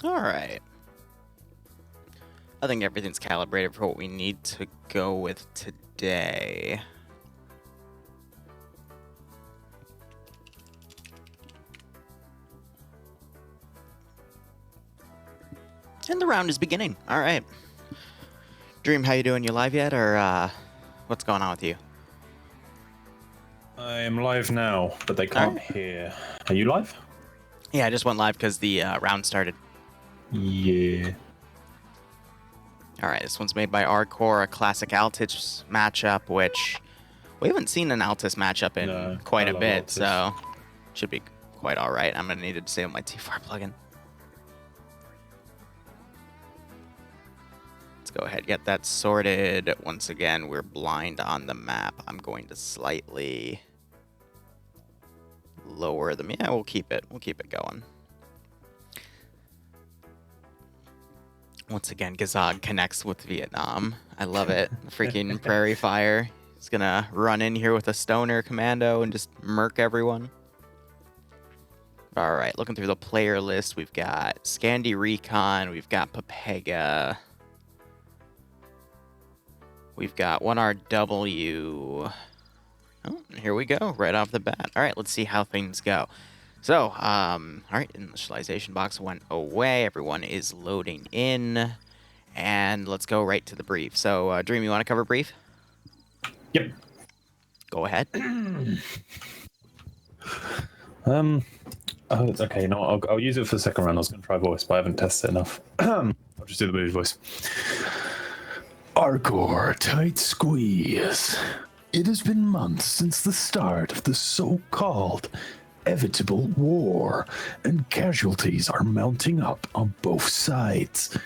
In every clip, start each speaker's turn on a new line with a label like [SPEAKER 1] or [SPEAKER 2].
[SPEAKER 1] All right. I think everything's calibrated for what we need to go with today. And the round is beginning. All right. Dream, how you doing? You live yet, or what's going on with you?
[SPEAKER 2] I am live now, but they can't hear. Are you live?
[SPEAKER 1] Yeah, I just went live because the round started.
[SPEAKER 2] Yeah.
[SPEAKER 1] All right, this one's made by Arcor, a classic Altis matchup, which we haven't seen an Altis matchup in quite a bit, so should be quite all right. I'm going to need to disable my T4 plugin. Let's go ahead and get that sorted. Once again, we're blind on the map. I'm going to slightly lower them. Yeah, we'll keep it. We'll keep it going. Once again, Gazag connects with Vietnam. I love it. Freaking Prairie Fire. He's gonna run in here with a stoner commando and just murk everyone. All right, looking through the player list, we've got Scandi Recon, we've got Papega, we've got 1RW. Oh, here we go, right off the bat. All right, let's see how things go. So, all right, initialization box went away. Everyone is loading in. And let's go right to the brief. So, Dream, you want to cover brief?
[SPEAKER 2] Yep.
[SPEAKER 1] Go ahead.
[SPEAKER 2] Okay, no, I'll use it for the second round. I was going to try voice, but I haven't tested it enough. I'll just do the movie voice.
[SPEAKER 3] Arcor, tight squeeze. It has been months since the start of the so-called inevitable war, and casualties are mounting up on both sides.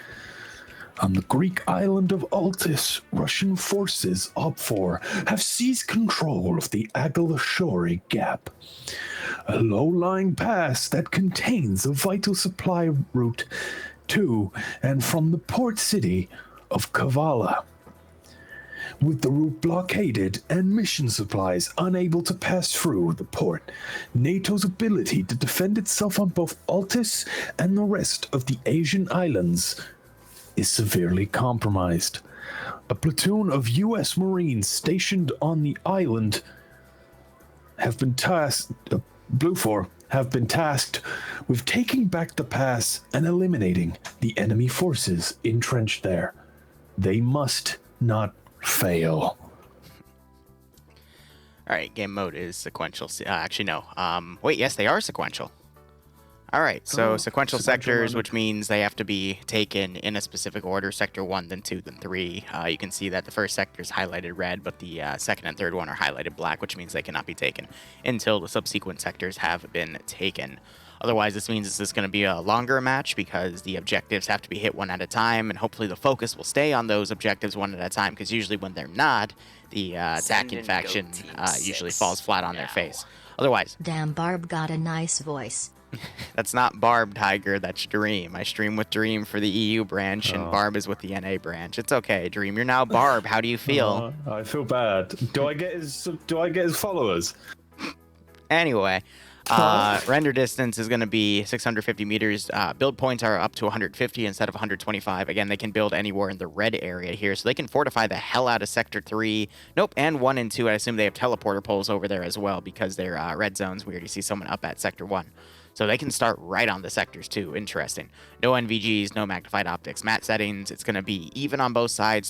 [SPEAKER 3] On the Greek island of Altis, Russian forces, OPFOR, have seized control of the Agilashori Gap, a low-lying pass that contains a vital supply route to and from the port city of Kavala. With the route blockaded and mission supplies unable to pass through the port, NATO's ability to defend itself on both Altis and the rest of the Asian islands is severely compromised. A platoon of U.S. Marines stationed on the island have been tasked, Blue4 have been tasked with taking back the pass and eliminating the enemy forces entrenched there. They must not fail.
[SPEAKER 1] All right, game mode is sequential. Actually, no. Wait, yes, they are sequential. All right, so sequential sectors, which means they have to be taken in a specific order. Sector 1, then 2, then 3. You can see that the first sector is highlighted red, but the second and third one are highlighted black, which means they cannot be taken until the subsequent sectors have been taken. Otherwise, this means this is going to be a longer match because the objectives have to be hit one at a time, and hopefully the focus will stay on those objectives one at a time, because usually when they're not, the attacking faction usually falls flat on their face. Otherwise...
[SPEAKER 4] Damn, Barb got a nice voice.
[SPEAKER 1] That's not Barb, Tiger, that's Dream. I stream with Dream for the EU branch, and Barb is with the NA branch. It's okay, Dream. You're now Barb. How do you feel?
[SPEAKER 2] I feel bad. Do I get his followers?
[SPEAKER 1] Anyway, render distance is going to be 650 meters. Build points are up to 150 instead of 125. Again, they can build anywhere in the red area here, so they can fortify the hell out of Sector 3. Nope, and 1 and 2. I assume they have teleporter poles over there as well because they're red zones. We already see someone up at Sector 1. So they can start right on the sectors too. Interesting. No NVGs, no magnified optics. Matte settings. It's going to be even on both sides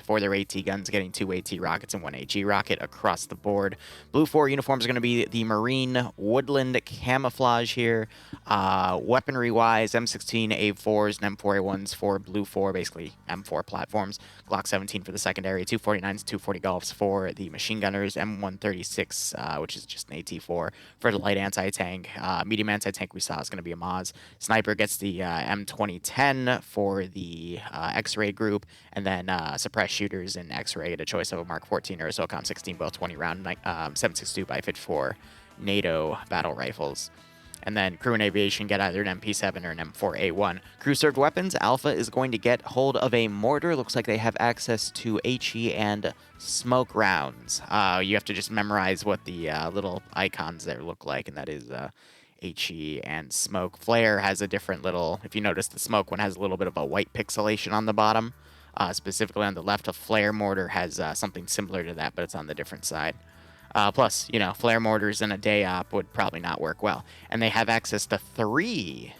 [SPEAKER 1] for their AT guns, getting 2 AT rockets and 1 HE rocket across the board. Blue 4 uniforms are going to be the Marine Woodland camouflage here. Weaponry-wise, M16 A4s and M4A1s for Blue 4, basically M4 platforms. Glock 17 for the secondary, 249s, 240 Golfs for the machine gunners, M136, which is just an AT4 for the light anti-tank. Medium anti-tank we saw is going to be a Maz. Sniper gets the M2010 for the X-ray group, and then suppressed shooters in X-ray get a choice of a Mark 14 or a SOCOM 16, both 20-round 7.62 by 54 NATO battle rifles. And then crew and aviation get either an MP7 or an M4A1. Crew served weapons, Alpha is going to get hold of a mortar. Looks like they have access to HE and smoke rounds. You have to just memorize what the little icons there look like, and that is HE and Smoke. Flare has a different little, if you notice, the Smoke one has a little bit of a white pixelation on the bottom. Specifically on the left, a Flare Mortar has something similar to that, but it's on the different side. Plus, you know, Flare Mortars in a day op would probably not work well. And they have access to 3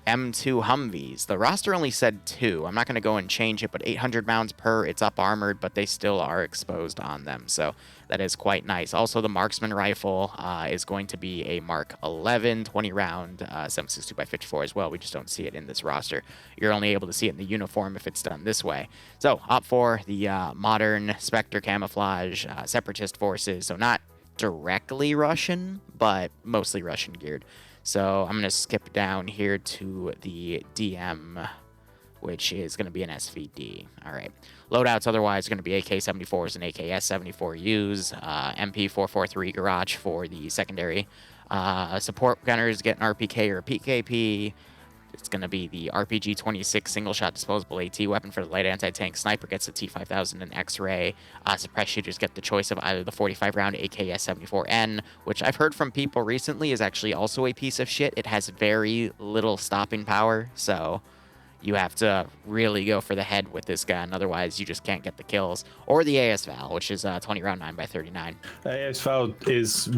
[SPEAKER 1] M2 Humvees. The roster only said 2. I'm not going to go and change it, but 800 rounds per. It's up armored, but they still are exposed on them. So that is quite nice. Also, the Marksman Rifle is going to be a Mark 11 20-round 7.62x54 as well. We just don't see it in this roster. You're only able to see it in the uniform if it's done this way. So, Op 4, the modern Spectre camouflage, Separatist forces. So not directly Russian, but mostly Russian geared. So I'm going to skip down here to the DM, which is going to be an SVD. All right. Loadouts otherwise going to be AK-74s and AKS-74Us, MP-443 Garage for the secondary. Support gunners get an RPK or a PKP. It's going to be the RPG-26 single-shot disposable AT weapon for the light anti-tank. Sniper gets the T-5000 and X-ray. Suppressed shooters get the choice of either the 45-round AKS-74N, which I've heard from people recently is actually also a piece of shit. It has very little stopping power, so you have to really go for the head with this gun. Otherwise, you just can't get the kills. Or the AS-Val, which is 20-round 9x39.
[SPEAKER 2] AS-Val is...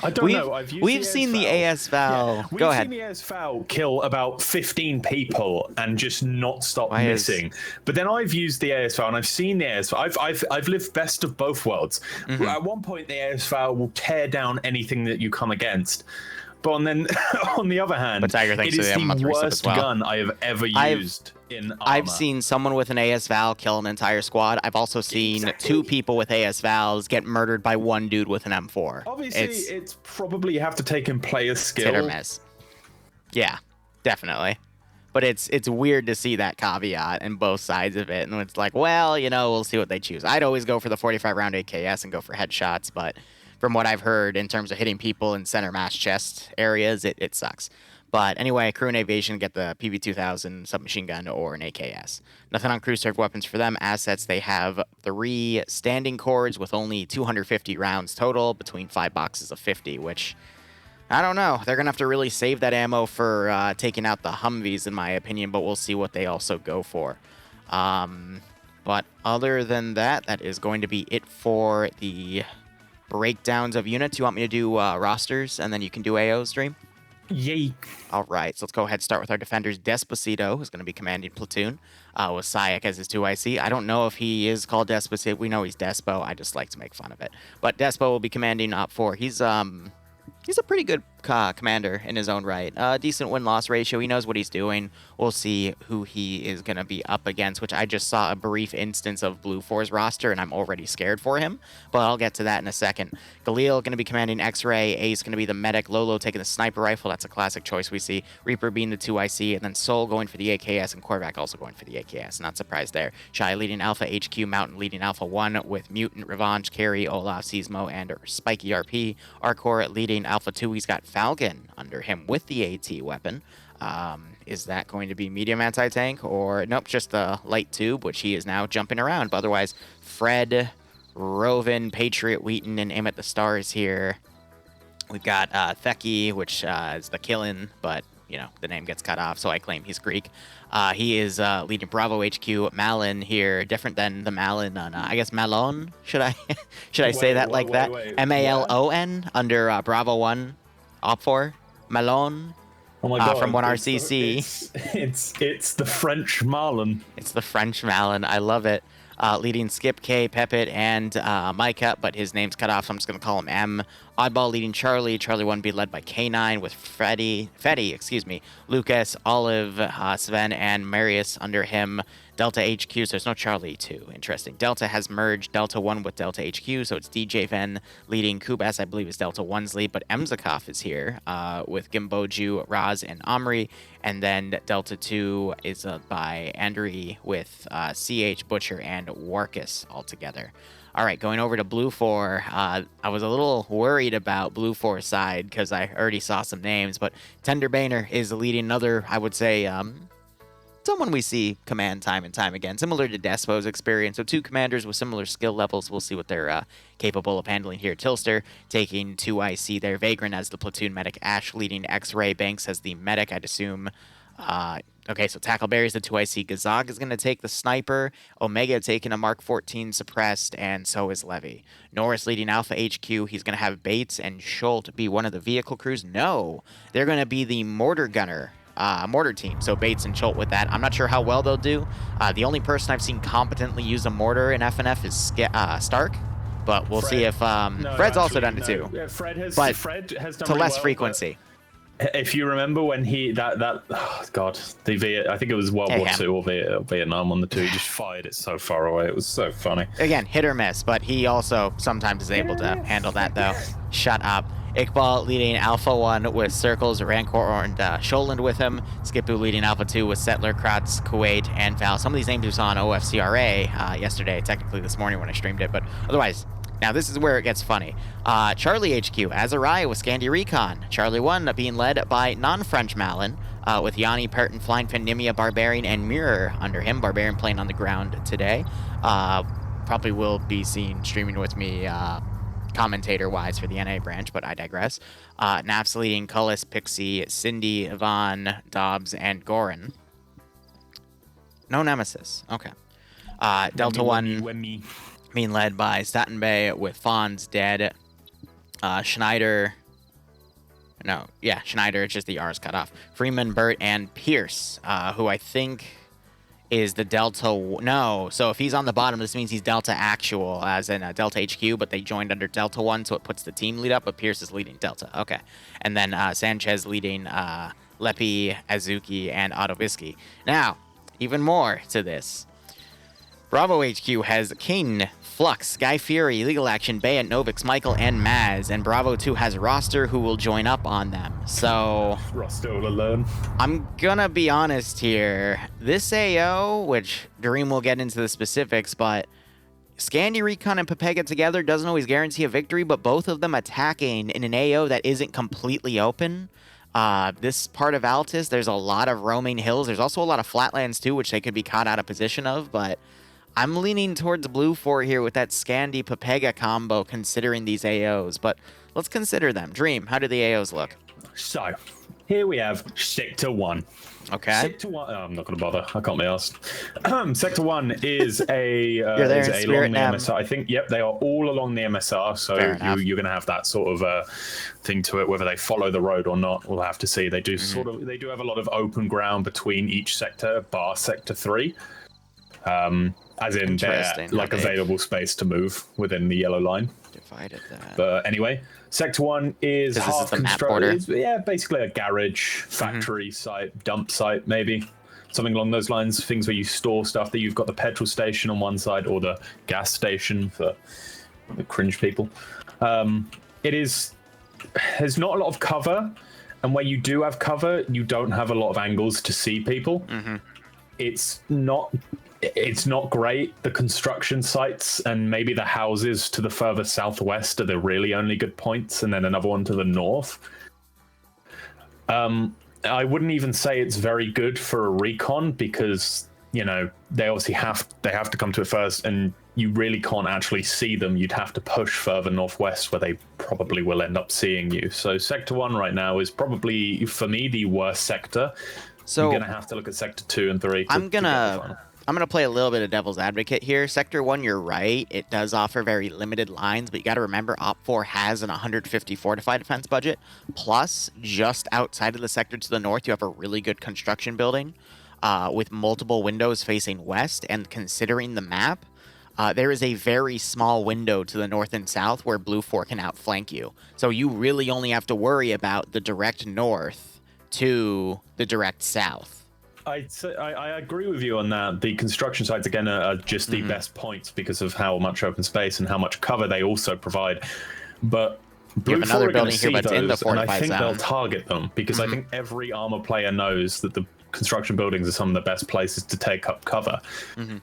[SPEAKER 2] I don't know.
[SPEAKER 1] We've seen the AS-Val.
[SPEAKER 2] Yeah,
[SPEAKER 1] Go ahead.
[SPEAKER 2] We've seen the AS-Val kill about 15 people and just not stop missing. But then I've used the AS-Val and I've seen the AS-Val. I've lived best of both worlds. At one point, the AS-Val will tear down anything that you come against. But then, on the other hand, it is the worst gun I have ever used in armor.
[SPEAKER 1] I've seen someone with an AS-Val kill an entire squad. I've also seen 2 people with AS-Vals get murdered by 1 dude with an M4.
[SPEAKER 2] Obviously, it's probably you have to take in player skill.
[SPEAKER 1] Hit or miss. Yeah, definitely. But it's weird to see that caveat in both sides of it. And it's like, well, you know, we'll see what they choose. I'd always go for the 45-round AKS and go for headshots, but from what I've heard in terms of hitting people in center mass chest areas, it sucks. But anyway, crew and aviation get the PV-2000 submachine gun or an AKS. Nothing on crew serve weapons for them. Assets, they have 3 standing cords with only 250 rounds total between 5 boxes of 50, which, I don't know. They're going to have to really save that ammo for taking out the Humvees, in my opinion, but we'll see what they also go for. But other than that, that is going to be it for the breakdowns of units. You want me to do rosters, and then you can do AO stream?
[SPEAKER 2] Yay.
[SPEAKER 1] All right, so let's go ahead and start with our defenders. Despacito is going to be commanding Platoon with Sayek as his 2IC. I don't know if he is called Despacito. We know he's Despo. I just like to make fun of it. But Despo will be commanding Op 4. He's a pretty good commander in his own right. Decent win-loss ratio. He knows what he's doing. We'll see who he is going to be up against, which I just saw a brief instance of Blue 4's roster, and I'm already scared for him. But I'll get to that in a second. Galil going to be commanding X-Ray. Ace going to be the medic. Lolo taking the sniper rifle. That's a classic choice we see. Reaper being the 2IC, and then Soul going for the AKS, and Korvac also going for the AKS. Not surprised there. Shy leading Alpha HQ, Mountain leading Alpha 1 with Mutant, Revenge, Carry, Olaf, Seismo, and Spiky RP. Arcor leading Alpha 2. He's got Falcon under him with the AT weapon. Is that going to be medium anti-tank or nope, just the light tube, which he is now jumping around. But otherwise, Fred, Rovin, Patriot, Wheaton, and Aim at the Stars here. We've got Theki, which is the Killin, but you know the name gets cut off, so I claim he's Greek. He is leading Bravo HQ. Malin here, different than the Malin on I guess Malone. Should I say that like that? Malon under Bravo 1. Op 4, Malone,
[SPEAKER 2] oh my God,
[SPEAKER 1] from 1RCC.
[SPEAKER 2] It's the French Marlin.
[SPEAKER 1] It's the French Malin. I love it. Leading Skip, K, Pepit, and Micah, but his name's cut off, so I'm just going to call him M. Oddball leading Charlie. Charlie 1 be led by K9 with Fetty, Lucas, Olive, Sven, and Marius under him. Delta HQ, so there's no Charlie 2. Interesting. Delta has merged Delta 1 with Delta HQ, so it's DJ Ven leading. Kubas, I believe, is Delta 1's lead, but Emzakov is here with Gimboju, Raz, and Omri. And then Delta 2 is by Andri with CH, Butcher, and Warkus all together. All right, going over to Blue 4, I was a little worried about Blue 4's side because I already saw some names, but Tender Boehner is leading another, I would say, someone we see command time and time again, similar to Despo's experience. So 2 commanders with similar skill levels. We'll see what they're capable of handling here. Tilster taking 2 IC there. Vagrant as the platoon medic. Ash leading X-Ray. Banks as the medic, I'd assume. Okay, so Tackleberry's the 2 IC. Gazag is going to take the sniper. Omega taking a Mark 14 suppressed, and so is Levy. Norris leading Alpha HQ. He's going to have Bates and Schult be one of the vehicle crews. No, they're going to be the mortar gunner. Mortar team, so Bates and Schult with that. I'm not sure how well they'll do. The only person I've seen competently use a mortar in FNF is Stark, but we'll see if Fred's also done it too.
[SPEAKER 2] Yeah, Fred has
[SPEAKER 1] but
[SPEAKER 2] done
[SPEAKER 1] to
[SPEAKER 2] really
[SPEAKER 1] less
[SPEAKER 2] well,
[SPEAKER 1] frequency.
[SPEAKER 2] If you remember when he oh God, I think it was World War II or Vietnam on the 2, he just fired it so far away. It was so funny.
[SPEAKER 1] Again, hit or miss, but he also sometimes is able to handle that though. Shut up. Iqbal leading Alpha 1 with Circles, Rancor and Sholand with him. Skipu leading Alpha 2 with Settler, Kratz, Kuwait, and Val. Some of these names we saw on OFCRA yesterday, technically this morning when I streamed it, but otherwise, now this is where it gets funny. Charlie HQ, Azariah with Scandi Recon. Charlie 1 being led by non-French Malin, with Yanni, Perton, Flying Fin, Nimia, Barbarian, and Mirror under him. Barbarian playing on the ground today. Probably will be seen streaming with me commentator-wise for the NA branch, but I digress. Naps leading Cullis, Pixie, Cindy, Yvonne, Dobbs, and Goran. No Nemesis. Okay. Delta 1 being led by Staten Bay with Fons dead. Schneider. No, yeah, Schneider. It's just the R's cut off. Freeman, Burt, and Pierce, who I think is the Delta... No, so if he's on the bottom, this means he's Delta Actual, as in Delta HQ, but they joined under Delta 1, so it puts the team lead up, but Pierce is leading Delta. Okay. And then Sanchez leading Lepi, Azuki, and Autobisky. Now, even more to this. Bravo HQ has King, Flux, Guy Fury, Legal Action, Bayant, Novix, Michael, and Maz. And Bravo 2 has Roster, who will join up on them. So...
[SPEAKER 2] Roster will learn.
[SPEAKER 1] I'm gonna be honest here. This AO, which Dream will get into the specifics, but Scandi Recon and Pepega together doesn't always guarantee a victory, but both of them attacking in an AO that isn't completely open. This part of Altus, there's a lot of roaming hills. There's also a lot of flatlands too, which they could be caught out of position of, but I'm leaning towards Blue 4 here with that Scandi Pepega combo considering these AOs, but let's consider them. Dream, how do the AOs look?
[SPEAKER 2] So, here we have Sector 1.
[SPEAKER 1] Okay.
[SPEAKER 2] Sector 1, I'm not going to bother. I can't be asked. Sector 1 is a,
[SPEAKER 1] You're there
[SPEAKER 2] is
[SPEAKER 1] in
[SPEAKER 2] along
[SPEAKER 1] spirit
[SPEAKER 2] the
[SPEAKER 1] now.
[SPEAKER 2] MSR. I think, yep, they are all along the MSR, so you're going to have that sort of thing to it. Whether they follow the road or not, we'll have to see. They do they do have a lot of open ground between each sector, bar Sector 3. As in their like available space to move within the yellow line.
[SPEAKER 1] Divided that.
[SPEAKER 2] But anyway, Sector 1 is half constructed. Yeah, basically a garage, factory site, dump site, maybe. Something along those lines. Things where you store stuff. That you've got the petrol station on one side or the gas station for the cringe people. There's not a lot of cover, and where you do have cover, you don't have a lot of angles to see people. It's not great. The construction sites and maybe the houses to the further southwest are the really only good points, and then another one to the north. I wouldn't even say it's very good for a recon because, you know, they obviously have to come to it first, and you really can't actually see them. You'd have to push further northwest where they probably will end up seeing you. So Sector 1 right now is probably, for me, the worst sector. So I'm going to have to look at Sector 2 and 3.
[SPEAKER 1] I'm going to play a little bit of devil's advocate here. Sector 1, you're right. It does offer very limited lines, but you got to remember Op4 has an 150 fortified defense budget. Plus, just outside of the sector to the north, you have a really good construction building with multiple windows facing west. And considering the map, there is a very small window to the north and south where Blue 4 can outflank you. So you really only have to worry about the direct north to the direct south.
[SPEAKER 2] I agree with you on that. The construction sites, again, are just the best points because of how much open space and how much cover they also provide. But Blue 4 are going to see those, and I think they'll target them because I think every armor player knows that the construction buildings are some of the best places to take up cover.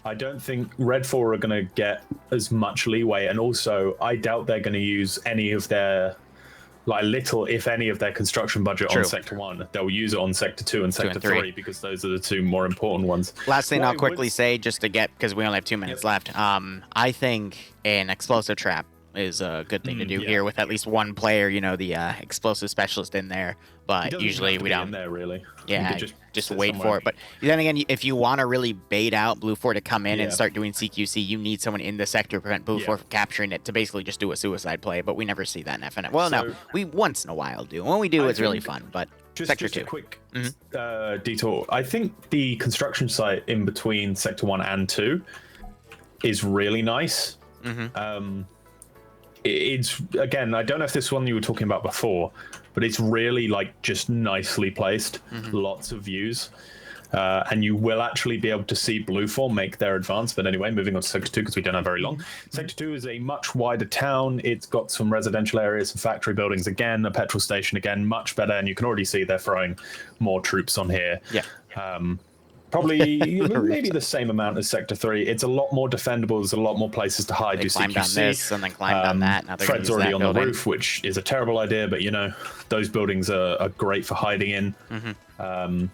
[SPEAKER 2] I don't think Red 4 are going to get as much leeway, and also I doubt they're going to use any of their like little, if any, of their construction budget
[SPEAKER 1] True.
[SPEAKER 2] on Sector 1. They'll use it on Sector 2 and Sector 3 because those are the two more important ones.
[SPEAKER 1] Last thing I'll quickly say, just to get, because we only have 2 minutes left, I think an explosive trap is a good thing to do here with at least one player, you know, the explosive specialist in there. But usually we don't.
[SPEAKER 2] In there, really.
[SPEAKER 1] Yeah, just wait for it. But then again, if you want to really bait out Blue 4 to come in and start doing CQC, you need someone in the sector to prevent Blue 4 from capturing it to basically just do a suicide play. But we never see that in FNF. Well, no, we once in a while do. When we do, it's really fun. But Sector 2.
[SPEAKER 2] A quick detour. I think the construction site in between Sector 1 and 2 is really nice. It's, again, I don't know if this one you were talking about before, but it's really like just nicely placed, lots of views, and you will actually be able to see Blue 4 make their advance. But anyway, moving on to Sector 2 because we don't have very long. Sector 2 is a much wider town. It's got some residential areas, some factory buildings again, a petrol station again, much better, and you can already see they're throwing more troops on here. Probably maybe the same amount as Sector 3. It's a lot more defendable. There's a lot more places to hide.
[SPEAKER 1] They climbed on this and then climbed on that. Now
[SPEAKER 2] Fred's already on the roof, which is a terrible idea, but you know, those buildings are great for hiding in.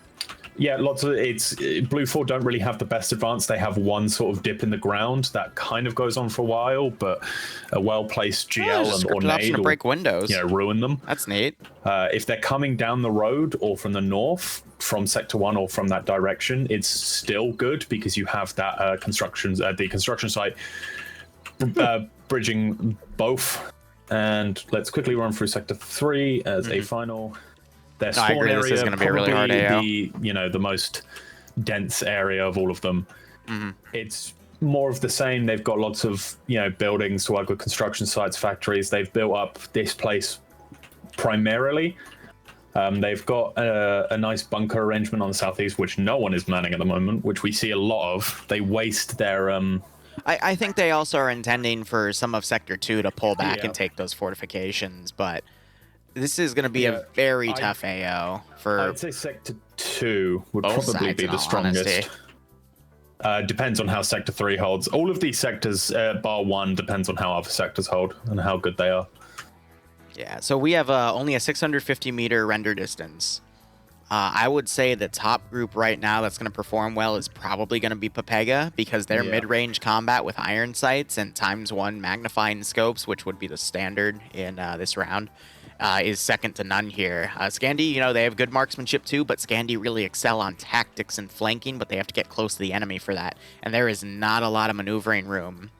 [SPEAKER 2] Yeah, lots of it's Blue 4 don't really have the best advance. They have one sort of dip in the ground that kind of goes on for a while, but a well-placed GL or nade
[SPEAKER 1] to break windows,
[SPEAKER 2] ruin them.
[SPEAKER 1] That's neat.
[SPEAKER 2] If they're coming down the road or from the north, from Sector 1 or from that direction, it's still good because you have that the construction site bridging both. And let's quickly run through Sector 3 as a final. Their spawn area
[SPEAKER 1] this is going to be a really hard AO.
[SPEAKER 2] The most dense area of all of them. It's more of the same. They've got lots of buildings to work with, construction sites, factories. They've built up this place primarily. They've got a nice bunker arrangement on the southeast, which no one is manning at the moment, which we see a lot of. They waste their
[SPEAKER 1] I think they also are intending for some of Sector 2 to pull back and take those fortifications, but this is going to be a very tough AO for...
[SPEAKER 2] I'd say Sector 2 would probably be the strongest. Depends on how Sector 3 holds. All of these sectors, bar 1, depends on how other sectors hold and how good they are.
[SPEAKER 1] Yeah, so we have only a 650-meter render distance. I would say the top group right now that's going to perform well is probably going to be Pepega because their mid-range combat with iron sights and ×1 magnifying scopes, which would be the standard in this round, is second to none here. Scandi, they have good marksmanship too, but Scandi really excel on tactics and flanking, but they have to get close to the enemy for that. And there is not a lot of maneuvering room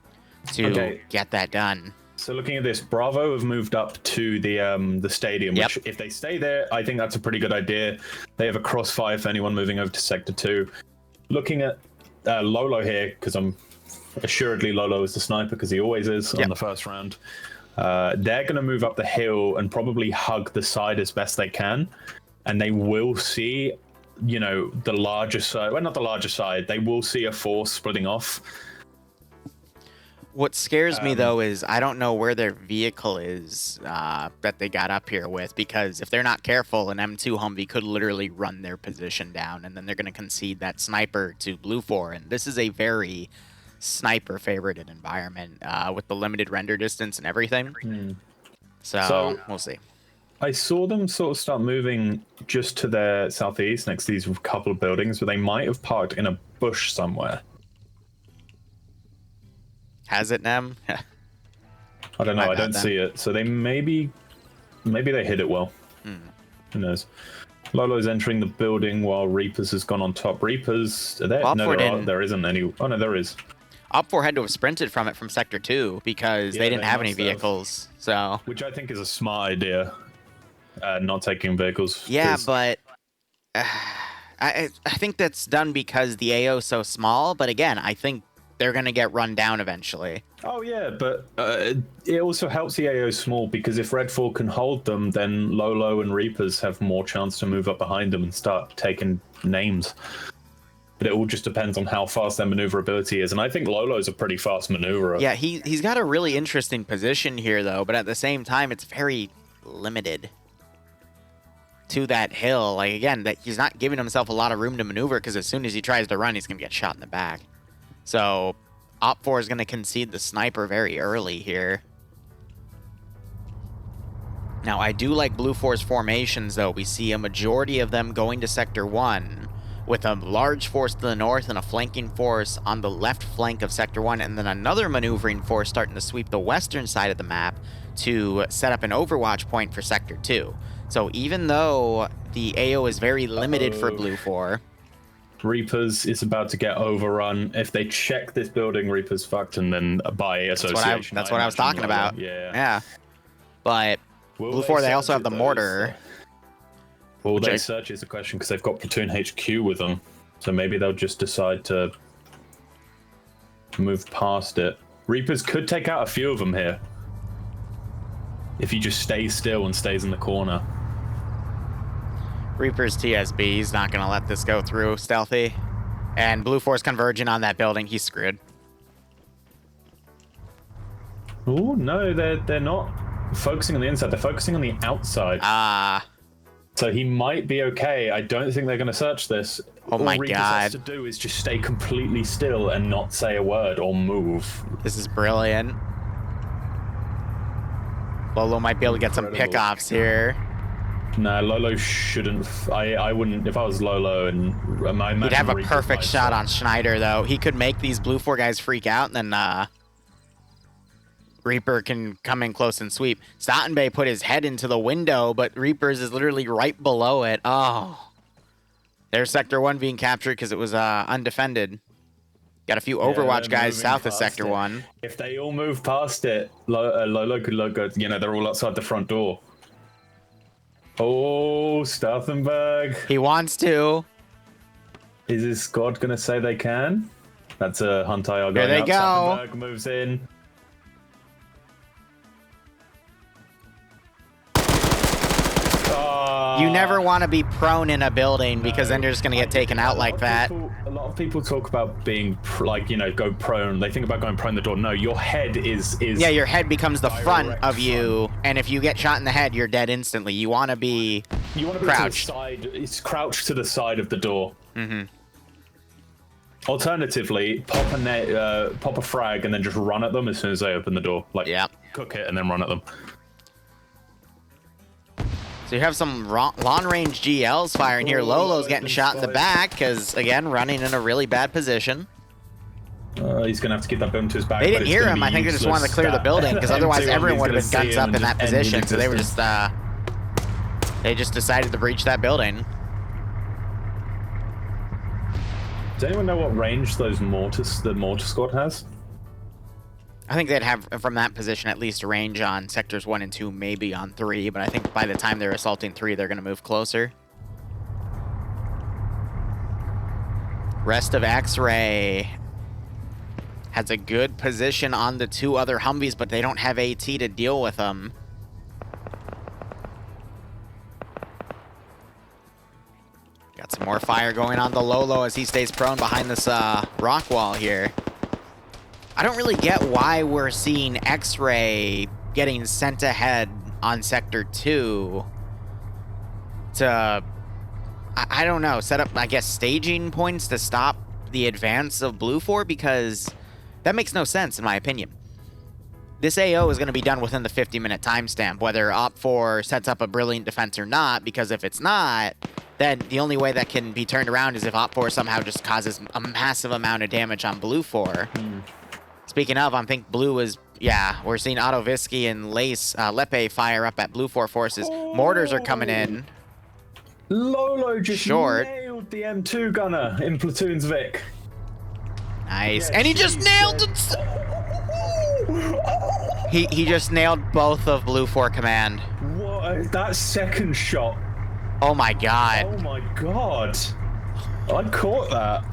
[SPEAKER 1] to get that done.
[SPEAKER 2] So looking at this, Bravo have moved up to the stadium, which if they stay there, I think that's a pretty good idea. They have a crossfire for anyone moving over to Sector 2. Looking at Lolo here, because I'm assuredly Lolo is the sniper, because he always is on the first round. They're going to move up the hill and probably hug the side as best they can. And they will see, the larger side. Well, not the larger side. They will see a force splitting off.
[SPEAKER 1] What scares me, though, is I don't know where their vehicle is that they got up here with, because if they're not careful, an M2 Humvee could literally run their position down, and then they're going to concede that sniper to Blue 4. And this is a very sniper-favorited environment with the limited render distance and everything. So we'll see.
[SPEAKER 2] I saw them sort of start moving just to their southeast next to these couple of buildings, but they might have parked in a bush somewhere.
[SPEAKER 1] Has it, Nem?
[SPEAKER 2] I don't know. I don't see it. So they maybe they hit it well. Who knows? Lolo's entering the building while Reapers has gone on top. Reapers, are there? No, there isn't any. Oh, no, there is.
[SPEAKER 1] Op4 had to have sprinted from it from Sector 2 because they didn't have any vehicles. So,
[SPEAKER 2] which I think is a smart idea, not taking vehicles.
[SPEAKER 1] Yeah, but I think that's done because the AO is so small. But again, I think they're going to get run down eventually.
[SPEAKER 2] Oh, yeah, but it also helps the AO small because if Red 4 can hold them, then Lolo and Reapers have more chance to move up behind them and start taking names. But it all just depends on how fast their maneuverability is. And I think Lolo's a pretty fast maneuverer.
[SPEAKER 1] Yeah, he's got a really interesting position here, though. But at the same time, it's very limited to that hill. Like, again, that he's not giving himself a lot of room to maneuver because as soon as he tries to run, he's going to get shot in the back. So Op4 is going to concede the sniper very early here. Now, I do like Blue 4's formations, though. We see a majority of them going to Sector 1, with a large force to the north and a flanking force on the left flank of Sector 1, and then another maneuvering force starting to sweep the western side of the map to set up an overwatch point for Sector 2. So even though the AO is very limited for Blue 4...
[SPEAKER 2] Reapers is about to get overrun. If they check this building, Reapers fucked, and then by association...
[SPEAKER 1] That's what I was talking about. Yeah. But Blue 4, they also have the mortar.
[SPEAKER 2] Will they search is a question, because they've got Platoon HQ with them. So maybe they'll just decide to move past it. Reapers could take out a few of them here. If he just stays still and stays in the corner.
[SPEAKER 1] Reaper's TSB, he's not going to let this go through stealthy. And Blue 4's converging on that building, he's screwed.
[SPEAKER 2] Oh, no, they're not focusing on the inside, they're focusing on the outside. So he might be okay. I don't think they're going to search this.
[SPEAKER 1] Oh my God. All Reapers has
[SPEAKER 2] to do is just stay completely still and not say a word or move.
[SPEAKER 1] This is brilliant. Lolo might be able to get some pickoffs here.
[SPEAKER 2] No, Lolo shouldn't. I wouldn't. If I was Lolo, and
[SPEAKER 1] he'd have a perfect shot on Schneider, though. He could make these Blue 4 guys freak out, and then Reaper can come in close and sweep. Stottenbay put his head into the window, but Reaper's is literally right below it. Oh, there's Sector 1 being captured because it was undefended. Got a few Overwatch guys south of Sector 1.
[SPEAKER 2] If they all move past it, Lolo could look good. You know, they're all outside the front door. Oh, Stauffenberg.
[SPEAKER 1] He wants to.
[SPEAKER 2] Is his squad going to say they can? That's a Huntai.
[SPEAKER 1] There they go.
[SPEAKER 2] Stauffenberg moves in.
[SPEAKER 1] You never want to be prone in a building because then you're just going to get taken out like that.
[SPEAKER 2] A lot of people talk about being, like, you know, go prone. They think about going prone the door. No, your head is
[SPEAKER 1] yeah, your head becomes the front of you, and if you get shot in the head, you're dead instantly. You want to be crouched.
[SPEAKER 2] To the side. It's crouched to the side of the door. Mm-hmm. Alternatively, pop a frag and then just run at them as soon as they open the door. Like, cook it and then run at them.
[SPEAKER 1] So you have some long-range GLs firing here. Lolo's getting shot in the back because, again, running in a really bad position.
[SPEAKER 2] He's going to have to get that building to his back.
[SPEAKER 1] They didn't hear him. I think they just wanted to clear the building because otherwise everyone would have been guns up in that position. So they were just, they just decided to breach that building.
[SPEAKER 2] Does anyone know what range the mortar squad has?
[SPEAKER 1] I think they'd have, from that position, at least a range on Sectors 1 and 2, maybe on 3, but I think by the time they're assaulting 3, they're going to move closer. Rest of X-Ray has a good position on the 2 other Humvees, but they don't have AT to deal with them. Got some more fire going on the Lolo as he stays prone behind this rock wall here. I don't really get why we're seeing X-Ray getting sent ahead on Sector 2 to, I don't know, set up, I guess, staging points to stop the advance of Blue 4, because that makes no sense, in my opinion. This AO is going to be done within the 50-minute timestamp, whether Op4 sets up a brilliant defense or not, because if it's not, then the only way that can be turned around is if Op4 somehow just causes a massive amount of damage on Blue 4. Speaking of, I think Blue is, yeah, we're seeing Autovisky and Lepe fire up at Blue 4 forces. Mortars are coming in.
[SPEAKER 2] Lolo just nailed the M2 gunner in Platoon's Vic.
[SPEAKER 1] Nice. Yeah, and he just nailed it. He just nailed both of Blue 4 command.
[SPEAKER 2] What? That second shot.
[SPEAKER 1] Oh my God.
[SPEAKER 2] Oh my God. I caught that.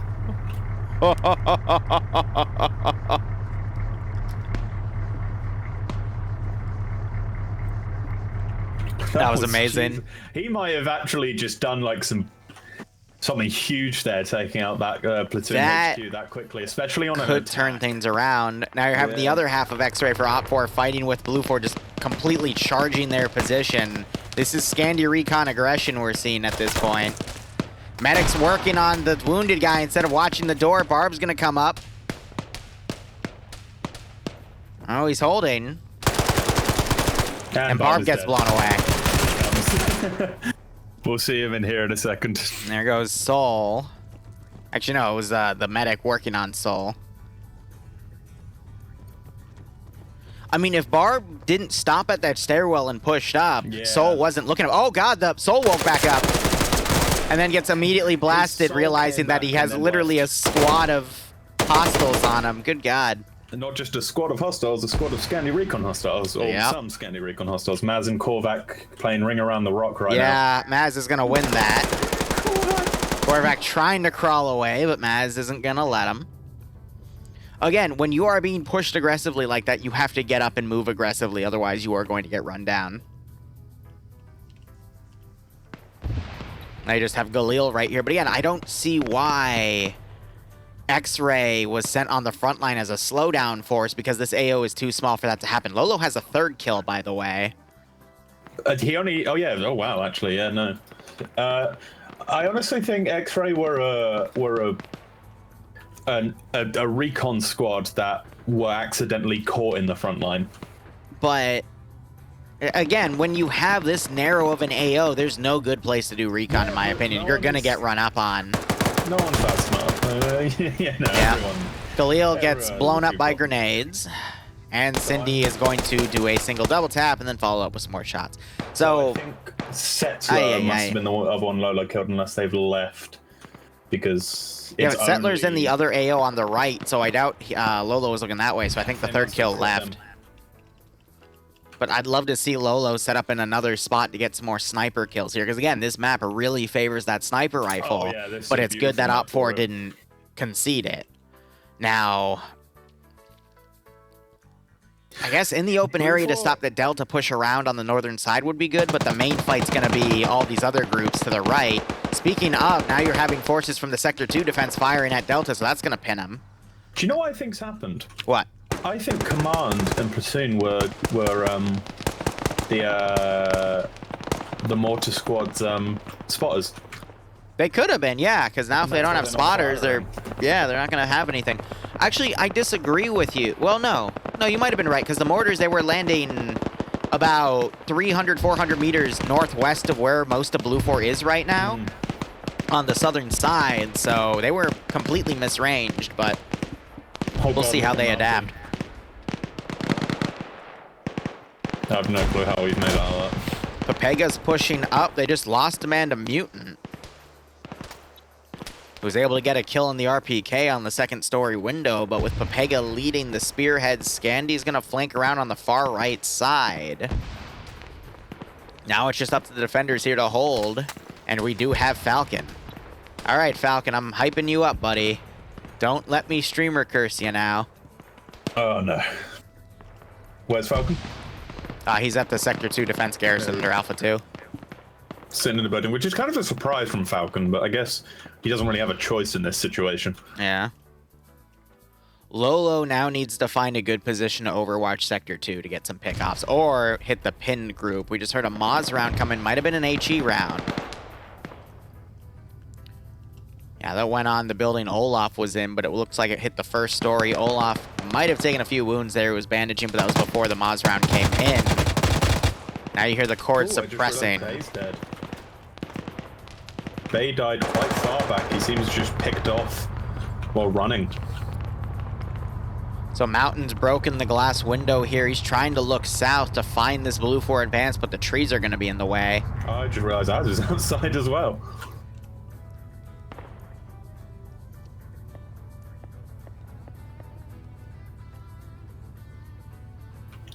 [SPEAKER 1] That was amazing.
[SPEAKER 2] He might have actually just done like something huge there, taking out that Platoon HQ that quickly, especially on an attack.
[SPEAKER 1] Could turn things around. Now you're having the other half of X-Ray for Op4 fighting with Blue 4, just completely charging their position. This is Scandi Recon aggression we're seeing at this point. Medic's working on the wounded guy instead of watching the door. Barb's gonna come up. Oh, he's holding. And Barb gets blown away.
[SPEAKER 2] We'll see him in here in a second.
[SPEAKER 1] There goes Soul. Actually, no, it was the medic working on Soul. I mean, if Barb didn't stop at that stairwell and pushed up, Soul wasn't looking up. Oh, God, the Soul woke back up. And then gets immediately blasted, realizing that he has literally a squad of hostiles on him. Good God.
[SPEAKER 2] And not just a squad of hostiles, a squad of Scandi Recon hostiles, or some Scandi Recon hostiles. Maz and Korvac playing Ring Around the Rock right now.
[SPEAKER 1] Yeah, Maz is going to win that. Korvac trying to crawl away, but Maz isn't going to let him. Again, when you are being pushed aggressively like that, you have to get up and move aggressively, otherwise you are going to get run down. Now you just have Galil right here, but again, I don't see why X-Ray was sent on the front line as a slowdown force, because this AO is too small for that to happen. Lolo has a 3rd kill, by the way.
[SPEAKER 2] He only... Oh, yeah. Oh, wow, actually. Yeah, no. I honestly think X-Ray were a recon squad that were accidentally caught in the front line.
[SPEAKER 1] But again, when you have this narrow of an AO, there's no good place to do recon, in my opinion. You're going to get run up on.
[SPEAKER 2] No one's that smart. Everyone.
[SPEAKER 1] Galil gets blown up by grenades. And Cindy is going to do a single double tap and then follow up with some more shots. So
[SPEAKER 2] I think Settler must have been the other one Lolo killed, unless they've left. Because
[SPEAKER 1] yeah, but Settler's in the other AO on the right, so I doubt Lolo was looking that way, so I think the 3rd kill left. But I'd love to see Lolo set up in another spot to get some more sniper kills here, because again, this map really favors that sniper rifle, but it's good that Op 4 didn't concede it. Now, I guess in the open area to stop the Delta push around on the northern side would be good, but the main fight's going to be all these other groups to the right. Speaking of, now you're having forces from the Sector 2 defense firing at Delta, so that's going to pin them.
[SPEAKER 2] Do you know what I think's happened?
[SPEAKER 1] What?
[SPEAKER 2] I think Command and Platoon were the Mortar Squad's spotters.
[SPEAKER 1] They could have been, yeah, because now if they don't have spotters, they're not going to have anything. Actually, I disagree with you. Well, no, you might have been right, because the mortars, they were landing about 300, 400 meters northwest of where most of Blue 4 is right now, on the southern side, so they were completely misranged, but we'll see how they adapt.
[SPEAKER 2] I have no clue how we've made all that.
[SPEAKER 1] Papega's pushing up. They just lost a man to Mutant, who was able to get a kill in the RPK on the 2nd story window, but with Papega leading the spearhead, Scandy's going to flank around on the far right side. Now it's just up to the defenders here to hold, and we do have Falcon. All right, Falcon, I'm hyping you up, buddy. Don't let me streamer curse you now.
[SPEAKER 2] Oh, no. Where's Falcon?
[SPEAKER 1] He's at the Sector 2 defense garrison under Alpha 2.
[SPEAKER 2] Sitting in the building, which is kind of a surprise from Falcon, but I guess he doesn't really have a choice in this situation.
[SPEAKER 1] Yeah. Lolo now needs to find a good position to overwatch Sector 2 to get some pickoffs, or hit the pinned group. We just heard a Moz round come in. Might have been an HE round. Yeah, that went on the building Olaf was in, but it looks like it hit the 1st story. Olaf might have taken a few wounds there. He was bandaging, but that was before the Moz round came in. Now you hear the cord suppressing.
[SPEAKER 2] Bay's dead. Bay died quite far back. He seems just picked off while running.
[SPEAKER 1] So Mountain's broken the glass window here. He's trying to look south to find this Blue 4 advance, but the trees are going to be in the way.
[SPEAKER 2] Oh, I just realized I was outside as well.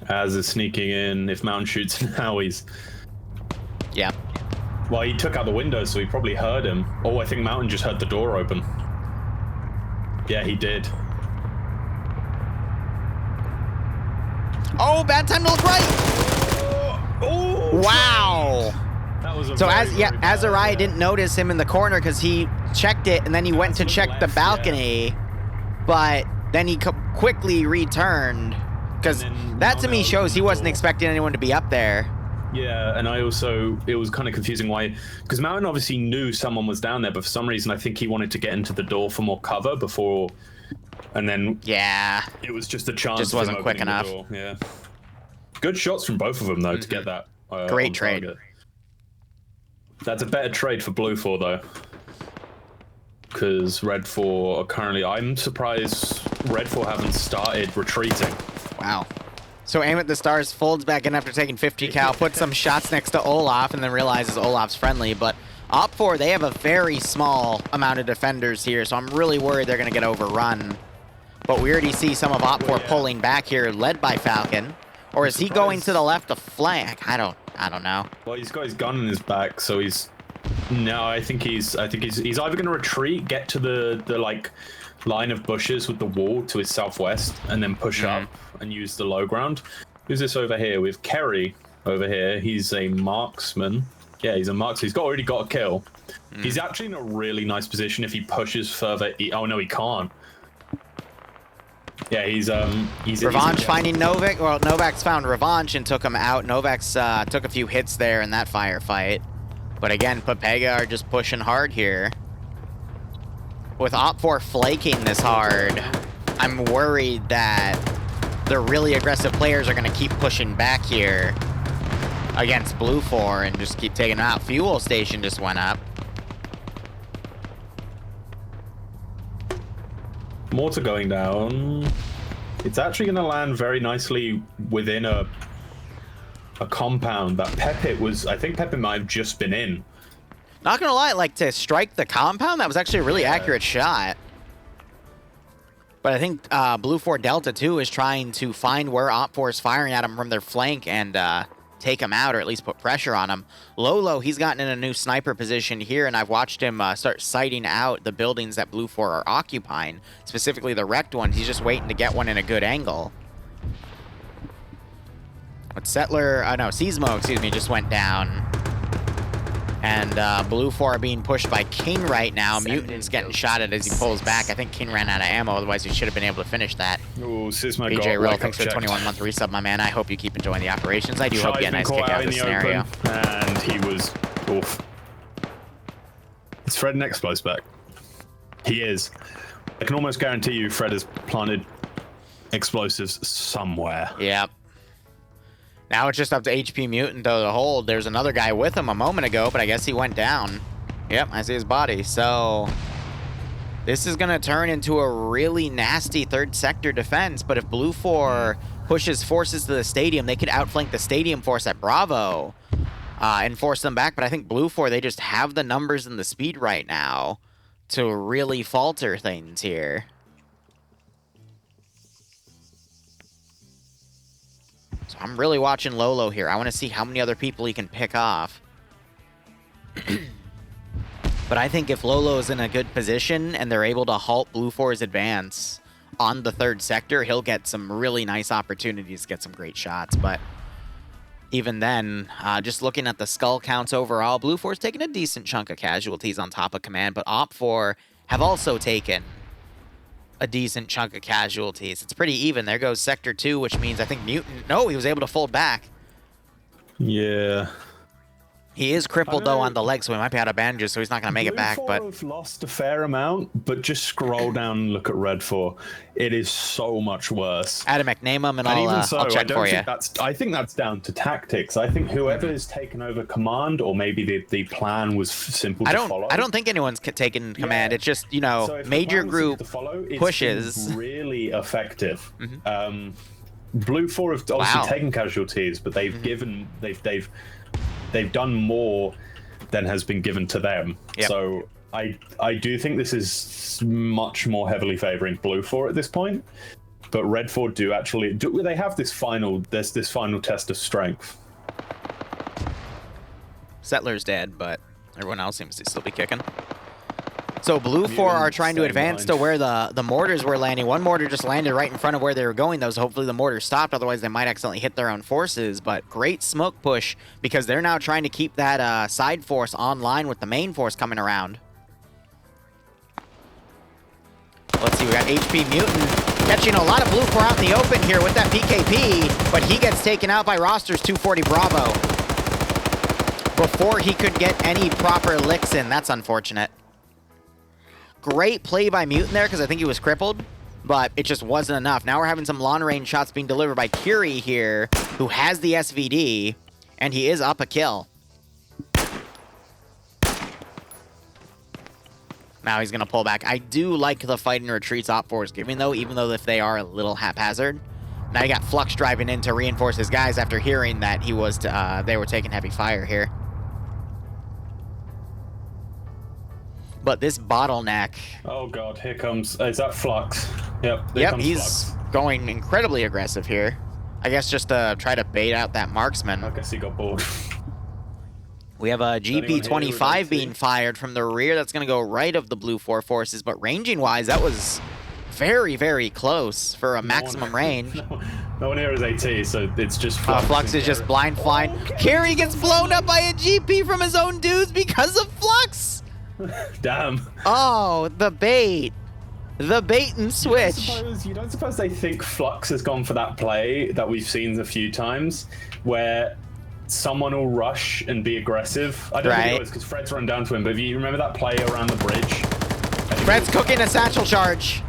[SPEAKER 2] Az is sneaking in. If Mountain shoots now, he's...
[SPEAKER 1] Yeah.
[SPEAKER 2] Well, he took out the window, so he probably heard him. Oh, I think Mountain just heard the door open. Yeah, he did.
[SPEAKER 1] Oh, bad time to look right!
[SPEAKER 2] Oh!
[SPEAKER 1] Wow!
[SPEAKER 2] That was a
[SPEAKER 1] so
[SPEAKER 2] very, very bad,
[SPEAKER 1] Azariah didn't notice him in the corner because he checked it, and then he went to check the balcony, but then he quickly returned. Because that to me shows he wasn't expecting anyone to be up there.
[SPEAKER 2] Yeah, and it was kind of confusing why, because Mountain obviously knew someone was down there, but for some reason I think he wanted to get into the door for more cover before, and then
[SPEAKER 1] yeah,
[SPEAKER 2] it was just a chance.
[SPEAKER 1] Just wasn't quick enough.
[SPEAKER 2] Yeah. Good shots from both of them, though, to get that.
[SPEAKER 1] Great trade.
[SPEAKER 2] Target. That's a better trade for Blue 4, though. Because Red 4 are currently... I'm surprised Red 4 haven't started retreating.
[SPEAKER 1] Wow. So Aim at the Stars folds back in after taking 50 cal, puts some shots next to Olaf, and then realizes Olaf's friendly. But Op 4, they have a very small amount of defenders here, so I'm really worried they're going to get overrun. But we already see some of Op 4 pulling back here, led by Falcon. Or is he going to the left to flank? I don't know.
[SPEAKER 2] Well, he's got his gun in his back, so he's... No, I think he's either going to retreat, get to the like line of bushes with the wall to his southwest, and then push up and use the low ground. Who's this over here? We have Kerry over here. He's a marksman. Yeah, he's a marksman. He's already got a kill. He's actually in a really nice position if he pushes further. Oh no, he can't. Yeah, he's
[SPEAKER 1] Revanche finding Novak. Well, Novak's found Revanche and took him out. Novak's took a few hits there in that firefight. But again, Pepega are just pushing hard here. With Op 4 flaking this hard, I'm worried that the really aggressive players are going to keep pushing back here against Blue 4 and just keep taking them out. Fuel station just went up.
[SPEAKER 2] Mortar going down. It's actually going to land very nicely within a compound that Pepit was... I think Pepit might have just been in.
[SPEAKER 1] Not gonna lie, like, to strike the compound, that was actually a really accurate shot. But I think Blue 4 Delta 2 is trying to find where Op 4 is firing at him from their flank and take him out, or at least put pressure on him. Lolo, he's gotten in a new sniper position here, and I've watched him start sighting out the buildings that Blue 4 are occupying, specifically the wrecked ones. He's just waiting to get one in a good angle. But Settler, no, Seismo, excuse me, just went down. And Blue 4 are being pushed by King right now. Mutant's getting shot at as he pulls back. I think King ran out of ammo, otherwise he should have been able to finish that.
[SPEAKER 2] Ooh, Seismo
[SPEAKER 1] BJ Rill, thanks for the 21-month resub, my man. I hope you keep enjoying the operations. I do hope you get a nice kick out of the scenario.
[SPEAKER 2] And he was oof. Is Fred next close back? He is. I can almost guarantee you Fred has planted explosives somewhere.
[SPEAKER 1] Yep. Now it's just up to HP Mutant, though, to hold. There's another guy with him a moment ago, but I guess he went down. Yep, I see his body. So this is going to turn into a really nasty third sector defense, but if Blue 4 pushes forces to the stadium, they could outflank the stadium force at Bravo and force them back. But I think Blue 4, they just have the numbers and the speed right now to really falter things here. So I'm really watching Lolo here. I want to see how many other people he can pick off. But I think if Lolo's in a good position and they're able to halt Blue 4's advance on the third sector, he'll get some really nice opportunities to get some great shots. But even then, just looking at the skull counts overall, Blue 4's taken a decent chunk of casualties on top of command, but Op 4 have also taken a decent chunk of casualties. It's pretty even. There goes Sector 2, which means I think Mutant... No, he was able to fold back.
[SPEAKER 2] Yeah.
[SPEAKER 1] He is crippled, though, on the leg, so he might be out of bandages, so he's not going to make it back. But
[SPEAKER 2] I've lost a fair amount, but just scroll down and look at Red 4. It is so much worse.
[SPEAKER 1] Adamek, name him, and
[SPEAKER 2] even
[SPEAKER 1] I'll check for you.
[SPEAKER 2] I think that's down to tactics. I think whoever has taken over command, or maybe the plan was simple to follow.
[SPEAKER 1] I don't think anyone's taken command. It's just, you know, so major group pushes.
[SPEAKER 2] It's really effective. Blue 4 have obviously taken casualties, but they've given... They've done more than has been given to them. Yep. So I do think this is much more heavily favoring Blue 4 at this point. But Red 4 do actually they have this final test of strength.
[SPEAKER 1] Settler's dead, but everyone else seems to still be kicking. So Blue 4 are trying to advance to where the mortars were landing. One mortar just landed right in front of where they were going, though, so hopefully the mortar stopped. Otherwise, they might accidentally hit their own forces. But great smoke push, because they're now trying to keep that side force online with the main force coming around. Let's see, we got HP Mutant catching a lot of Blue 4 out in the open here with that PKP, but he gets taken out by Roster's 240 Bravo before he could get any proper licks in. That's unfortunate. Great play by Mutant there, because I think he was crippled. but it just wasn't enough. Now we're having some long-range shots being delivered by Curie here, who has the SVD, and he is up a kill. Now he's going to pull back. I do like the fight and retreats Op4 is giving, though, even though if they are a little haphazard. Now you got Flux driving in to reinforce his guys after hearing that he was they were taking heavy fire here. But this bottleneck...
[SPEAKER 2] Oh god, here comes... is that Flux? Yep,
[SPEAKER 1] he's
[SPEAKER 2] Flux.
[SPEAKER 1] Going incredibly aggressive here. I guess just to try to bait out that marksman.
[SPEAKER 2] I guess he got bored.
[SPEAKER 1] We have a GP-25 being fired from the rear. That's going to go right of the Blue 4 forces. But ranging-wise, that was very, very close for a maximum range.
[SPEAKER 2] No one here is AT, so it's just Flux.
[SPEAKER 1] Flux is just blind flying. Carry gets blown up by a GP from his own dudes because of Flux!
[SPEAKER 2] Damn.
[SPEAKER 1] Oh, the bait. The bait and switch.
[SPEAKER 2] You don't suppose they think Flux has gone for that play that we've seen a few times, where someone will rush and be aggressive? I don't think it was because Fred's run down to him, but if you remember that play around the bridge?
[SPEAKER 1] Fred's cooking a satchel charge.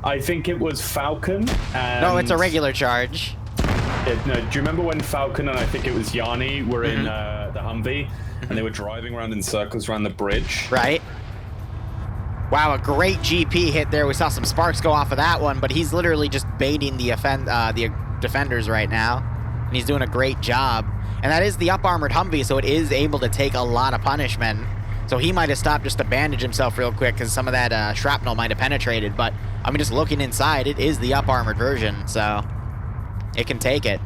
[SPEAKER 2] I think it was Falcon. And
[SPEAKER 1] no, it's a regular charge.
[SPEAKER 2] No, do you remember when Falcon and I think it was Yanni were in the Humvee? And they were driving around in circles around the bridge.
[SPEAKER 1] Right. Wow, a great GP hit there. We saw some sparks go off of that one, but he's literally just baiting the defenders right now. And he's doing a great job. And that is the up-armored Humvee, so it is able to take a lot of punishment. So he might have stopped just to bandage himself real quick because some of that shrapnel might have penetrated. But, I mean, just looking inside, it is the up-armored version, so it can take it.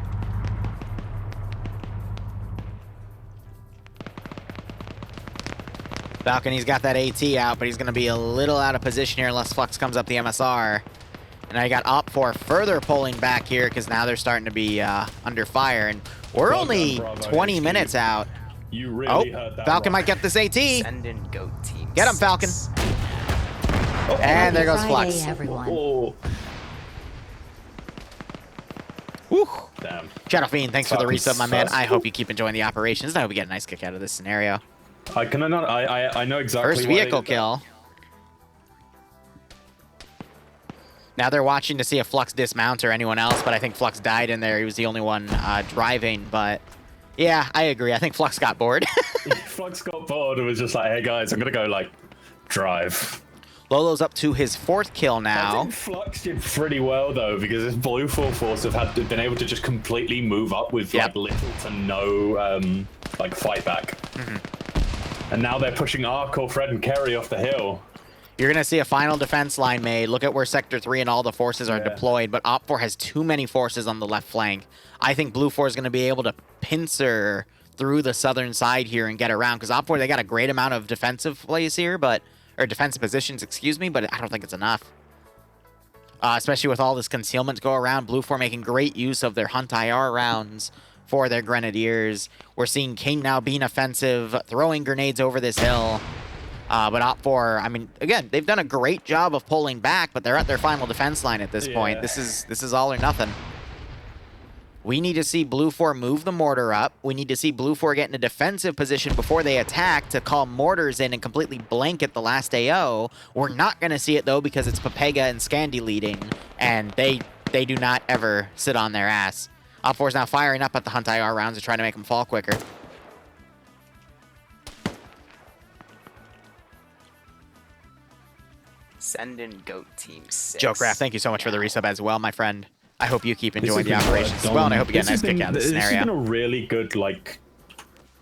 [SPEAKER 1] Falcon, he's got that AT out, but he's going to be a little out of position here unless Flux comes up the MSR. And now you got Op4 further pulling back here because now they're starting to be under fire. And we're only 20 minutes out.
[SPEAKER 2] You really heard that
[SPEAKER 1] Falcon might get this AT.
[SPEAKER 5] Send in GOAT team.
[SPEAKER 1] Get him, Falcon. And there goes Flux.
[SPEAKER 4] Everyone.
[SPEAKER 1] Woo.
[SPEAKER 2] Damn.
[SPEAKER 1] Shadow Fiend, thanks for the resub, my man. I
[SPEAKER 2] Falcon.
[SPEAKER 1] hope you keep enjoying the operations. I hope you get a nice kick out of this scenario.
[SPEAKER 2] I know exactly.
[SPEAKER 1] First
[SPEAKER 2] why they
[SPEAKER 1] vehicle
[SPEAKER 2] did that.
[SPEAKER 1] kill. Now they're watching to see if Flux dismounts or anyone else, but I think Flux died in there. He was the only one driving, but yeah, I agree. I think Flux got bored.
[SPEAKER 2] Flux got bored and was just like, hey guys, I'm gonna go like drive.
[SPEAKER 1] Lolo's up to his 4th kill now.
[SPEAKER 2] I think Flux did pretty well though, because his Blue 4 force have been able to just completely move up with like little to no like fight back. And now they're pushing Ark or Fred and Kerry off the hill.
[SPEAKER 1] You're going to see a final defense line made. Look at where Sector 3 and all the forces are deployed, but Op4 has too many forces on the left flank. I think Blue 4 is going to be able to pincer through the southern side here and get around, because Op4, they got a great amount of defensive plays here, or defensive positions, excuse me, but I don't think it's enough. Especially with all this concealment to go around. Blue 4 making great use of their Hunt IR rounds for their Grenadiers. We're seeing Kane now being offensive, throwing grenades over this hill. But Op4, I mean, again, they've done a great job of pulling back, but they're at their final defense line at this point. This is all or nothing. We need to see Blue 4 move the mortar up. We need to see Blue 4 get in a defensive position before they attack to call mortars in and completely blanket the last AO. We're not going to see it, though, because it's Pepega and Scandi leading, and they do not ever sit on their ass. Op4 is now firing up at the Hunt IR rounds to try to make them fall quicker.
[SPEAKER 5] Send in GOAT team 6.
[SPEAKER 1] Jokeraf, thank you so much for the resub as well, my friend. I hope you keep enjoying the operations as well, and I hope you get a nice kick out of this scenario.
[SPEAKER 2] This has been a really good, like,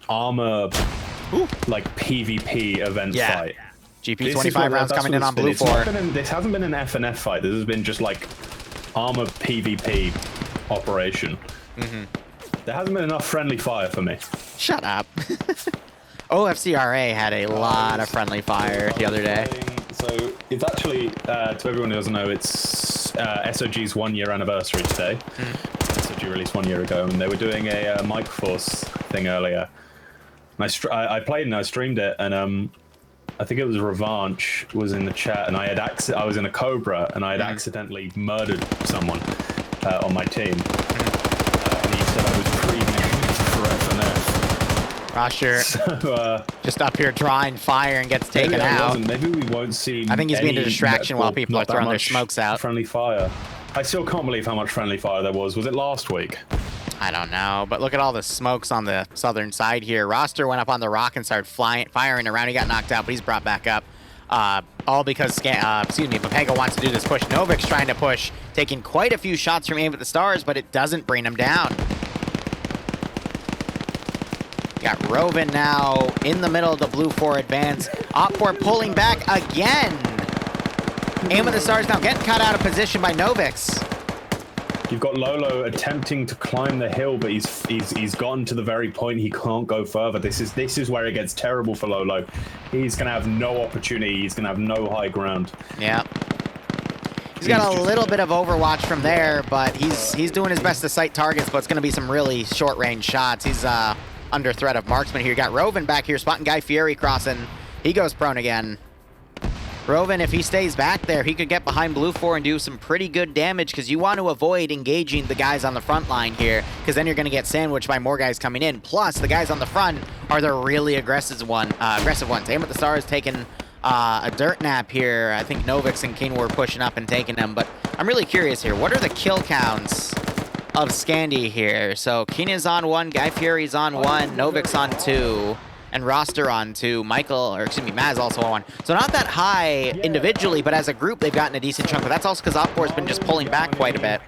[SPEAKER 2] armor, like, PvP event fight.
[SPEAKER 1] GP-25 rounds coming in on Blue 4.
[SPEAKER 2] This hasn't been an FNF fight. This has been just, like, armor PvP operation. There hasn't been enough friendly fire for me.
[SPEAKER 1] Shut up. OFCRA had a lot of friendly fire the other day.
[SPEAKER 2] So it's actually, to everyone who doesn't know, it's SOG's 1-year anniversary today. SOG released 1 year ago, and they were doing a Mike Force thing earlier. And I played and I streamed it, and I think it was Revanche was in the chat, and I was in a Cobra, and I had accidentally murdered someone on my team. And he said I was pre-made for FNF.
[SPEAKER 1] Roster
[SPEAKER 2] So,
[SPEAKER 1] just up here drawing fire and gets taken out.
[SPEAKER 2] Maybe we won't see.
[SPEAKER 1] I think he's being a distraction while people are
[SPEAKER 2] not that
[SPEAKER 1] throwing their
[SPEAKER 2] much
[SPEAKER 1] smokes out.
[SPEAKER 2] Friendly fire. I still can't believe how much friendly fire there was. Was it last week?
[SPEAKER 1] I don't know, but look at all the smokes on the southern side here. Roster went up on the rock and started firing around. He got knocked out, but he's brought back up. All because, Papega wants to do this push. Novik's trying to push, taking quite a few shots from Aim at the Stars, but it doesn't bring him down. Got Rovin now in the middle of the Blue 4 advance. Op4 pulling back again. Aim at the Stars now getting cut out of position by Novix.
[SPEAKER 2] You've got Lolo attempting to climb the hill, but he's gotten to the very point he can't go further. This is where it gets terrible for Lolo. He's gonna have no opportunity. He's gonna have no high ground.
[SPEAKER 1] Yeah. He's got a little bit of overwatch from there, but he's doing his best to sight targets, but it's gonna be some really short range shots. He's under threat of marksman here. You got Rovin back here spotting Guy Fieri crossing. He goes prone again. Rovin, if he stays back there, he could get behind Blue 4 and do some pretty good damage because you want to avoid engaging the guys on the front line here because then you're going to get sandwiched by more guys coming in. Plus, the guys on the front are the really aggressive ones. Aim at the Stars taking a dirt nap here. I think Novix and King were pushing up and taking them, but I'm really curious here. What are the kill counts of Scandy here? So Keen is on 1, Guy Fieri's on 1, Novix on 2. And Roster on 2, Maz also on 1. So not that high individually, but as a group, they've gotten a decent chunk. But that's also because Op4 has been just pulling back quite a bit.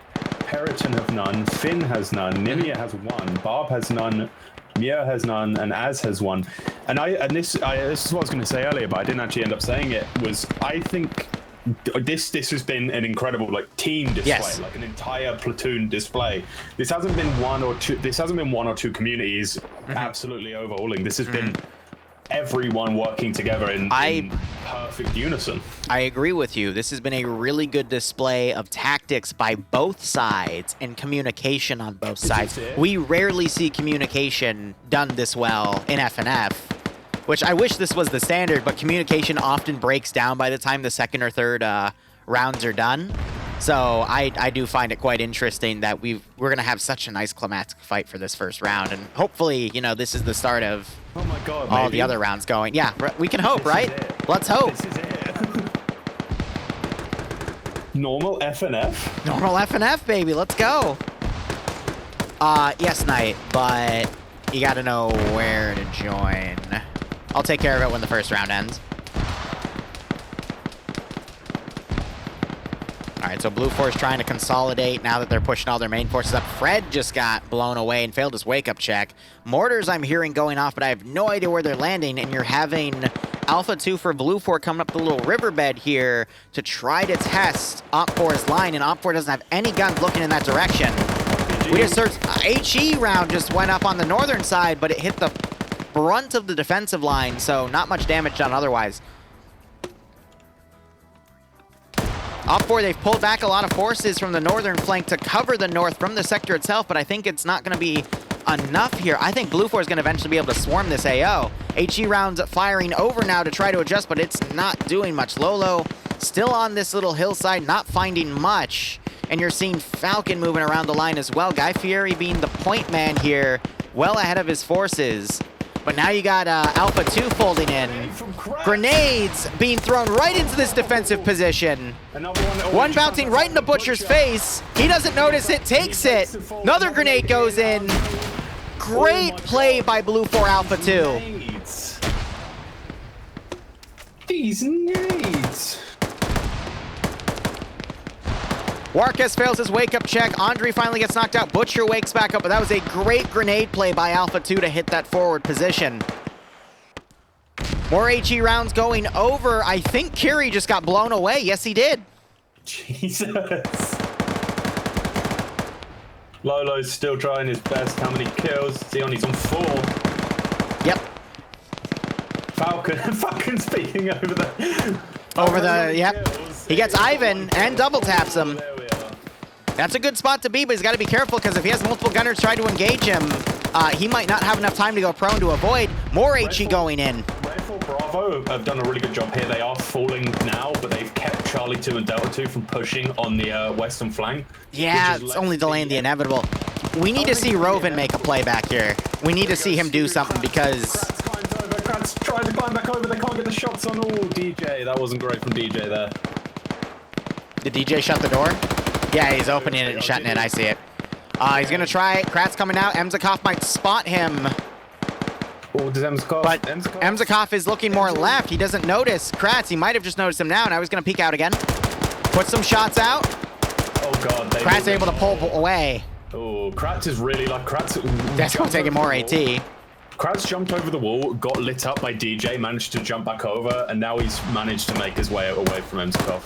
[SPEAKER 2] Periton have none, Finn has none, Nimia has 1, Barb has none, Mia has none, and Az has 1. And this is what I was going to say earlier, but I didn't actually end up saying it. I think this has been an incredible team display,
[SPEAKER 1] yes.
[SPEAKER 2] Like an entire Platoon display. This hasn't been one or two communities absolutely overhauling. This has been everyone working together in perfect unison.
[SPEAKER 1] I agree with you. This has been a really good display of tactics by both sides and communication on both sides. We rarely see communication done this well in FNF. Which I wish this was the standard, but communication often breaks down by the time the second or third rounds are done. So I do find it quite interesting that we're going to have such a nice climatic fight for this first round. And hopefully, this is the start of all the other rounds going. Yeah, we can hope, right? Let's hope.
[SPEAKER 2] This is it. Normal FNF?
[SPEAKER 1] Normal FNF, baby. Let's go. Yes, Knight, but you got to know where to join. I'll take care of it when the first round ends. All right, so Blue 4 is trying to consolidate now that they're pushing all their main forces up. Fred just got blown away and failed his wake-up check. Mortars I'm hearing going off, but I have no idea where they're landing, and you're having Alpha 2 for Blue 4 coming up the little riverbed here to try to test Op4's line, and Op4 doesn't have any guns looking in that direction. We just searched. HE round just went up on the northern side, but it hit the brunt of the defensive line, so not much damage done otherwise. Op4, they've pulled back a lot of forces from the northern flank to cover the north from the sector itself, but I think it's not going to be enough here. I think Blue 4 is going to eventually be able to swarm this AO. HE rounds firing over now to try to adjust, but it's not doing much. Lolo still on this little hillside, not finding much. And you're seeing Falcon moving around the line as well. Guy Fieri being the point man here, well ahead of his forces. But now you got Alpha 2 folding in. Grenades being thrown right into this defensive position. One bouncing right in the Butcher's face. He doesn't notice it, takes it. Another grenade goes in. Great play by Blue 4 Alpha 2.
[SPEAKER 2] These nades.
[SPEAKER 1] Warkes fails his wake-up check. Andre finally gets knocked out. Butcher wakes back up, but that was a great grenade play by Alpha 2 to hit that forward position. More HE rounds going over. I think Kiri just got blown away. Yes, he did.
[SPEAKER 2] Jesus. Lolo's still trying his best. How many kills? He's on 4.
[SPEAKER 1] Yep.
[SPEAKER 2] Falcon's peeking over
[SPEAKER 1] Yep. He gets Ivan and double taps him. That's a good spot to be, but he's got to be careful because if he has multiple gunners try to engage him, he might not have enough time to go prone to avoid. More HE going in.
[SPEAKER 2] Bravo have done a really good job here. They are falling now, but they've kept Charlie 2 and Delta 2 from pushing on the western flank.
[SPEAKER 1] Yeah, it's only delaying the inevitable. we need to see Roven make a play back here. We need to see him do something because...
[SPEAKER 2] Kratz trying to climb back over. They can't get the shots on. Oh, DJ. That wasn't great from DJ there.
[SPEAKER 1] Did DJ shut the door? Yeah, he's opening it and shutting it. I see it. He's going to try it. Kratz coming out. Emzikov might spot him.
[SPEAKER 2] Oh, does Emzikov?
[SPEAKER 1] But Emzikov is looking more left. He doesn't notice Kratz. He might have just noticed him now. Now he's going to peek out again. Put some shots out.
[SPEAKER 2] Oh, God.
[SPEAKER 1] Kratz able to pull away.
[SPEAKER 2] Oh, Kratz is really like... Kratz...
[SPEAKER 1] That's going to take more AT.
[SPEAKER 2] Kratz jumped over the wall, got lit up by DJ, managed to jump back over, and now he's managed to make his way away from Emzikov.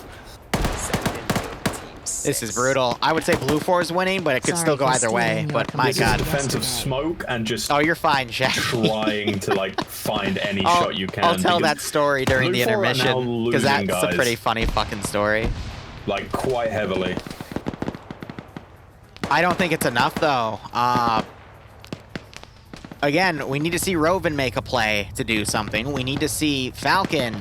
[SPEAKER 1] This is brutal. I would say Blue 4 is winning, but it could still go either way. But my God.
[SPEAKER 2] This is defensive smoke and just...
[SPEAKER 1] Oh, you're fine, Shaq.
[SPEAKER 2] Trying to, like, find any shot you can.
[SPEAKER 1] I'll tell that story during the intermission, because that's a pretty funny fucking story.
[SPEAKER 2] Like, quite heavily.
[SPEAKER 1] I don't think it's enough, though. Again, we need to see Roven make a play to do something. We need to see Falcon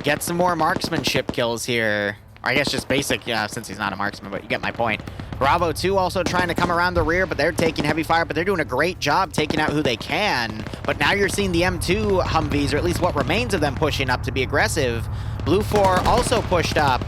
[SPEAKER 1] get some more marksmanship kills here. Or I guess just basic, yeah, since he's not a marksman, but you get my point. Bravo 2 also trying to come around the rear, but they're taking heavy fire, but they're doing a great job taking out who they can. But now you're seeing the M2 Humvees, or at least what remains of them, pushing up to be aggressive. Blue 4 also pushed up.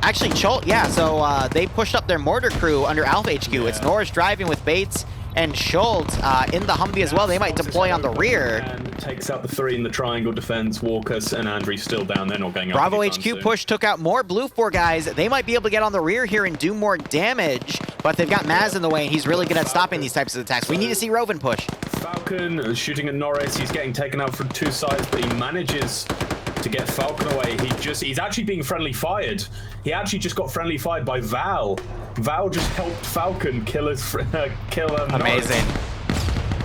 [SPEAKER 1] Actually, Cholt, yeah, so they pushed up their mortar crew under Alpha HQ. Yeah. It's Norris driving with Bates and Schultz in the Humvee as well. They might deploy on the rear.
[SPEAKER 2] And takes out the 3 in the triangle defense. Walkus and Andrew still down there, not going up.
[SPEAKER 1] Bravo HQ push took out more Blue 4 guys. They might be able to get on the rear here and do more damage, but they've got Maz in the way, and he's really good at stopping these types of attacks. We need to see Roven push.
[SPEAKER 2] Falcon shooting at Norris. He's getting taken out from 2 sides, but he manages to get Falcon away. He's actually being friendly fired. He actually just got friendly fired by Val. Val just helped Falcon kill
[SPEAKER 1] Amazing.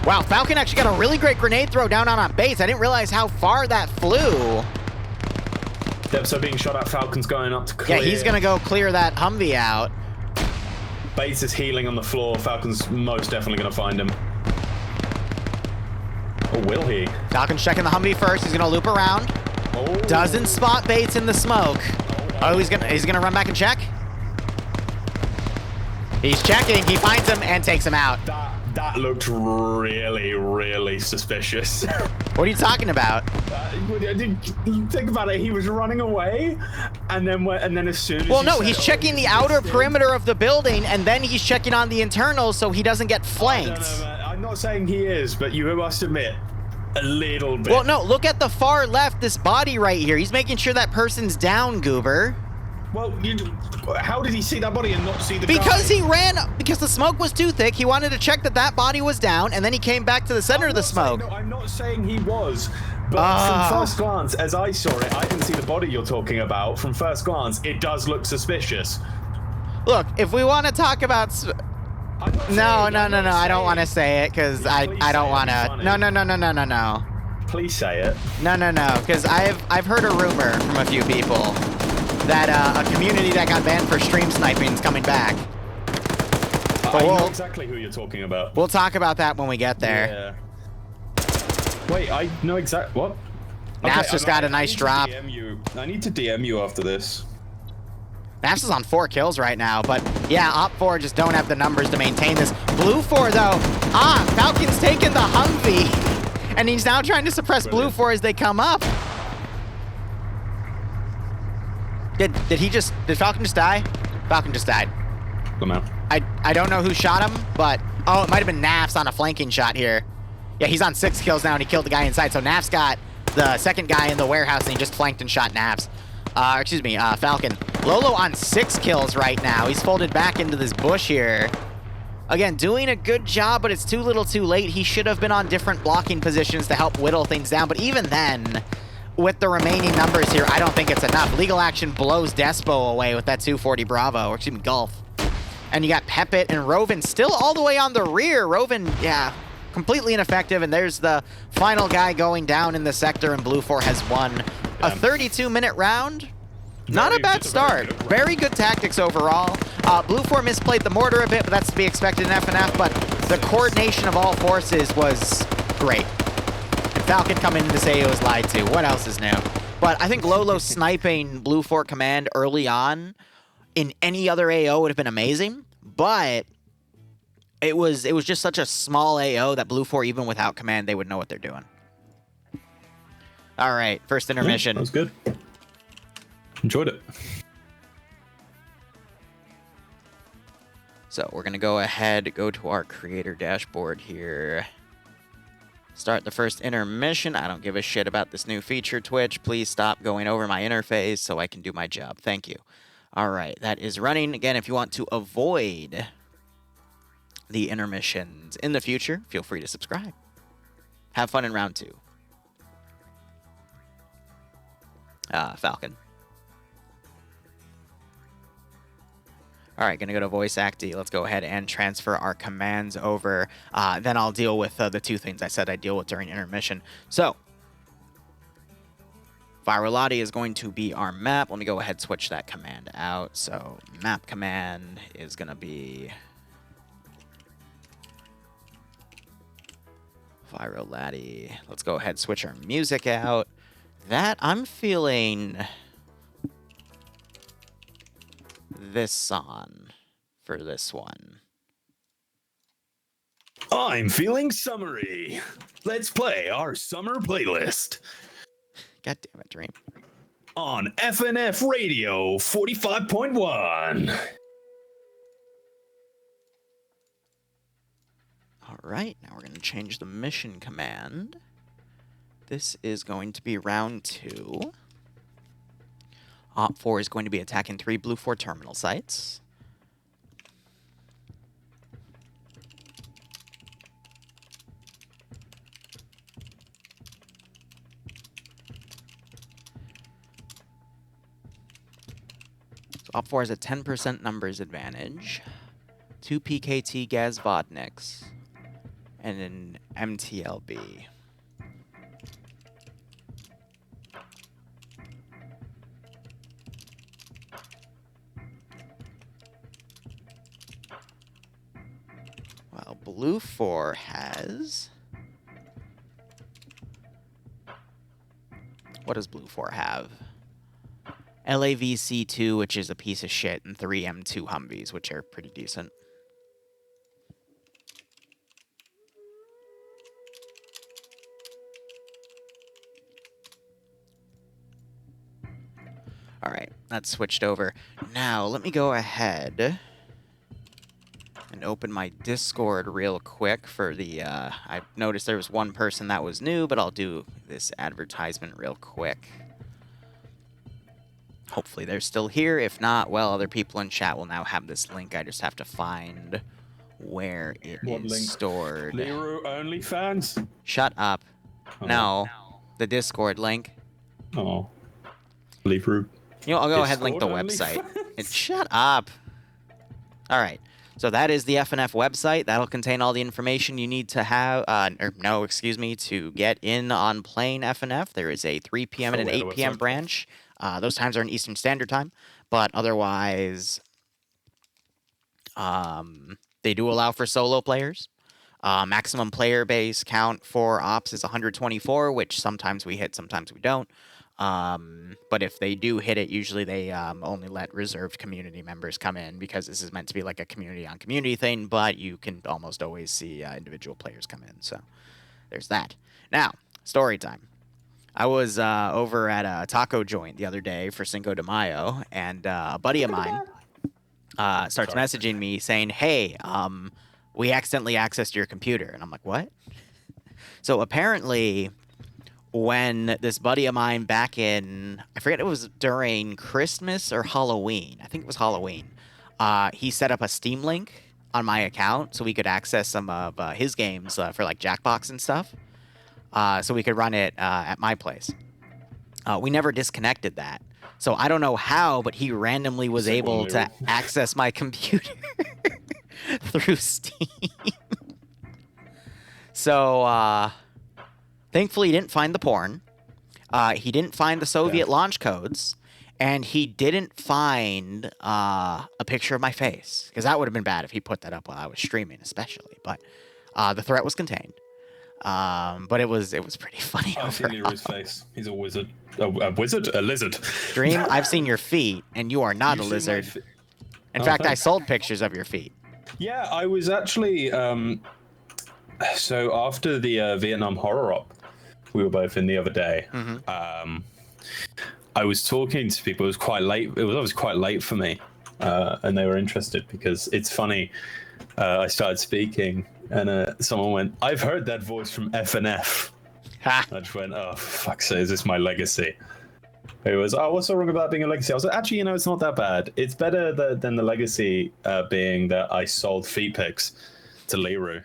[SPEAKER 1] Wow, Falcon actually got a really great grenade throw down on base. I didn't realize how far that flew.
[SPEAKER 2] Yep, so being shot at, Falcon's going up to clear.
[SPEAKER 1] Yeah, he's gonna go clear that Humvee out.
[SPEAKER 2] Bates is healing on the floor. Falcon's most definitely gonna find him. Or will he?
[SPEAKER 1] Falcon's checking the Humvee first. He's gonna loop around.
[SPEAKER 2] Oh.
[SPEAKER 1] Doesn't spot Bates in the smoke. Oh, he's gonna run back and check. He's checking. He finds him and takes him out.
[SPEAKER 2] That looked really, really suspicious.
[SPEAKER 1] What are you talking about?
[SPEAKER 2] Think about it. He was running away, and then as soon as
[SPEAKER 1] well, no, he's checking the outer perimeter of the building, and then he's checking on the internals so he doesn't get flanked.
[SPEAKER 2] I'm not saying he is, but you must admit. A little bit.
[SPEAKER 1] Well, no, look at the far left, this body right here. He's making sure that person's down, Goober.
[SPEAKER 2] Well, how did he see that body and not see the
[SPEAKER 1] Because
[SPEAKER 2] guy?
[SPEAKER 1] he ran, because the smoke was too thick. He wanted to check that body was down, and then he came back to the center of the smoke.
[SPEAKER 2] I'm not saying he was, but from first glance, as I saw it, I didn't see the body you're talking about. From first glance, it does look suspicious.
[SPEAKER 1] Look, if we want to talk about... No, I don't want to say it, because I don't want to... No.
[SPEAKER 2] Please say it.
[SPEAKER 1] No, because I've heard a rumor from a few people that a community that got banned for stream sniping is coming back.
[SPEAKER 2] I know exactly who you're talking about.
[SPEAKER 1] We'll talk about that when we get there.
[SPEAKER 2] Yeah. Wait, I know exactly... What?
[SPEAKER 1] Naf's just got a nice drop.
[SPEAKER 2] I need to DM you after this.
[SPEAKER 1] Naf's is on 4 kills right now, but yeah, Op 4 just don't have the numbers to maintain this. Blue 4, though, Falcon's taking the Humvee, and he's now trying to suppress Blue 4 as they come up. Did Falcon just die? Falcon just died.
[SPEAKER 2] Come on.
[SPEAKER 1] I don't know who shot him, but, oh, it might have been Naf's on a flanking shot here. Yeah, he's on 6 kills now, and he killed the guy inside, so Naf's got the second guy in the warehouse, and he just flanked and shot Naf's. Falcon. Lolo on 6 kills right now. He's folded back into this bush here. Again, doing a good job, but it's too little too late. He should have been on different blocking positions to help whittle things down. But even then, with the remaining numbers here, I don't think it's enough. Legal Action blows Despo away with that 240 Bravo, or excuse me, Gulf. And you got Pepit and Roven still all the way on the rear. Roven, yeah, completely ineffective. And there's the final guy going down in the sector, and Blue 4 has won a 32-minute round. Not a bad start. Very good tactics overall. Blue 4 misplayed the mortar a bit, but that's to be expected in FNF, but the coordination of all forces was great. And Falcon coming in to say it was lied to. What else is new? But I think Lolo sniping Blue 4 command early on in any other AO would have been amazing. but it was just such a small AO that Blue 4, even without command, they would know what they're doing. All right, first intermission.
[SPEAKER 2] That was good. Enjoyed it.
[SPEAKER 1] So we're going to go ahead, go to our creator dashboard here. Start the first intermission. I don't give a shit about this new feature, Twitch. Please stop going over my interface so I can do my job. Thank you. All right, that is running. Again, if you want to avoid the intermissions in the future, feel free to subscribe. Have fun in round 2. Falcon. All right, gonna go to voice acty. Let's go ahead and transfer our commands over. Then I'll deal with the 2 things I said I'd deal with during intermission. So, Viralati is going to be our map. Let me go ahead and switch that command out. So, map command is gonna be Viralati. Let's go ahead and switch our music out. That, I'm feeling this song for this one.
[SPEAKER 3] I'm feeling summery. Let's play our summer playlist.
[SPEAKER 1] God damn it, Dream.
[SPEAKER 3] On FNF Radio 45.1.
[SPEAKER 1] All right, now we're going to change the mission command. This is going to be round 2. Op 4 is going to be attacking 3 Blue 4 terminal sites. So Op 4 has a 10% numbers advantage, 2 PKT Gaz Vodniks, and an MTLB. Well, Blue 4 has... What does Blue 4 have? LAVC2, which is a piece of shit, and 3 M2 Humvees, which are pretty decent. All right, that's switched over. Now, let me go ahead and open my Discord real quick for the, I noticed there was one person that was new, but I'll do this advertisement real quick. Hopefully they're still here. If not, well, other people in chat will now have this link. I just have to find where it is stored.
[SPEAKER 2] Liru OnlyFans?
[SPEAKER 1] Shut up.
[SPEAKER 2] Oh.
[SPEAKER 1] No, the Discord link.
[SPEAKER 2] Oh. Liru.
[SPEAKER 1] You know, I'll go ahead and link the
[SPEAKER 2] Discord
[SPEAKER 1] website.
[SPEAKER 2] OnlyFans?
[SPEAKER 1] Shut up. All right. So that is the FNF website. That'll contain all the information you need to have, to get in on playing FNF. There is a 3 p.m. and an 8 p.m. branch. Those times are in Eastern Standard Time, but otherwise, they do allow for solo players. Maximum player base count for ops is 124, which sometimes we hit, sometimes we don't. But if they do hit it, usually they only let reserved community members come in because this is meant to be like a community-on-community thing, but you can almost always see individual players come in. So there's that. Now, story time. I was over at a taco joint the other day for Cinco de Mayo, and a buddy of mine starts messaging me saying, hey, we accidentally accessed your computer. And I'm like, what? So apparently, when this buddy of mine back in, I forget, it was during Christmas or Halloween. I think it was Halloween. He set up a Steam link on my account so we could access some of his games for like Jackbox and stuff. So we could run it at my place. We never disconnected that. So I don't know how, but he randomly was able to access my computer through Steam. So thankfully he didn't find the porn. He didn't find the Soviet launch codes. And he didn't find a picture of my face. Because that would have been bad if he put that up while I was streaming, especially. But the threat was contained. But it was pretty funny.
[SPEAKER 2] I've seen Liru's face. He's a wizard. A wizard? A lizard.
[SPEAKER 1] Dream, I've seen your feet, and you are not a lizard. In fact, I sold pictures of your feet.
[SPEAKER 2] Yeah, I was actually. So after the Vietnam horror op, we were both in the other day. I was talking to people. It was quite late. It was obviously quite late for me, and they were interested because it's funny. I started speaking, and someone went, "I've heard that voice from FNF." I just went, "Oh, fuck's sake, is this my legacy?" It was, "Oh, what's so wrong about being a legacy?" I was like, "Actually, you know, it's not that bad. It's better than the legacy being that I sold feet pics to Liru.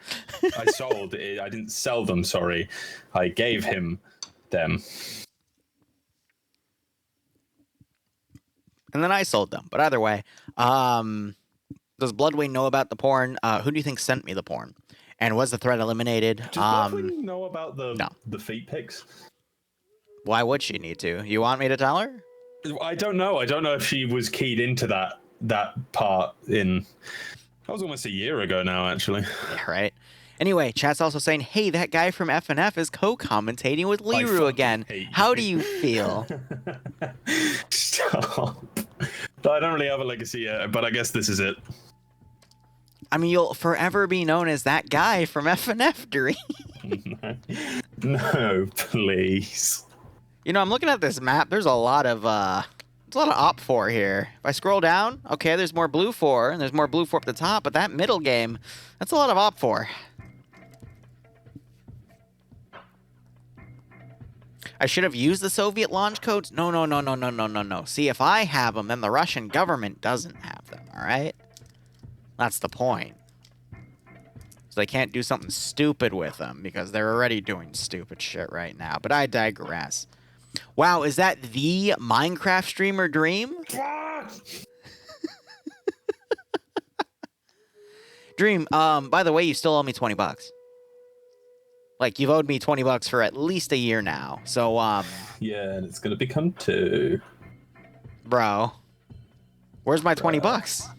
[SPEAKER 2] I sold it. I didn't sell them. Sorry, I gave him them."
[SPEAKER 1] And then I sold them. But either way, does Bloodwing know about the porn? Who do you think sent me the porn? And was the thread eliminated?
[SPEAKER 2] Does Bloodwing know about the feet pics?
[SPEAKER 1] Why would she need to? You want me to tell her?
[SPEAKER 2] I don't know. I don't know if she was keyed into that part in... That was almost a year ago now, actually.
[SPEAKER 1] Yeah, right. Anyway, chat's also saying, hey, that guy from FNF is co-commentating with Liru again. How do you feel?
[SPEAKER 2] Stop. I don't really have a legacy yet, but I guess this is it.
[SPEAKER 1] I mean, you'll forever be known as that guy from FNF, Dream.
[SPEAKER 2] No, please.
[SPEAKER 1] You know, I'm looking at this map. There's a lot of op 4 here. If I scroll down, okay, there's more blue 4, and there's more blue 4 up the top, but that middle game, that's a lot of op 4. I should have used the Soviet launch codes? No. See, if I have them, then the Russian government doesn't have them, all right? That's the point. So they can't do something stupid with them, because they're already doing stupid shit right now. But I digress. Wow, is that the Minecraft streamer Dream? Dream, by the way, you still owe me 20 bucks. Like, you've owed me 20 bucks for at least a year now. So,
[SPEAKER 2] yeah, and it's gonna become 2.
[SPEAKER 1] Bro. Where's my 20 bucks?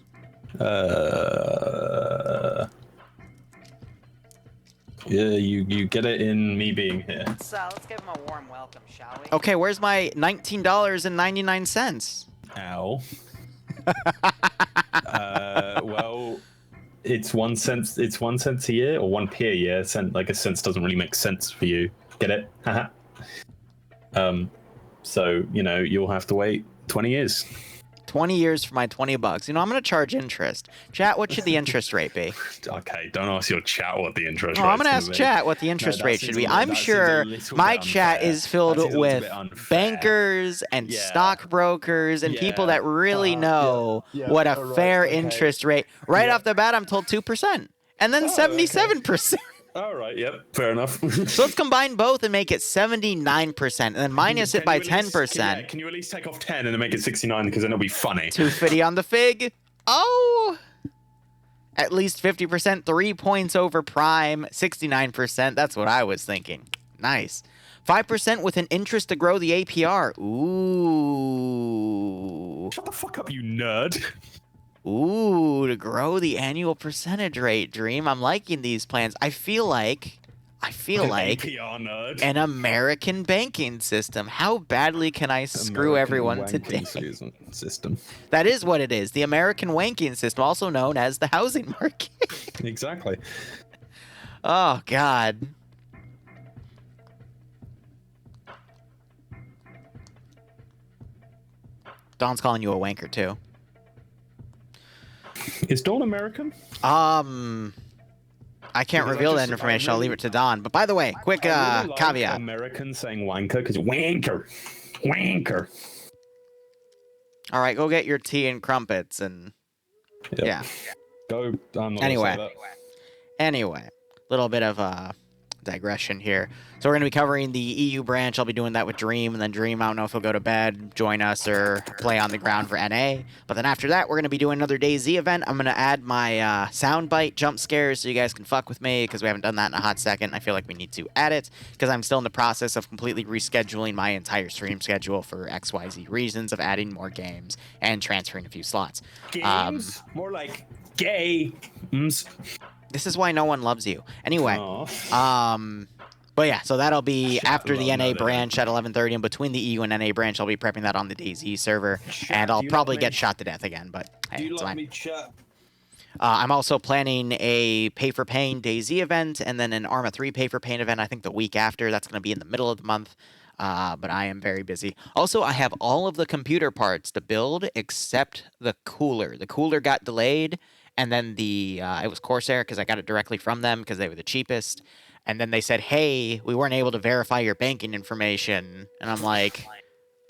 [SPEAKER 2] Yeah, you get it in me being here.
[SPEAKER 5] Let's give him a warm welcome, shall we?
[SPEAKER 1] Okay, where's my $19.99?
[SPEAKER 2] Ow. Well, it's 1 cent. It's 1 cent a year, or 1p a year. Cent, like a cent doesn't really make sense for you. Get it? Haha. So you know you'll have to wait 20 years.
[SPEAKER 1] 20 years for my 20 bucks. You know, I'm going to charge interest. Chat, what should the interest rate be?
[SPEAKER 2] Okay, don't ask your chat what the interest
[SPEAKER 1] rate
[SPEAKER 2] rate
[SPEAKER 1] I'm going to ask chat what the interest rate should be. I'm sure my chat is filled with bankers and stockbrokers and people that really know what a fair interest rate. Right off the bat, I'm told 2%. And then 77%.
[SPEAKER 2] All right, yep, fair enough.
[SPEAKER 1] So let's combine both and make it 79%, and then minus it by 10%.
[SPEAKER 2] Can you at least take off 10 and then make it 69, because then it'll be funny.
[SPEAKER 1] 250 on the fig. Oh! At least 50%, 3 points over prime, 69%. That's what I was thinking. Nice. 5% with an interest to grow the APR. Ooh.
[SPEAKER 2] Shut the fuck up, you nerd.
[SPEAKER 1] Ooh, to grow the annual percentage rate, Dream. I'm liking these plans. I feel like
[SPEAKER 2] APR nerd.
[SPEAKER 1] An American banking system. How badly can I screw everyone today?
[SPEAKER 2] System.
[SPEAKER 1] That is what it is. The American wanking system, also known as the housing market.
[SPEAKER 2] Exactly.
[SPEAKER 1] Oh, God. Don's calling you a wanker, too.
[SPEAKER 2] Is Dawn American?
[SPEAKER 1] I can't reveal that information. I'll leave it to Don. But by the way, quick caveat.
[SPEAKER 2] American saying wanker, because wanker.
[SPEAKER 1] All right, go get your tea and crumpets and yeah.
[SPEAKER 2] Go. I'm not gonna say that.
[SPEAKER 1] Anyway, little bit of digression here. So we're going to be covering the EU branch. I'll be doing that with Dream, and then Dream, I don't know if he'll go to bed, join us, or play on the ground for NA. But then after that, we're going to be doing another DayZ event. I'm going to add my soundbite jump scares so you guys can fuck with me, because we haven't done that in a hot second. I feel like we need to add it, because I'm still in the process of completely rescheduling my entire stream schedule for XYZ reasons of adding more games and transferring a few slots.
[SPEAKER 2] Games? More like games.
[SPEAKER 1] This is why no one loves you. Anyway, But yeah, so that'll be after the NA
[SPEAKER 2] no.
[SPEAKER 1] branch at 11:30, and between the EU and NA branch, I'll be prepping that on the DayZ server, and I'll probably get shot to death again. But hey,
[SPEAKER 2] Do you
[SPEAKER 1] it's
[SPEAKER 2] like
[SPEAKER 1] fine.
[SPEAKER 2] me, chat?
[SPEAKER 1] I'm also planning a pay-for-pain DayZ event, and then an Arma 3 pay-for-pain event, I think the week after. That's going to be in the middle of the month, but I am very busy. Also, I have all of the computer parts to build except the cooler. The cooler got delayed, and then it was Corsair because I got it directly from them because they were the cheapest. And then they said, hey, we weren't able to verify your banking information. And I'm like,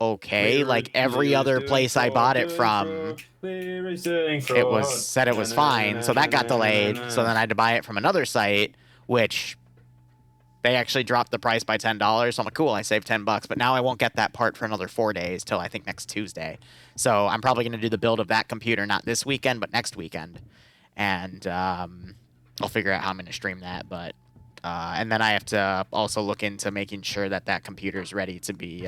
[SPEAKER 1] okay, like every other place I bought it from, it said it was fine, so that got delayed. So then I had to buy it from another site, which they actually dropped the price by $10. So I'm like, cool, I saved $10, but now I won't get that part for another 4 days till I think next Tuesday. So I'm probably gonna do the build of that computer not this weekend, but next weekend, and I'll figure out how I'm gonna stream that. But and then I have to also look into making sure that that computer is ready to be.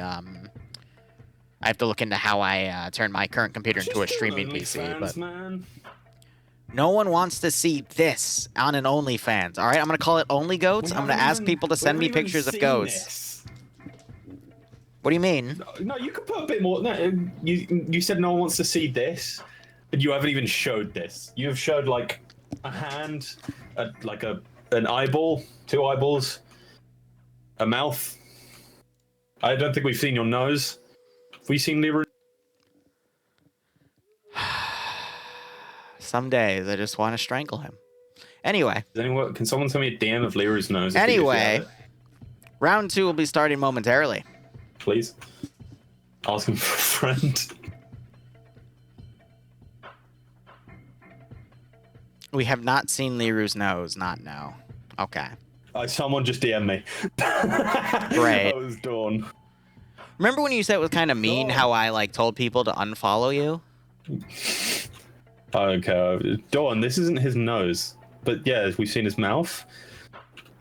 [SPEAKER 1] I have to look into how I turn my current computer into a streaming PC. But no one wants to see this on an OnlyFans. All right, I'm gonna call it Only Goats. I'm gonna ask people to send me pictures of goats. What do you mean?
[SPEAKER 2] No, you could put a bit more. No, you said no one wants to see this, but you haven't even showed this. You have showed like a hand, like an eyeball, 2 eyeballs, a mouth. I don't think we've seen your nose. Have we seen Liru?
[SPEAKER 1] Some days I just want to strangle him. Anyway.
[SPEAKER 2] Can someone send me a DM of Liru's nose?
[SPEAKER 1] Anyway, round 2 will be starting momentarily.
[SPEAKER 2] Please. Ask him for a friend.
[SPEAKER 1] We have not seen Liru's nose, not no. Okay.
[SPEAKER 2] Someone just DM me.
[SPEAKER 1] Great.
[SPEAKER 2] That was Dawn.
[SPEAKER 1] Remember when you said it was kind of mean how I like told people to unfollow you?
[SPEAKER 2] Okay, Dawn, this isn't his nose. But yeah, we've seen his mouth,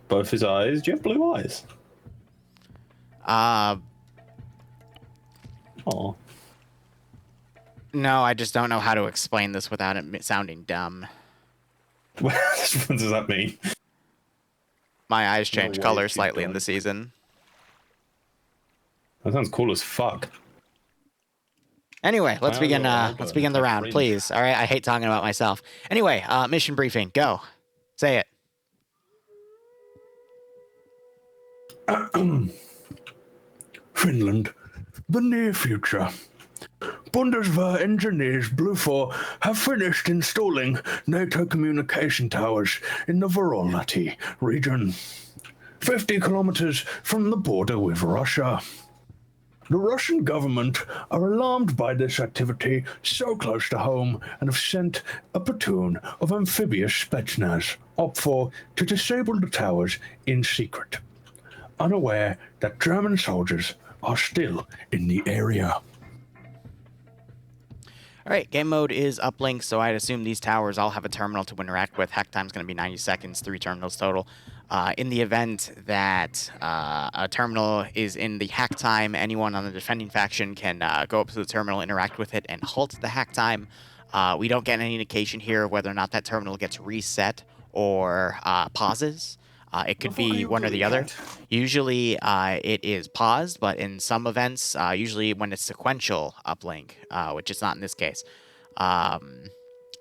[SPEAKER 2] both his eyes. Do you have blue eyes? Oh.
[SPEAKER 1] No, I just don't know how to explain this without it sounding dumb.
[SPEAKER 2] What does that mean?
[SPEAKER 1] My eyes change color slightly in the season.
[SPEAKER 2] That sounds cool as fuck.
[SPEAKER 1] Anyway, let's begin the round, please. All right, I hate talking about myself. Anyway, mission briefing, go. Say it.
[SPEAKER 3] Finland, the near future. Bundeswehr engineers Blue 4 have finished installing NATO communication towers in the Vorolati region, 50 kilometers from the border with Russia. The Russian government are alarmed by this activity so close to home and have sent a platoon of amphibious Spetsnaz, OP4, to disable the towers in secret, unaware that German soldiers are still in the area.
[SPEAKER 1] All right, game mode is uplink, so I'd assume these towers all have a terminal to interact with. Hack time's going to be 90 seconds, 3 terminals total. In the event that a terminal is in the hack time, anyone on the defending faction can go up to the terminal, interact with it, and halt the hack time. We don't get any indication here of whether or not that terminal gets reset or pauses. It could be one or the other. Usually it is paused, but in some events, usually when it's sequential uplink, which is not in this case,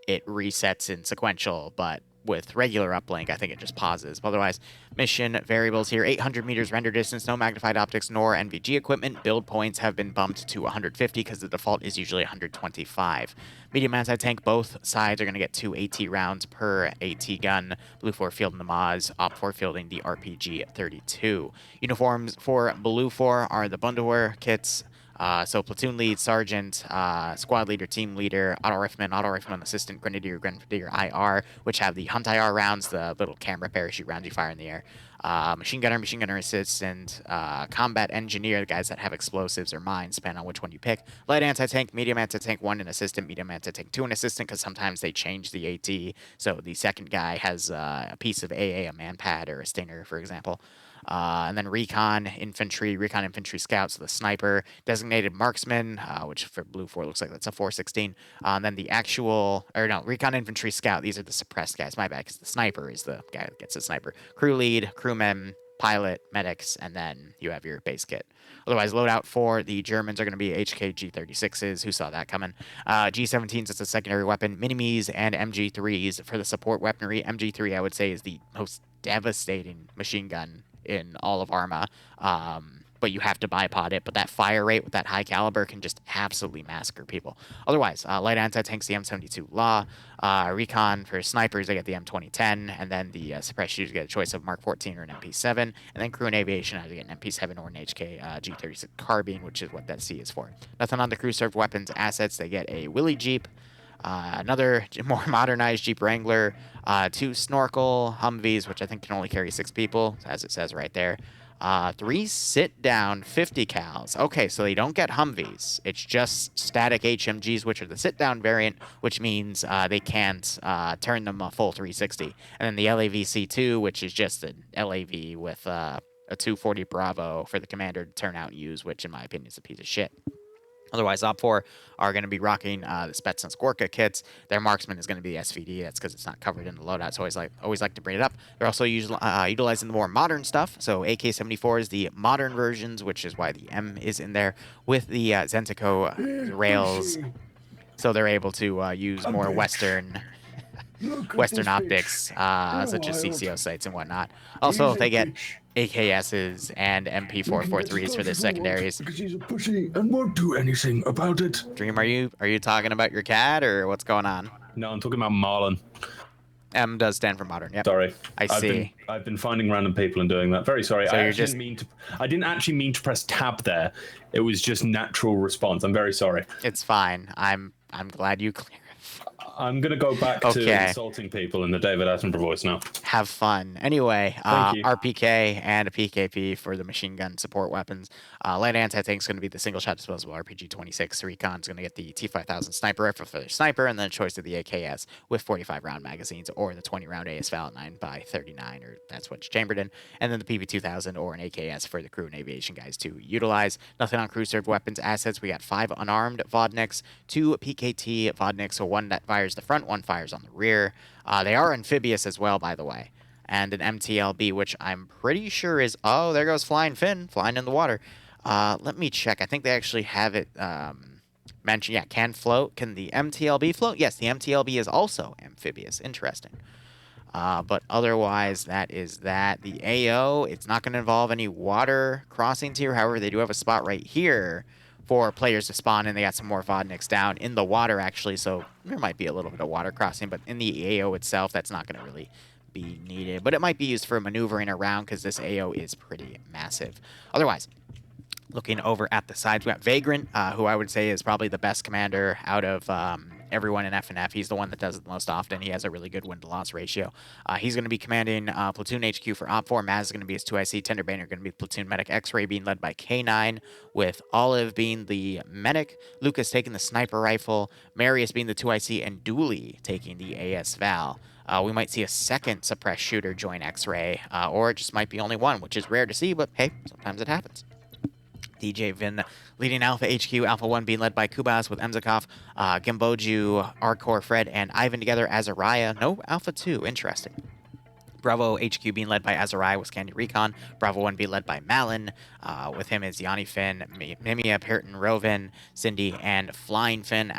[SPEAKER 1] it resets in sequential, but with regular uplink, I think it just pauses. But otherwise, mission variables here, 800 meters render distance, no magnified optics nor NVG equipment. Build points have been bumped to 150 because the default is usually 125. Medium anti-tank, both sides are going to get 2 AT rounds per AT gun. Blue 4 fielding the Maz, Op 4 fielding the RPG-32. Uniforms for Blue 4 are the Bundeswehr kits. So platoon lead, sergeant, squad leader, team leader, auto rifleman assistant, grenadier, IR, which have the hunt IR rounds, the little camera parachute rounds you fire in the air. Machine gunner assistant, combat engineer, the guys that have explosives or mines, depending on which one you pick. Light anti-tank, medium anti-tank, 1 an assistant, medium anti-tank, 2 an assistant, because sometimes they change the AT. So the second guy has a piece of AA, a man-pad, or a stinger, for example. And then recon infantry scout, so the sniper, designated marksman, which for Blue 4 looks like that's a 416. And then the recon infantry scout, these are the suppressed guys, my bad, because the sniper is the guy that gets the sniper. Crew lead, crewmen, pilot, medics, and then you have your base kit. Otherwise, loadout for the Germans are going to be HK G36s. Who saw that coming? G17s as a secondary weapon. Mini-Me's and MG3s for the support weaponry. MG3, I would say, is the most devastating machine gun in all of Arma. But you have to bipod it. But that fire rate with that high caliber can just absolutely massacre people. Otherwise, light anti-tanks, the M72 Law. Recon for snipers, they get the M2010. And then the suppressed shooters get a choice of Mark 14 or an MP7. And then crew and aviation either get an MP7 or an HK G36 carbine, which is what that C is for. Nothing on the crew served weapons assets. They get a Willy Jeep. Another more modernized Jeep Wrangler, 2 Snorkel Humvees, which I think can only carry 6 people, as it says right there. 3 sit-down 50 cals. Okay, so they don't get Humvees. It's just static HMGs, which are the sit-down variant, which means they can't turn them a full 360. And then the LAV-C2, which is just an LAV with a 240 Bravo for the commander to turn out and use, which in my opinion is a piece of shit. Otherwise, Op 4 are going to be rocking the Spetsnaz Gorka kits. Their marksman is going to be the SVD. That's because it's not covered in the loadout, so I always like to bring it up. They're also utilizing the more modern stuff. So AK-74 is the modern versions, which is why the M is in there, with the Zentico rails. So they're able to use more Western optics, such as CCO sights and whatnot. Also, they get AKSs and MP443s for their secondaries.
[SPEAKER 3] Because he's a pussy and won't do anything about it.
[SPEAKER 1] Dream, are you talking about your cat or what's going on?
[SPEAKER 2] No, I'm talking about Marlon.
[SPEAKER 1] M does stand for modern. Yep.
[SPEAKER 2] Sorry,
[SPEAKER 1] I see.
[SPEAKER 2] I've been finding random people and doing that. Very sorry.
[SPEAKER 1] So
[SPEAKER 2] I didn't actually mean to press tab there. It was just natural response. I'm very sorry.
[SPEAKER 1] It's fine. I'm glad you clear.
[SPEAKER 2] I'm going to go back to insulting people in the David Attenborough voice now.
[SPEAKER 1] Have fun. Anyway, RPK and a PKP for the machine gun support weapons. Light anti-tank is going to be the single-shot disposable RPG-26. Recon is going to get the T5000 sniper rifle for their sniper, and then a choice of the AKS with 45-round magazines or the 20-round ASVAL 9x39, or that's what's chambered in, and then the PP2000 or an AKS for the crew and aviation guys to utilize. Nothing on crew-served weapons assets. We got 5 unarmed Vodniks, 2 PKT Vodniks, so 1 that fires the front, 1 fires on the rear. They are amphibious as well, by the way. And an MTLB, which I'm pretty sure is... Oh, there goes Flying Finn, flying in the water. Let me check. I think they actually have it mentioned. Yeah, can float. Can the MTLB float? Yes, the MTLB is also amphibious. Interesting. But otherwise, that is that. The AO, it's not going to involve any water crossings here. However, they do have a spot right here for players to spawn, and they got some more Vodniks down in the water, actually, so there might be a little bit of water crossing, but in the AO itself, that's not going to really be needed. But it might be used for maneuvering around, because this AO is pretty massive. Otherwise, looking over at the sides, we got Vagrant, who I would say is probably the best commander out of everyone in FNF. He's the one that does it the most often. He has a really good win-to-loss ratio. He's going to be commanding Platoon HQ for Op 4. Maz is going to be his 2IC. Tenderbane are going to be Platoon Medic. X-Ray being led by K9, with Olive being the Medic, Lucas taking the Sniper Rifle, Marius being the 2IC, and Dooley taking the AS-Val. We might see a second suppressed shooter join X-Ray, or it just might be only one, which is rare to see, but hey, sometimes it happens. DJ Vin leading Alpha HQ, Alpha 1 being led by Kubas with Emzakov, Gimboju, Ardcore Fred, and Ivan together, Azariah. No Alpha 2, interesting. Bravo HQ being led by Azariah with Scandi Recon, Bravo 1 being led by Malin, with him is Yanni Finn, Mimia, Perton, Rovin, Cindy, and Flying Finn.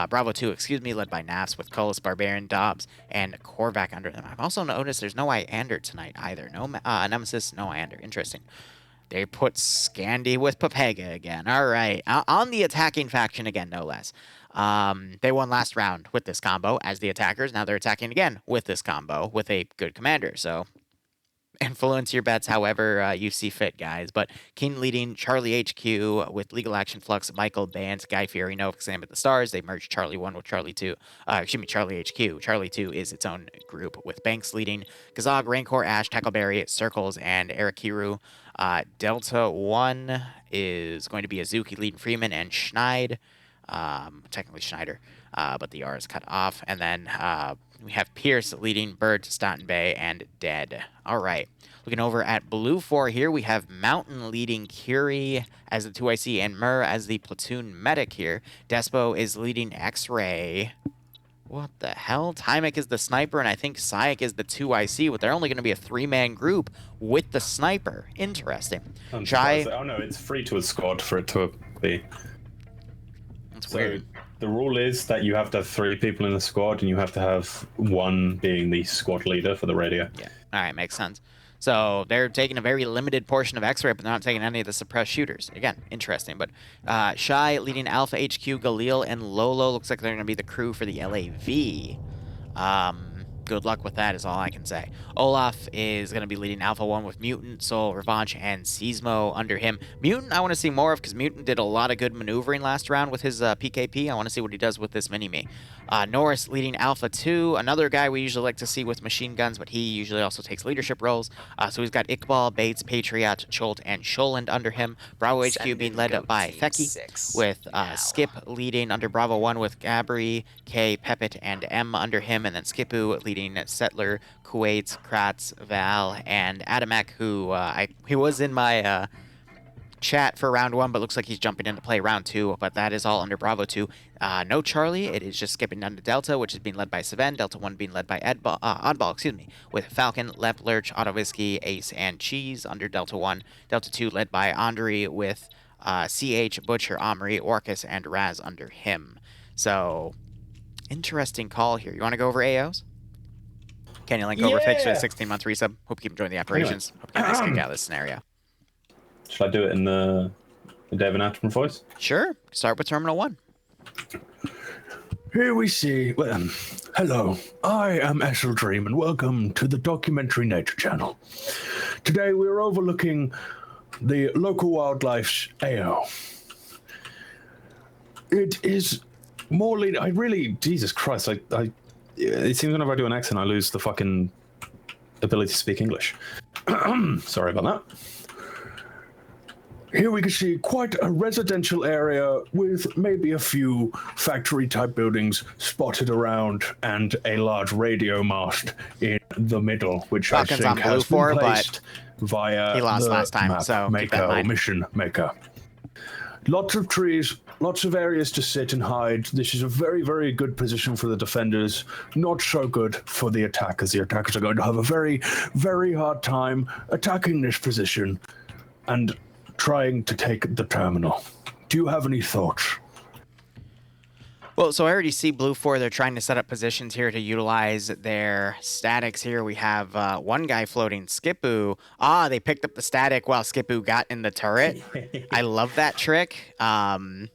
[SPEAKER 1] Bravo 2, led by Nafs with Cullis, Barbarian, Dobbs, and Korvac under them. I've also noticed there's no Iander tonight either. No Nemesis, no Iander. Interesting. They put Scandi with Papega again. All right. On the attacking faction again, no less. They won last round with this combo as the attackers. Now they're attacking again with this combo with a good commander. So influence your bets however you see fit, guys. But King leading Charlie HQ with Legal Action Flux, Michael Bance, Guy Fieri, Nova Exam at the Stars. They merged Charlie 1 with Charlie 2. Charlie HQ. Charlie 2 is its own group with Banks leading Kazag, Rancor, Ash, Tackleberry, Circles, and Erikiru. Delta 1 is going to be Azuki leading Freeman and Schneid. Technically Schneider, but the R is cut off. And then we have Pierce leading Bird, Staten Bay, and Dead. All right. Looking over at Blue 4 here, we have Mountain leading Curie as the 2IC and Mur as the platoon medic here. Despo is leading X-Ray What the hell? Timek is the sniper, and I think Sayek is the 2IC, but they're only going to be a 3-man group with the sniper. Interesting. Shy.
[SPEAKER 2] Oh no, it's free to a squad for it to be.
[SPEAKER 1] That's weird.
[SPEAKER 2] The rule is that you have to have 3 people in the squad, and you have to have 1 being the squad leader for the radio.
[SPEAKER 1] Yeah. All right, makes sense. So they're taking a very limited portion of X-Ray, but they're not taking any of the suppressed shooters. Again, interesting. But Shy leading Alpha HQ, Galil, and Lolo looks like they're going to be the crew for the LAV. Good luck with that is all I can say. Olaf is going to be leading Alpha 1 with Mutant, Soul, Revanche, and Seismo under him. Mutant I want to see more of because Mutant did a lot of good maneuvering last round with his PKP. I want to see what he does with this mini-me. Norris leading Alpha 2, another guy we usually like to see with machine guns, but he usually also takes leadership roles. So he's got Iqbal, Bates, Patriot, Cholt, and Sholand under him. Bravo HQ being led by Theki, with Skip leading under Bravo 1 with Gabri, K, Pepit, and M under him, and then Skipu leading Settler, Kuwait, Kratz, Val, and Adamek, who he was in my chat for round 1, but looks like he's jumping into play round 2, but that is all under Bravo 2. No Charlie, it is just skipping down to Delta, which is being led by Seven, Delta 1 being led by Oddball, with Falcon, Lep, Lurch, Auto Whiskey, Ace, and Cheese under Delta 1. Delta 2 led by Andre with CH, Butcher, Omri, Orcus, and Raz under him. So, interesting call here. You want to go over AOs? Kenny Link over fix for the 16-month resub. Hope you keep enjoying the operations. Hope you guys can get out of this scenario.
[SPEAKER 2] Should I do it in the Devon Atman voice?
[SPEAKER 1] Sure. Start with Terminal 1.
[SPEAKER 3] Here we see. Well, hello, I am Eshel Dream, and welcome to the Documentary Nature Channel. Today we are overlooking the local wildlife's AO. It is more lead. I really, Jesus Christ, it seems whenever I do an accent, I lose the fucking ability to speak English. Sorry about that. Here we can see quite a residential area with maybe a few factory-type buildings spotted around and a large radio mast in the middle, which
[SPEAKER 1] Falcon's
[SPEAKER 3] I think
[SPEAKER 1] on
[SPEAKER 3] has
[SPEAKER 1] blue
[SPEAKER 3] been
[SPEAKER 1] for,
[SPEAKER 3] placed via
[SPEAKER 1] he lost
[SPEAKER 3] the
[SPEAKER 1] last time,
[SPEAKER 3] map
[SPEAKER 1] so keep
[SPEAKER 3] maker
[SPEAKER 1] that in
[SPEAKER 3] or
[SPEAKER 1] mind.
[SPEAKER 3] mission maker. Lots of trees, lots of areas to sit and hide. This is a very, very good position for the defenders. Not so good for the attackers. The attackers are going to have a very, very hard time attacking this position and trying to take the terminal. Do you have any thoughts?
[SPEAKER 1] Well, so I already see Blue 4. They're trying to set up positions here to utilize their statics here. We have one guy floating, Skipu. They picked up the static while Skipu got in the turret. I love that trick. And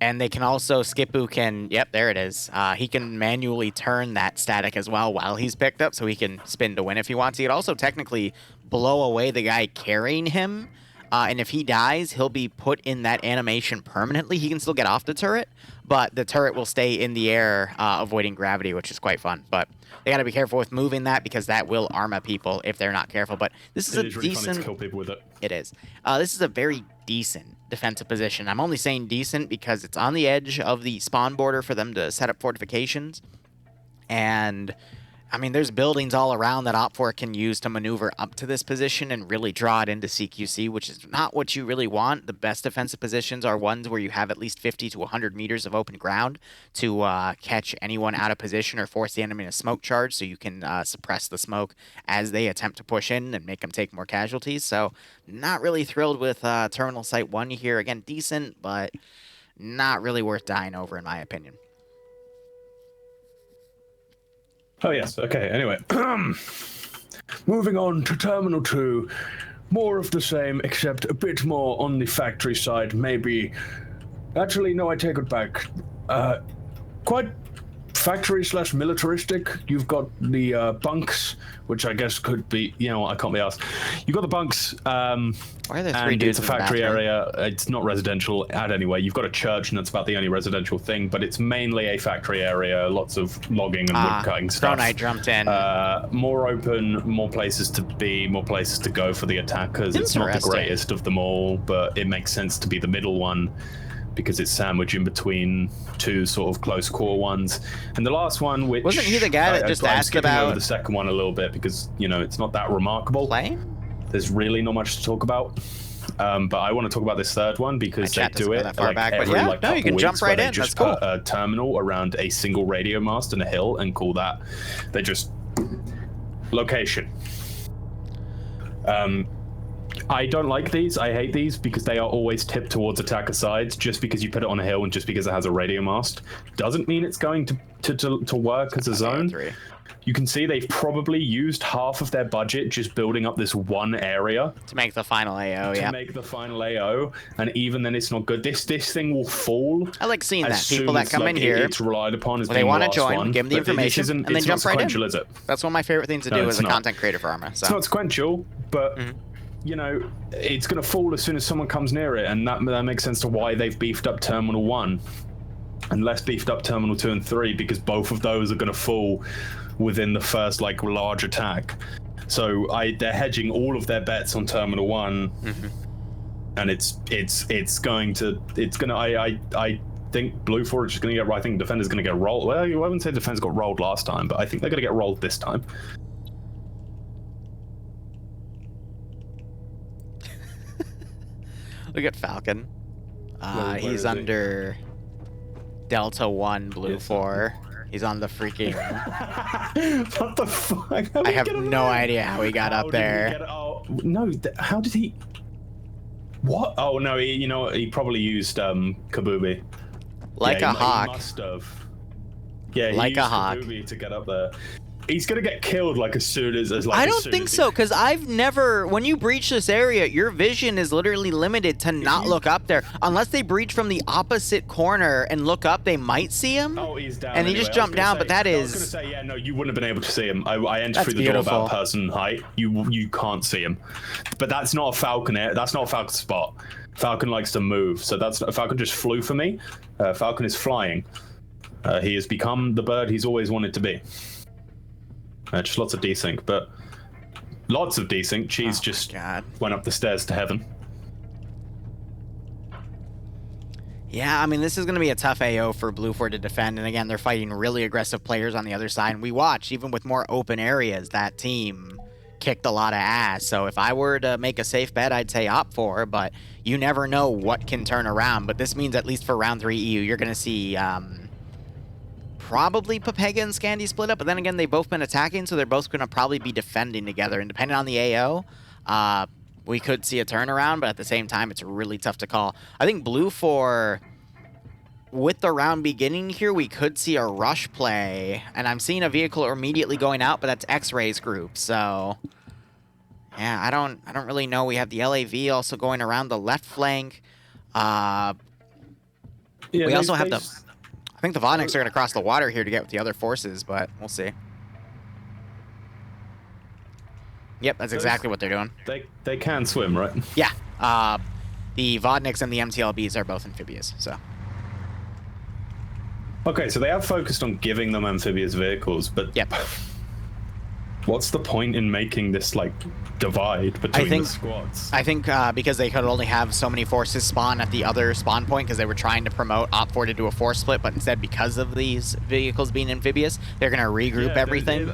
[SPEAKER 1] they can also, Skipu can, yep, there it is. He can manually turn that static as well while he's picked up, so he can spin to win if he wants. He could also technically blow away the guy carrying him. And if he dies, he'll be put in that animation permanently. He can still get off the turret, but the turret will stay in the air, avoiding gravity, which is quite fun. But they got to be careful with moving that because that will arma people if they're not careful. But this is
[SPEAKER 2] really
[SPEAKER 1] decent.
[SPEAKER 2] funny to kill people with it.
[SPEAKER 1] It is. This is a very decent defensive position. I'm only saying decent because it's on the edge of the spawn border for them to set up fortifications. And I mean, there's buildings all around that OPFOR can use to maneuver up to this position and really draw it into CQC, which is not what you really want. The best defensive positions are ones where you have at least 50 to 100 meters of open ground to catch anyone out of position or force the enemy in a smoke charge so you can suppress the smoke as they attempt to push in and make them take more casualties. So not really thrilled with Terminal Site 1 here. Again, decent, but not really worth dying over in my opinion.
[SPEAKER 2] Oh, yes. Okay, anyway.
[SPEAKER 3] Moving on to Terminal 2, more of the same, except a bit more on the factory side, maybe. Actually, no, I take it back. Quite factory/militaristic. You've got the bunks, which I guess could be, you know, I can't be asked. You've got the bunks,
[SPEAKER 1] Why are there three
[SPEAKER 3] and
[SPEAKER 1] dudes
[SPEAKER 3] it's a
[SPEAKER 1] in the
[SPEAKER 3] factory
[SPEAKER 1] bathroom?
[SPEAKER 3] area. It's not residential anyway. You've got a church, and that's about the only residential thing, but it's mainly a factory area, lots of logging and woodcutting stuff.
[SPEAKER 1] Kronite jumped in.
[SPEAKER 3] More open, more places to be, more places to go for the attackers. It's not the
[SPEAKER 1] Interesting.
[SPEAKER 3] greatest of them all, but it makes sense to be the middle one because it's sandwiched in between two sort of close core ones. And the last one, which
[SPEAKER 1] Wasn't he the guy that just
[SPEAKER 3] I'm
[SPEAKER 1] asked
[SPEAKER 3] skipping
[SPEAKER 1] about-
[SPEAKER 3] over the second one a little bit because, you know, it's not that remarkable.
[SPEAKER 1] Plane?
[SPEAKER 3] There's really not much to talk about.
[SPEAKER 2] But I want to talk about this third one because they do it
[SPEAKER 1] that far
[SPEAKER 2] like
[SPEAKER 1] back, but
[SPEAKER 2] every
[SPEAKER 1] yeah,
[SPEAKER 2] like
[SPEAKER 1] no, you
[SPEAKER 2] couple
[SPEAKER 1] can jump
[SPEAKER 2] weeks
[SPEAKER 1] right
[SPEAKER 2] where
[SPEAKER 1] in.
[SPEAKER 2] they just
[SPEAKER 1] That's cool.
[SPEAKER 2] put a terminal around a single radio mast and a hill and call that they just location. I don't like these. I hate these because they are always tipped towards attacker sides. Just because you put it on a hill and just because it has a radio mast doesn't mean it's going to work as a zone. You can see they've probably used half of their budget just building up this one area
[SPEAKER 1] to make the final AO.
[SPEAKER 2] To make the final AO, and even then it's not good. This thing will fall.
[SPEAKER 1] I like seeing that people that come in here.
[SPEAKER 2] It's relied upon as
[SPEAKER 1] they
[SPEAKER 2] want to
[SPEAKER 1] join, give them the information, and then jump right in.
[SPEAKER 2] Is it?
[SPEAKER 1] That's one of my favorite things to do as a content creator for Arma. So.
[SPEAKER 2] It's not sequential, but. You know, it's going to fall as soon as someone comes near it, and that makes sense to why they've beefed up Terminal 1 and less beefed up Terminal 2 and 3, because both of those are going to fall within the first, like, large attack. So they're hedging all of their bets on Terminal 1, and I think Blue Forge is going to get, I think Defender's going to get rolled. Well, I wouldn't say Defender's got rolled last time, but I think they're going to get rolled this time.
[SPEAKER 1] Look at Falcon. He's under Delta 1, Blue 4. He's on the freaking...
[SPEAKER 2] What the fuck?
[SPEAKER 1] I have no idea how he got up there.
[SPEAKER 2] No, how did he... What? Oh, no, he probably used Kabubi.
[SPEAKER 1] Like a hawk.
[SPEAKER 2] He must have. Yeah, he
[SPEAKER 1] like
[SPEAKER 2] used
[SPEAKER 1] a hawk.
[SPEAKER 2] Kabubi to get up there. He's gonna get killed like as soon as
[SPEAKER 1] I don't think so, because I've never. When you breach this area, your vision is literally limited to not look up there, unless they breach from the opposite corner and look up. They might see him.
[SPEAKER 2] Oh, he's down.
[SPEAKER 1] And he just jumped down, but that is.
[SPEAKER 2] I was gonna say, yeah, no, you wouldn't have been able to see him. I entered through the
[SPEAKER 1] beautiful.
[SPEAKER 2] door about person height. You can't see him, but that's not a Falcon. That's not a Falcon spot. Falcon likes to move, so Falcon just flew for me. Falcon is flying. He has become the bird he's always wanted to be. Just lots of desync, but lots of desync. Cheese went up the stairs to heaven.
[SPEAKER 1] Yeah, I mean, this is going to be a tough AO for Blue 4 to defend. And again, they're fighting really aggressive players on the other side. And we watched, even with more open areas, that team kicked a lot of ass. So if I were to make a safe bet, I'd say Op 4, but you never know what can turn around. But this means at least for round 3 EU, you're going to see... probably Pepega and Scandy split up, but then again, they've both been attacking, so they're both going to probably be defending together. And depending on the AO, we could see a turnaround, but at the same time, it's really tough to call. I think Blue 4, with the round beginning here, we could see a rush play, and I'm seeing a vehicle immediately going out, but that's X-Ray's group, so... Yeah, I don't really know. We have the LAV also going around the left flank. We also have the... I think the Vodniks are going to cross the water here to get with the other forces, but we'll see. Yep, that's exactly what they're doing.
[SPEAKER 2] They can swim, right?
[SPEAKER 1] Yeah. The Vodniks and the MTLBs are both amphibious, so...
[SPEAKER 2] Okay, so they have focused on giving them amphibious vehicles, but...
[SPEAKER 1] Yep.
[SPEAKER 2] What's the point in making this, like, divide between the squads?
[SPEAKER 1] I think because they could only have so many forces spawn at the other spawn point, because they were trying to promote Op 4 to do a force split, but instead, because of these vehicles being amphibious, they're going to regroup everything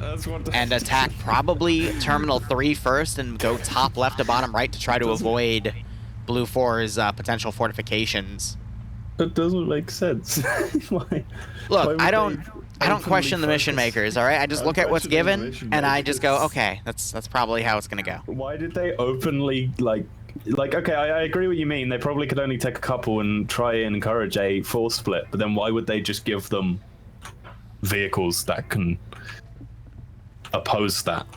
[SPEAKER 1] and attack probably Terminal 3 first and go top left to bottom right to try to avoid Blue 4's potential fortifications.
[SPEAKER 2] That doesn't make sense.
[SPEAKER 1] Look, I don't question the mission makers, all right? I just look at what's given, and I just go, okay, that's probably how it's going to go.
[SPEAKER 2] Why did they openly, like, okay, I agree what you mean. They probably could only take a couple and try and encourage a force split, but then why would they just give them vehicles that can oppose that?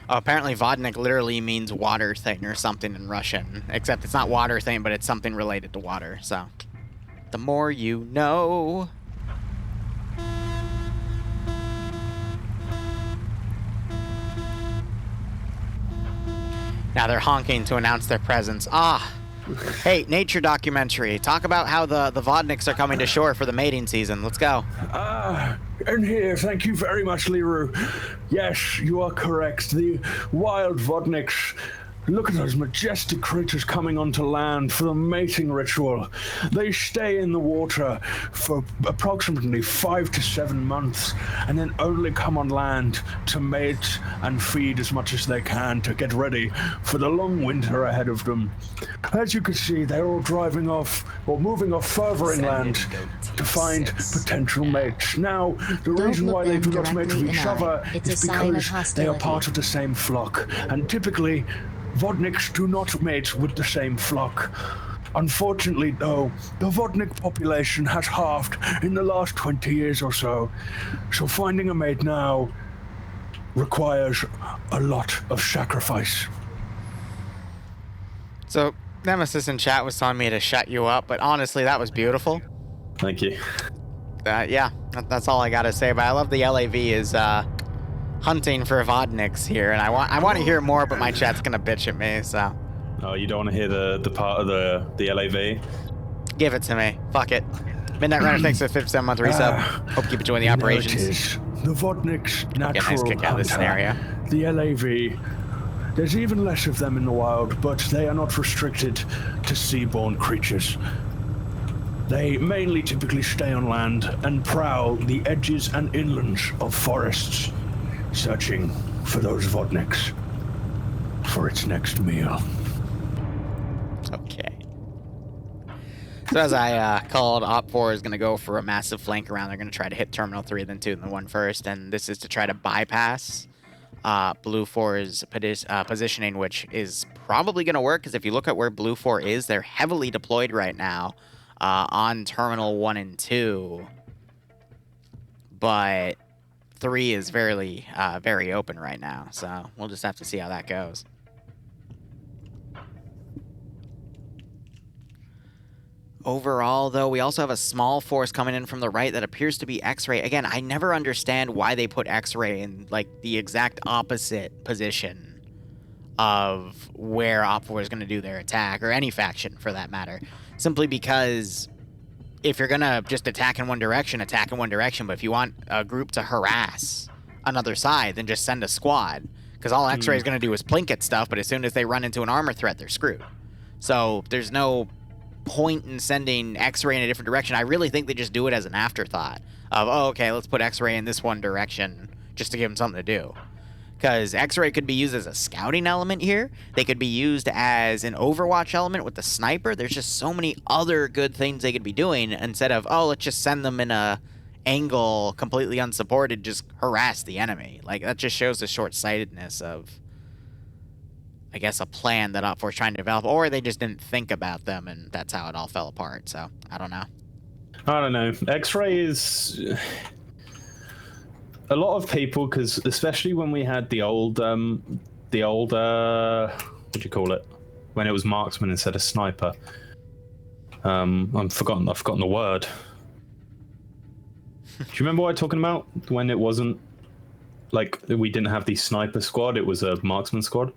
[SPEAKER 1] Oh, apparently Vodnik literally means water thing or something in Russian, except it's not water thing, but it's something related to water, so... The more you know. Now they're honking to announce their presence. Ah, hey, nature documentary. Talk about how the Vodniks are coming to shore for the mating season. Let's go.
[SPEAKER 3] And here, thank you very much, Liru. Yes, you are correct. The wild Vodniks Look at those majestic creatures coming onto land for the mating ritual. They stay in the water for approximately 5 to 7 months and then only come on land to mate and feed as much as they can to get ready for the long winter ahead of them. As you can see, they're all driving off or moving off further inland to find potential mates. Now, the reason why they do not mate with each other is because they are part of the same flock, and typically Vodniks do not mate with the same flock. Unfortunately, though, the Vodnik population has halved in the last 20 years or so, so finding a mate now requires a lot of sacrifice.
[SPEAKER 1] So, Nemesis in chat was telling me to shut you up, but honestly, that was beautiful.
[SPEAKER 2] Thank you.
[SPEAKER 1] Yeah, that's all I gotta say, but I love the LAV is, hunting for Vodniks here, and I want to hear more, but my chat's gonna bitch at me, so.
[SPEAKER 2] Oh, you don't want to hear the part of the LAV?
[SPEAKER 1] Give it to me. Fuck it. Midnight Runner, thanks for the 57 month resub. Hope you keep enjoying the operations.
[SPEAKER 3] The Vodnik's natural
[SPEAKER 1] Get a nice kick out of this scenario.
[SPEAKER 3] The LAV. There's even less of them in the wild, but they are not restricted to seaborne creatures. They mainly typically stay on land and prowl the edges and inlands of forests, searching for those Vodniks for its next meal.
[SPEAKER 1] Okay. So as I called, Op 4 is going to go for a massive flank around. They're going to try to hit Terminal 3, then 2, then 1 first. And this is to try to bypass Blue 4's positioning, which is probably going to work. Because if you look at where Blue 4 is, they're heavily deployed right now on Terminal 1 and 2. But 3 is very open right now. So we'll just have to see how that goes. Overall, though, we also have a small force coming in from the right that appears to be X-Ray. Again, I never understand why they put X-Ray in, like, the exact opposite position of where Op 4 is going to do their attack, or any faction, for that matter. Simply because if you're going to just attack in one direction, attack in one direction. But if you want a group to harass another side, then just send a squad. Because all X-Ray is going to do is plink at stuff, but as soon as they run into an armor threat, they're screwed. So there's no point in sending X-Ray in a different direction. I really think they just do it as an afterthought of, oh, okay, let's put X-Ray in this one direction just to give them something to do. Because X-Ray could be used as a scouting element here. They could be used as an Overwatch element with the sniper. There's just so many other good things they could be doing instead of, oh, let's just send them in a angle completely unsupported, just harass the enemy. Like, that just shows the short-sightedness of, I guess, a plan that Op 4 is trying to develop, or they just didn't think about them, and that's how it all fell apart. So, I don't know.
[SPEAKER 2] I don't know. X-Ray is a lot of people, because especially when we had the old, what do you call it? When it was marksman instead of sniper. I've forgotten the word. Do you remember what I'm talking about? When it wasn't, like, we didn't have the sniper squad, it was a marksman squad?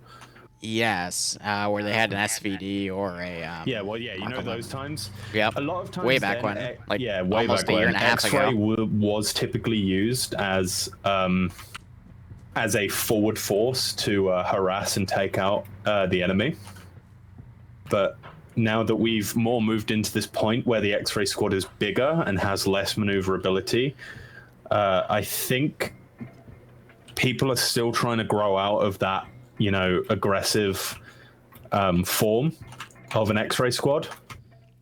[SPEAKER 1] Yes, where they had an SVD or a...
[SPEAKER 2] yeah, well, yeah, you know those times?
[SPEAKER 1] Yep.
[SPEAKER 2] A lot of times
[SPEAKER 1] way back
[SPEAKER 2] then,
[SPEAKER 1] when. Like,
[SPEAKER 2] yeah, way
[SPEAKER 1] almost
[SPEAKER 2] back
[SPEAKER 1] a year
[SPEAKER 2] when.
[SPEAKER 1] and a half
[SPEAKER 2] X-Ray
[SPEAKER 1] ago.
[SPEAKER 2] was typically used as a forward force to harass and take out the enemy. But now that we've more moved into this point where the X-Ray squad is bigger and has less maneuverability, I think people are still trying to grow out of that, you know, aggressive form of an X-Ray squad.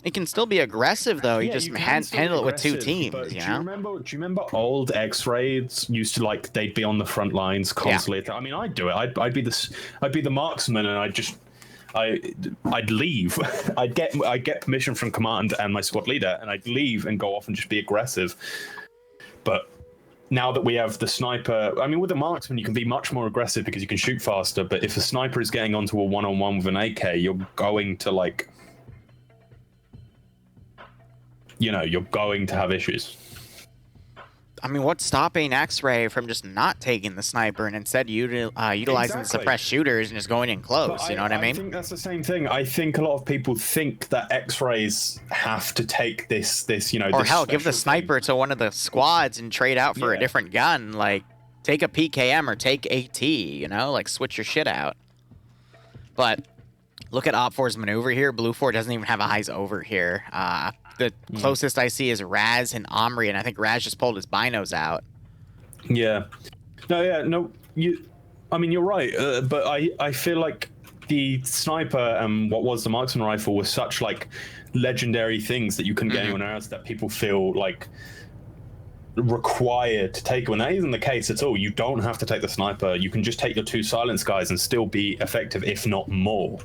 [SPEAKER 1] It can still be aggressive, though. You
[SPEAKER 2] Yeah,
[SPEAKER 1] just
[SPEAKER 2] you can still
[SPEAKER 1] handle it with
[SPEAKER 2] aggressive,
[SPEAKER 1] two teams,
[SPEAKER 2] but
[SPEAKER 1] you
[SPEAKER 2] do
[SPEAKER 1] know?
[SPEAKER 2] you remember old X-Rays used to, like, they'd be on the front lines constantly? I mean, I'd do it. I'd be the marksman, and I'd leave. I'd get permission from command and my squad leader, and I'd leave and go off and just be aggressive. But now that we have the sniper, I mean, with the marksman, you can be much more aggressive because you can shoot faster. But if a sniper is getting onto a one-on-one with an AK, you're going to, like, you know, you're going to have issues.
[SPEAKER 1] I mean, what's stopping X-Ray from just not taking the sniper and instead utilizing the suppressed shooters and just going in close? You know what I mean?
[SPEAKER 2] I think that's the same thing. I think a lot of people think that X-Rays have to take this, you know,
[SPEAKER 1] or hell, give the sniper to one of the squads and trade out for a different gun. Like, take a PKM or take AT, you know? Like, switch your shit out. But look at Op4's maneuver here. Blue 4 doesn't even have eyes over here. The closest I see is Raz and Omri, and I think Raz just pulled his binos out.
[SPEAKER 2] Yeah. No, I mean, you're right, but I feel like the sniper and what was the marksman rifle were such, like, legendary things that you couldn't get anyone else, that people feel, like, required to take. When that isn't the case at all. You don't have to take the sniper. You can just take your 2 silence guys and still be effective, if not more.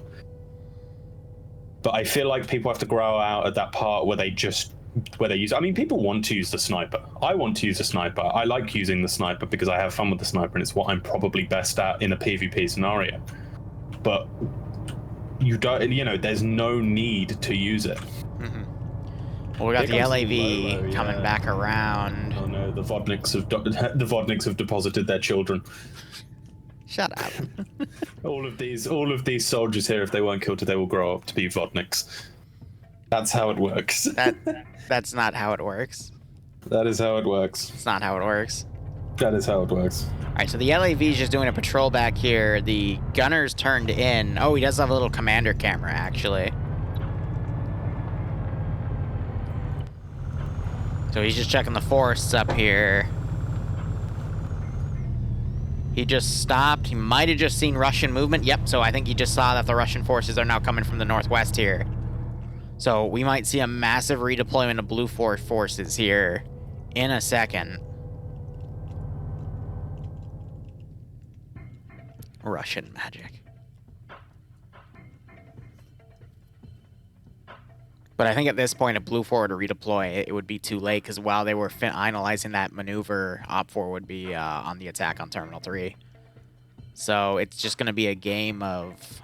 [SPEAKER 2] But I feel like people have to grow out at that part where they use. I mean, people want to use the sniper. I want to use the sniper. I like using the sniper because I have fun with the sniper, and it's what I'm probably best at in a PvP scenario. But you don't. You know, there's no need to use it.
[SPEAKER 1] Well, we got the
[SPEAKER 2] Here comes
[SPEAKER 1] LAV
[SPEAKER 2] Lolo,
[SPEAKER 1] coming back around.
[SPEAKER 2] Oh no, the Vodniks have deposited their children.
[SPEAKER 1] Shut up.
[SPEAKER 2] all of these soldiers here, if they weren't killed, they will grow up to be Vodniks. That's how it works.
[SPEAKER 1] That's not how it works.
[SPEAKER 2] That is how it works.
[SPEAKER 1] It's not how it works.
[SPEAKER 2] That is how it works.
[SPEAKER 1] All right, so the LAV is just doing a patrol back here. The gunner's turned in. Oh, he does have a little commander camera, actually. So he's just checking the forests up here. He just stopped. He might have just seen Russian movement. Yep, so I think he just saw that the Russian forces are now coming from the northwest here. So we might see a massive redeployment of Blue forces here in a second. Russian magic. But I think at this point, if Blue 4 were to redeploy, it would be too late, because while they were finalizing that maneuver, Op 4 would be on the attack on Terminal 3. So it's just going to be a game of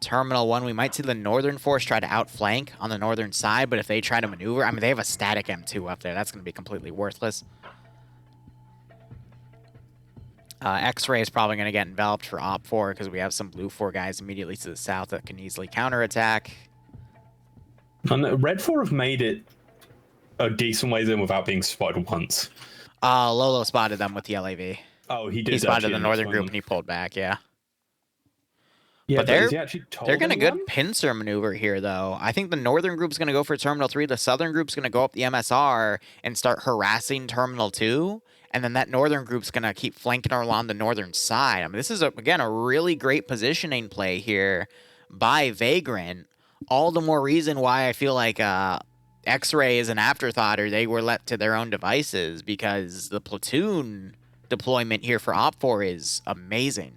[SPEAKER 1] Terminal 1. We might see the Northern Force try to outflank on the northern side, but if they try to maneuver, I mean, they have a static M2 up there. That's going to be completely worthless. X-Ray is probably going to get enveloped for Op 4, because we have some Blue 4 guys immediately to the south that can easily counterattack.
[SPEAKER 2] And Red 4 have made it a decent ways in without being spotted once.
[SPEAKER 1] Lolo spotted them with the LAV.
[SPEAKER 2] Oh, he did.
[SPEAKER 1] He spotted the northern group and he pulled back, yeah.
[SPEAKER 2] Yeah,
[SPEAKER 1] but
[SPEAKER 2] is he actually told
[SPEAKER 1] they're going to
[SPEAKER 2] anyone?
[SPEAKER 1] good pincer maneuver here, though. I think the northern group's going to go for Terminal 3. The southern group's going to go up the MSR and start harassing Terminal 2. And then that northern group's going to keep flanking along the northern side. I mean, this is, again, a really great positioning play here by Vagrant. All the more reason why I feel like X-Ray is an afterthought, or they were left to their own devices, because the platoon deployment here for Op 4 is amazing.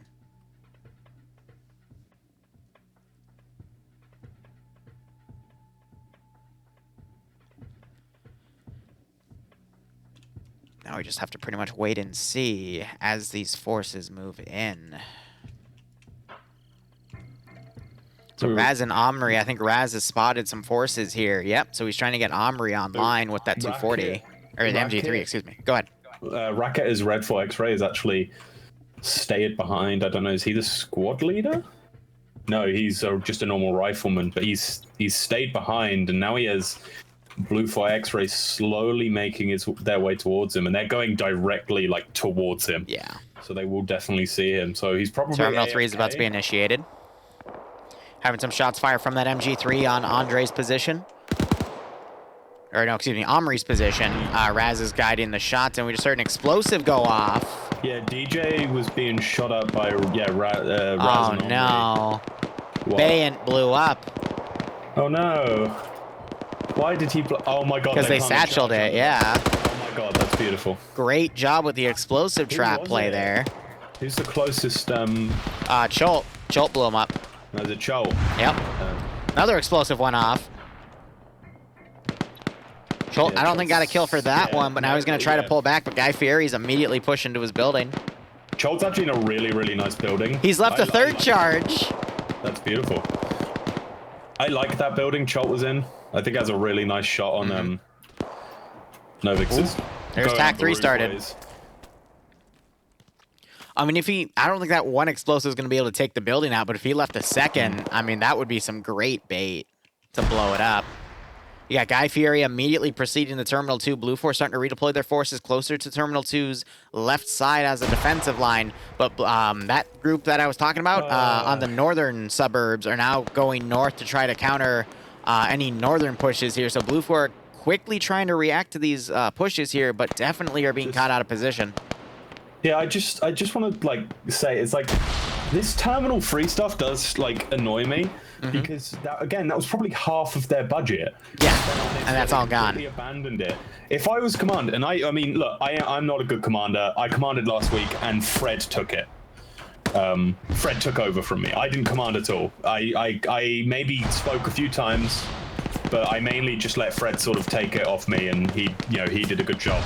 [SPEAKER 1] Now we just have to pretty much wait and see as these forces move in. So Raz and Omri, I think Raz has spotted some forces here. Yep, so he's trying to get Omri online with that 240. Or the MG3, excuse me. Go ahead.
[SPEAKER 2] Racket is Red 4 X-Ray is actually stayed behind. I don't know, is he the squad leader? No, he's just a normal rifleman, but he's stayed behind, and now he has Blue 4 X-Ray slowly making their way towards him, and they're going directly, like, towards him.
[SPEAKER 1] Yeah.
[SPEAKER 2] So they will definitely see him. So he's probably
[SPEAKER 1] Terminal 3 is about to be initiated. Having some shots fired from that MG3 on Andre's position. Or no, excuse me, Omri's position. Raz is guiding the shots, and we just heard an explosive go off.
[SPEAKER 2] Yeah, DJ was being shot up by, Raz
[SPEAKER 1] oh,
[SPEAKER 2] and
[SPEAKER 1] no. Bayant blew up.
[SPEAKER 2] Oh, no. Why did he... Oh, my God.
[SPEAKER 1] Because they satcheled it, yeah.
[SPEAKER 2] Oh, my God, that's beautiful.
[SPEAKER 1] Great job with the explosive trap play there.
[SPEAKER 2] Who's the closest...
[SPEAKER 1] Cholt. Cholt blew him up.
[SPEAKER 2] No, is it Cholt?
[SPEAKER 1] Yep. Another explosive went off. Cholt, yeah, I don't think got a kill for that one, but now he's going to try to pull back, but Guy Fieri's immediately pushed into his building.
[SPEAKER 2] Cholt's actually in a really, really nice building.
[SPEAKER 1] He's left a third charge.
[SPEAKER 2] That's beautiful. I like that building Cholt was in. I think it has a really nice shot on Novix's.
[SPEAKER 1] There's TAC 3 started. I mean, I don't think that one explosive is going to be able to take the building out, but if he left a second, I mean, that would be some great bait to blow it up. You got Guy Fieri immediately proceeding to Terminal 2. Blue Force starting to redeploy their forces closer to Terminal 2's left side as a defensive line. But that group that I was talking about on the northern suburbs are now going north to try to counter any northern pushes here. So Blue Force quickly trying to react to these pushes here, but definitely are being caught out of position.
[SPEAKER 2] Yeah, I just want to, like, say, it's like, this Terminal 3 stuff does, like, annoy me. Because that was probably half of their budget.
[SPEAKER 1] Yeah, and that's all gone.
[SPEAKER 2] They abandoned it. If I was command, and I mean, look, I'm not a good commander. I commanded last week, and Fred took it. Fred took over from me. I didn't command at all. I maybe spoke a few times, but I mainly just let Fred sort of take it off me, and he did a good job.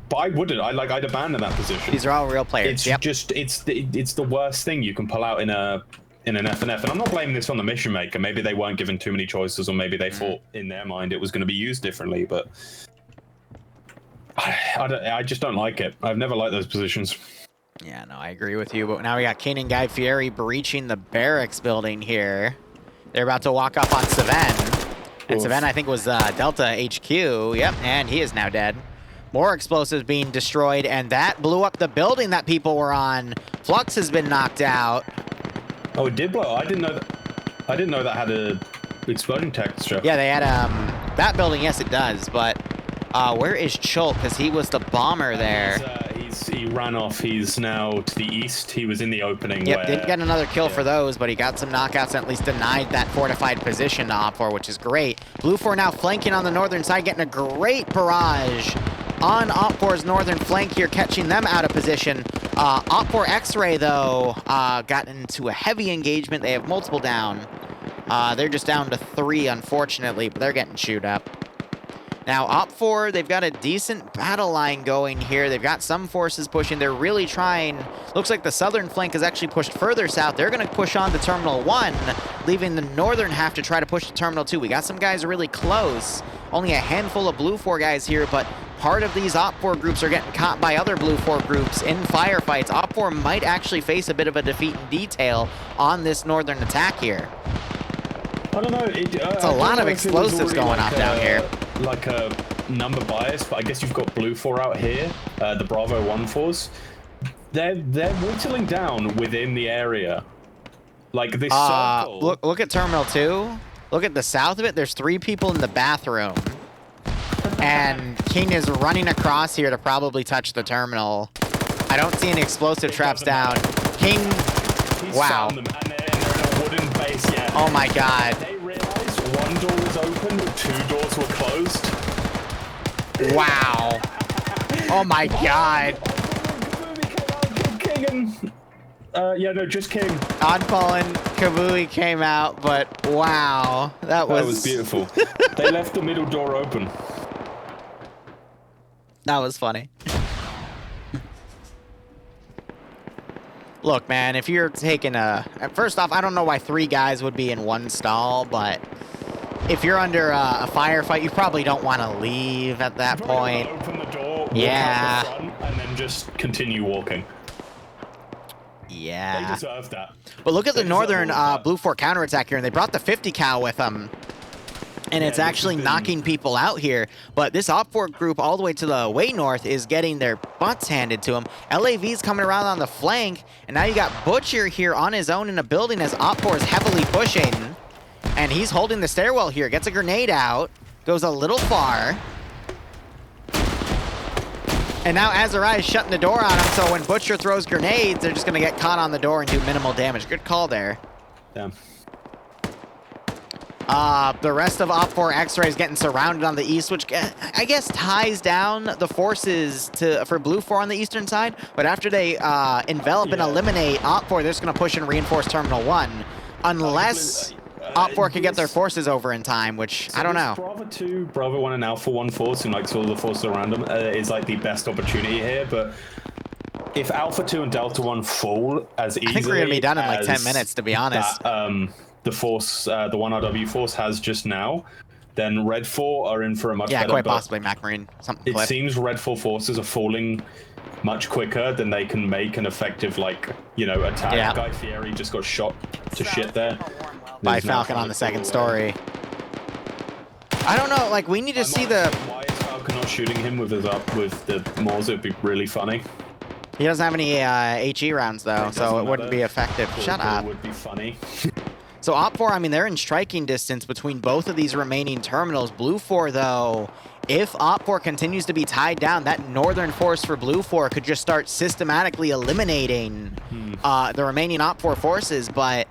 [SPEAKER 2] But I wouldn't. I'd abandon that position.
[SPEAKER 1] These are all real players.
[SPEAKER 2] It's just it's the worst thing you can pull out in an FNF, and I'm not blaming this on the mission maker. Maybe they weren't given too many choices, or maybe they thought in their mind it was going to be used differently. But I just don't like it. I've never liked those positions.
[SPEAKER 1] Yeah, no, I agree with you. But now we got Kane and Guy Fieri breaching the barracks building here. They're about to walk up on Saven, and Saven I think was Delta HQ. Yep, and he is now dead. More explosives being destroyed, and that blew up the building that people were on. Flux has been knocked out.
[SPEAKER 2] Oh, it did blow. I didn't know that had a exploding texture.
[SPEAKER 1] Yeah, they had that building. Yes, it does. But where is Chult? Because he was the bomber there.
[SPEAKER 2] He ran off. He's now to the east. He was in the opening.
[SPEAKER 1] Yep, didn't get another kill for those, but he got some knockouts and at least denied that fortified position to Op4, which is great. Blue 4 now flanking on the northern side, getting a great barrage on Op4's northern flank here, catching them out of position. Op4 X-Ray, though, got into a heavy engagement. They have multiple down. They're just down to 3, unfortunately, but they're getting chewed up. Now, Op4, they've got a decent battle line going here. They've got some forces pushing. They're really trying. Looks like the southern flank is actually pushed further south. They're going to push on to Terminal 1, leaving the northern half to try to push to Terminal 2. We got some guys really close. Only a handful of Blue 4 guys here, but part of these Op4 groups are getting caught by other Blue 4 groups in firefights. Op4 might actually face a bit of a defeat in detail on this northern attack here.
[SPEAKER 2] I don't know.
[SPEAKER 1] It's a lot of explosives going off down here.
[SPEAKER 2] Like a number bias, but I guess you've got Blue 4 out here, the Bravo 1-4s. They're whittling down within the area. Like this circle.
[SPEAKER 1] Look at Terminal 2. Look at the south of it. There's 3 people in the bathroom. And King is running across here to probably touch the terminal. I don't see any explosive traps down. King, wow.
[SPEAKER 2] Found them, and they're in a wooden base, yeah.
[SPEAKER 1] Oh my god.
[SPEAKER 2] They realized one door was open, but 2 doors were closed.
[SPEAKER 1] Wow. Oh my god.
[SPEAKER 2] King and... yeah, no, just King.
[SPEAKER 1] Oddball and Kabui came out, but wow. That was
[SPEAKER 2] beautiful. They left the middle door open.
[SPEAKER 1] That was funny. Look, man, if you're taking first off, I don't know why 3 guys would be in one stall, but if you're under a firefight, you probably don't want to leave at that point.
[SPEAKER 2] Open the door, walk
[SPEAKER 1] yeah.
[SPEAKER 2] out the front, and then just continue walking.
[SPEAKER 1] Yeah.
[SPEAKER 2] They deserve that.
[SPEAKER 1] But look at the northern Blue 4 counterattack here, and they brought the 50 cal with them. And it's actually knocking people out here. But this Op4 group all the way to the way north is getting their butts handed to them. LAV's coming around on the flank. And now you got Butcher here on his own in a building as Op4 is heavily pushing. And he's holding the stairwell here. Gets a grenade out. Goes a little far. And now Azariah is shutting the door on him. So when Butcher throws grenades, they're just going to get caught on the door and do minimal damage. Good call there.
[SPEAKER 2] Damn.
[SPEAKER 1] The rest of Op4 X-Ray is getting surrounded on the east, which I guess ties down the forces for Blue 4 on the eastern side. But after they envelop and eliminate Op4, they're just going to push and reinforce Terminal 1. Unless Op4 can get their forces over in time, which I don't know.
[SPEAKER 2] Bravo 2, Bravo 1, and Alpha 1 force, and like all the forces around them, is like the best opportunity here. But if Alpha 2 and Delta 1 fall as easily,
[SPEAKER 1] I think we're going to be done in like 10 minutes, to be honest.
[SPEAKER 2] The force, the 1RW force has just now, then Red 4 are in for a much better.
[SPEAKER 1] Yeah, quite possibly Mac Marine. Something
[SPEAKER 2] it seems Red 4 forces are falling much quicker than they can make an effective, like, you know, attack.
[SPEAKER 1] Yeah.
[SPEAKER 2] Guy Fieri just got shot to shit there.
[SPEAKER 1] By Falcon on the second story. I don't know. Like, we need to see the...
[SPEAKER 2] Why is Falcon not shooting him with the Moors? It'd be really funny.
[SPEAKER 1] He doesn't have any HE rounds, though, so it wouldn't be effective. Shut up.
[SPEAKER 2] It would be funny.
[SPEAKER 1] So Op4, I mean, they're in striking distance between both of these remaining terminals. Blue 4, though, if Op4 continues to be tied down, that northern force for Blue 4 could just start systematically eliminating the remaining Op4 forces. But,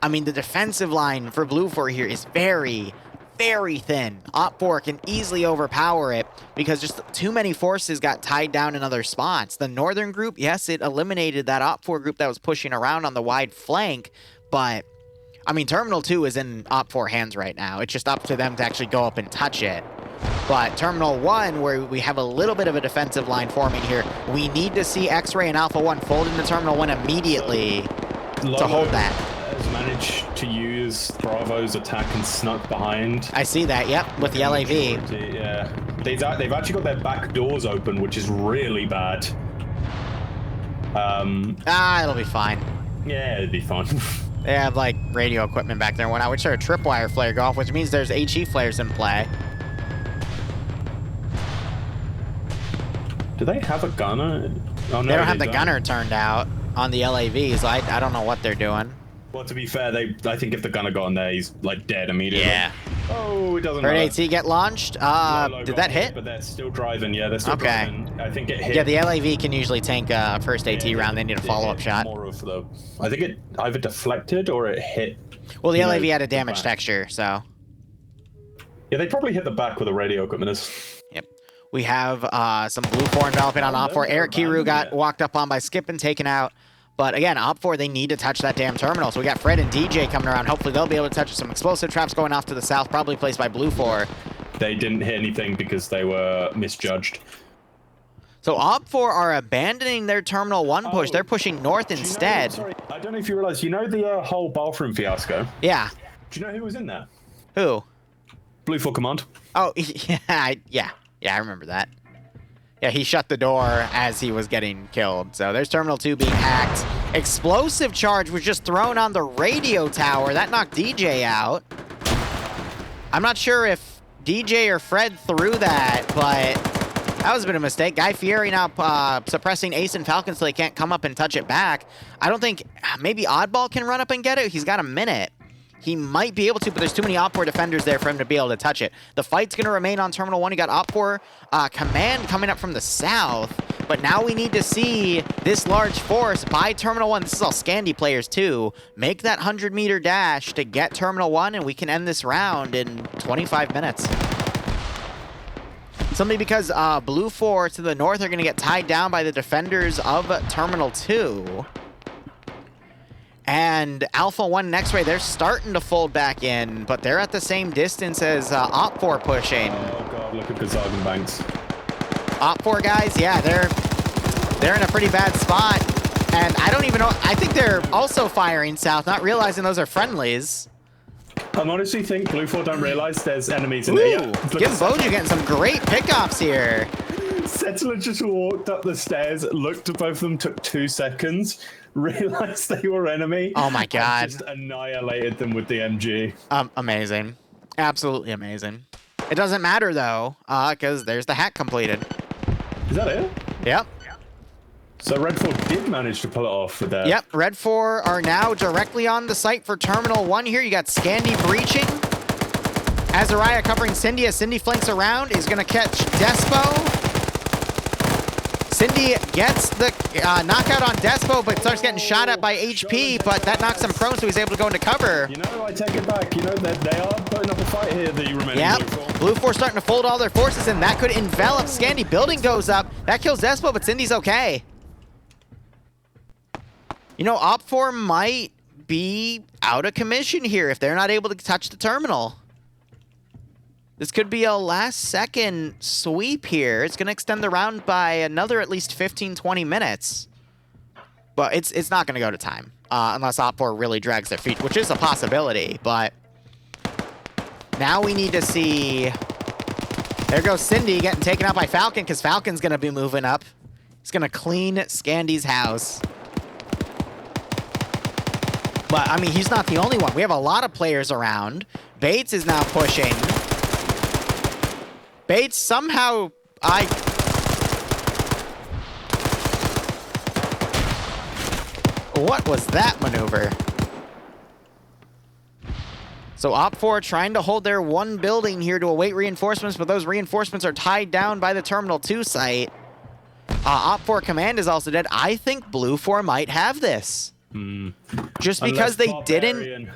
[SPEAKER 1] I mean, the defensive line for Blue 4 here is very, very thin. Op4 can easily overpower it because just too many forces got tied down in other spots. The northern group, yes, it eliminated that Op4 group that was pushing around on the wide flank, but... I mean, Terminal 2 is in Op4 hands right now. It's just up to them to actually go up and touch it. But Terminal 1, where we have a little bit of a defensive line forming here, we need to see X-Ray and Alpha 1 fold into Terminal 1 immediately to hold that.
[SPEAKER 2] Has managed to use Bravo's attack and snuck behind.
[SPEAKER 1] I see that, yep, with the LAV.
[SPEAKER 2] Yeah. They've actually got their back doors open, which is really bad.
[SPEAKER 1] It'll be fine.
[SPEAKER 2] Yeah, it'll be fine.
[SPEAKER 1] They have, like, radio equipment back there and whatnot, which are a tripwire flare go off, which means there's HE flares in play.
[SPEAKER 2] Do they have a gunner? Oh, no,
[SPEAKER 1] they don't have the gunner turned out on the LAVs. I don't know what they're doing.
[SPEAKER 2] Well, to be fair, I think if the gunner got in there, he's, like, dead immediately.
[SPEAKER 1] Yeah.
[SPEAKER 2] Oh, it doesn't
[SPEAKER 1] Heard
[SPEAKER 2] matter.
[SPEAKER 1] AT get launched. Did that hit?
[SPEAKER 2] But they're still driving. Yeah, they're still driving. I think it hit.
[SPEAKER 1] Yeah, the LAV can usually tank a first AT round. They need a follow-up shot.
[SPEAKER 2] More of the... I think it either deflected or it hit.
[SPEAKER 1] Well, the LAV had a damage texture, so...
[SPEAKER 2] Yeah, they probably hit the back where the radio equipment is.
[SPEAKER 1] Yep. We have some Blue 4 enveloping on Op 4. Eric Kiru got walked up on by Skip and taken out. But again, Op 4, they need to touch that damn terminal. So we got Fred and DJ coming around. Hopefully they'll be able to touch some explosive traps going off to the south, probably placed by Blue 4.
[SPEAKER 2] They didn't hit anything because they were misjudged.
[SPEAKER 1] So Op 4 are abandoning their Terminal 1 push. They're pushing north instead.
[SPEAKER 2] Sorry, I don't know if you realize, you know the whole bathroom fiasco?
[SPEAKER 1] Yeah.
[SPEAKER 2] Do you know who was in there?
[SPEAKER 1] Who?
[SPEAKER 2] Blue 4 Command.
[SPEAKER 1] Oh, yeah, I remember that. Yeah, he shut the door as he was getting killed. So there's Terminal 2 being hacked. Explosive charge was just thrown on the radio tower. That knocked DJ out. I'm not sure if DJ or Fred threw that, but that was a bit of a mistake. Guy Fieri now suppressing Ace and Falcon so they can't come up and touch it back. I don't think... Maybe Oddball can run up and get it. He's got a minute. He might be able to, but there's too many Op4 defenders there for him to be able to touch it. The fight's going to remain on Terminal 1. You got Op4 Command coming up from the south, but now we need to see this large force by Terminal 1. This is all Scandi players, too. Make that 100-meter dash to get Terminal 1, and we can end this round in 25 minutes. Simply because Blue 4 to the north are going to get tied down by the defenders of Terminal 2. And Alpha 1 and X-Ray, they're starting to fold back in, but they're at the same distance as Op 4 pushing.
[SPEAKER 2] Oh god, look at Gonzaga Banks.
[SPEAKER 1] Op 4 guys, yeah, they're in a pretty bad spot. And I don't even know, I think they're also firing south, not realizing those are friendlies.
[SPEAKER 2] I honestly think Blue 4 don't realize there's enemies in there. Yeah,
[SPEAKER 1] Give Boju getting some great pickoffs here.
[SPEAKER 2] Settler just walked up the stairs, looked at both of them, took 2 seconds, realized they were enemy.
[SPEAKER 1] Oh my god.
[SPEAKER 2] And just annihilated them with the MG.
[SPEAKER 1] Amazing. Absolutely amazing. It doesn't matter though, because there's the hack completed.
[SPEAKER 2] Is that it?
[SPEAKER 1] Yep.
[SPEAKER 2] So Red 4 did manage to pull it off with that.
[SPEAKER 1] Yep, Red 4 are now directly on the site for Terminal 1 here. You got Scandi breaching. Azariah covering Cindy as Cindy flanks around, is going to catch Despo. Cindy gets the knockout on Despo, but starts getting shot at by HP, but that knocks him prone, so he's able to go into cover.
[SPEAKER 2] You know, I take it back. You know, they are putting up a fight here, the remaining Blue 4.
[SPEAKER 1] Blue 4 starting to fold all their forces, and that could envelop Scandi. Building goes up. That kills Despo, but Cindy's okay. You know, Op 4 might be out of commission here if they're not able to touch the terminal. This could be a last-second sweep here. It's going to extend the round by another at least 15, 20 minutes. But it's not going to go to time, unless Op 4 really drags their feet, which is a possibility. But now we need to see... There goes Cindy getting taken out by Falcon, because Falcon's going to be moving up. He's going to clean Scandi's house. But, I mean, he's not the only one. We have a lot of players around. Bates is now pushing. Bates somehow... What was that maneuver? So Op4 trying to hold their one building here to await reinforcements, but those reinforcements are tied down by the Terminal 2 site. Op4 command is also dead. I think Blue 4 might have this. Just because they didn't...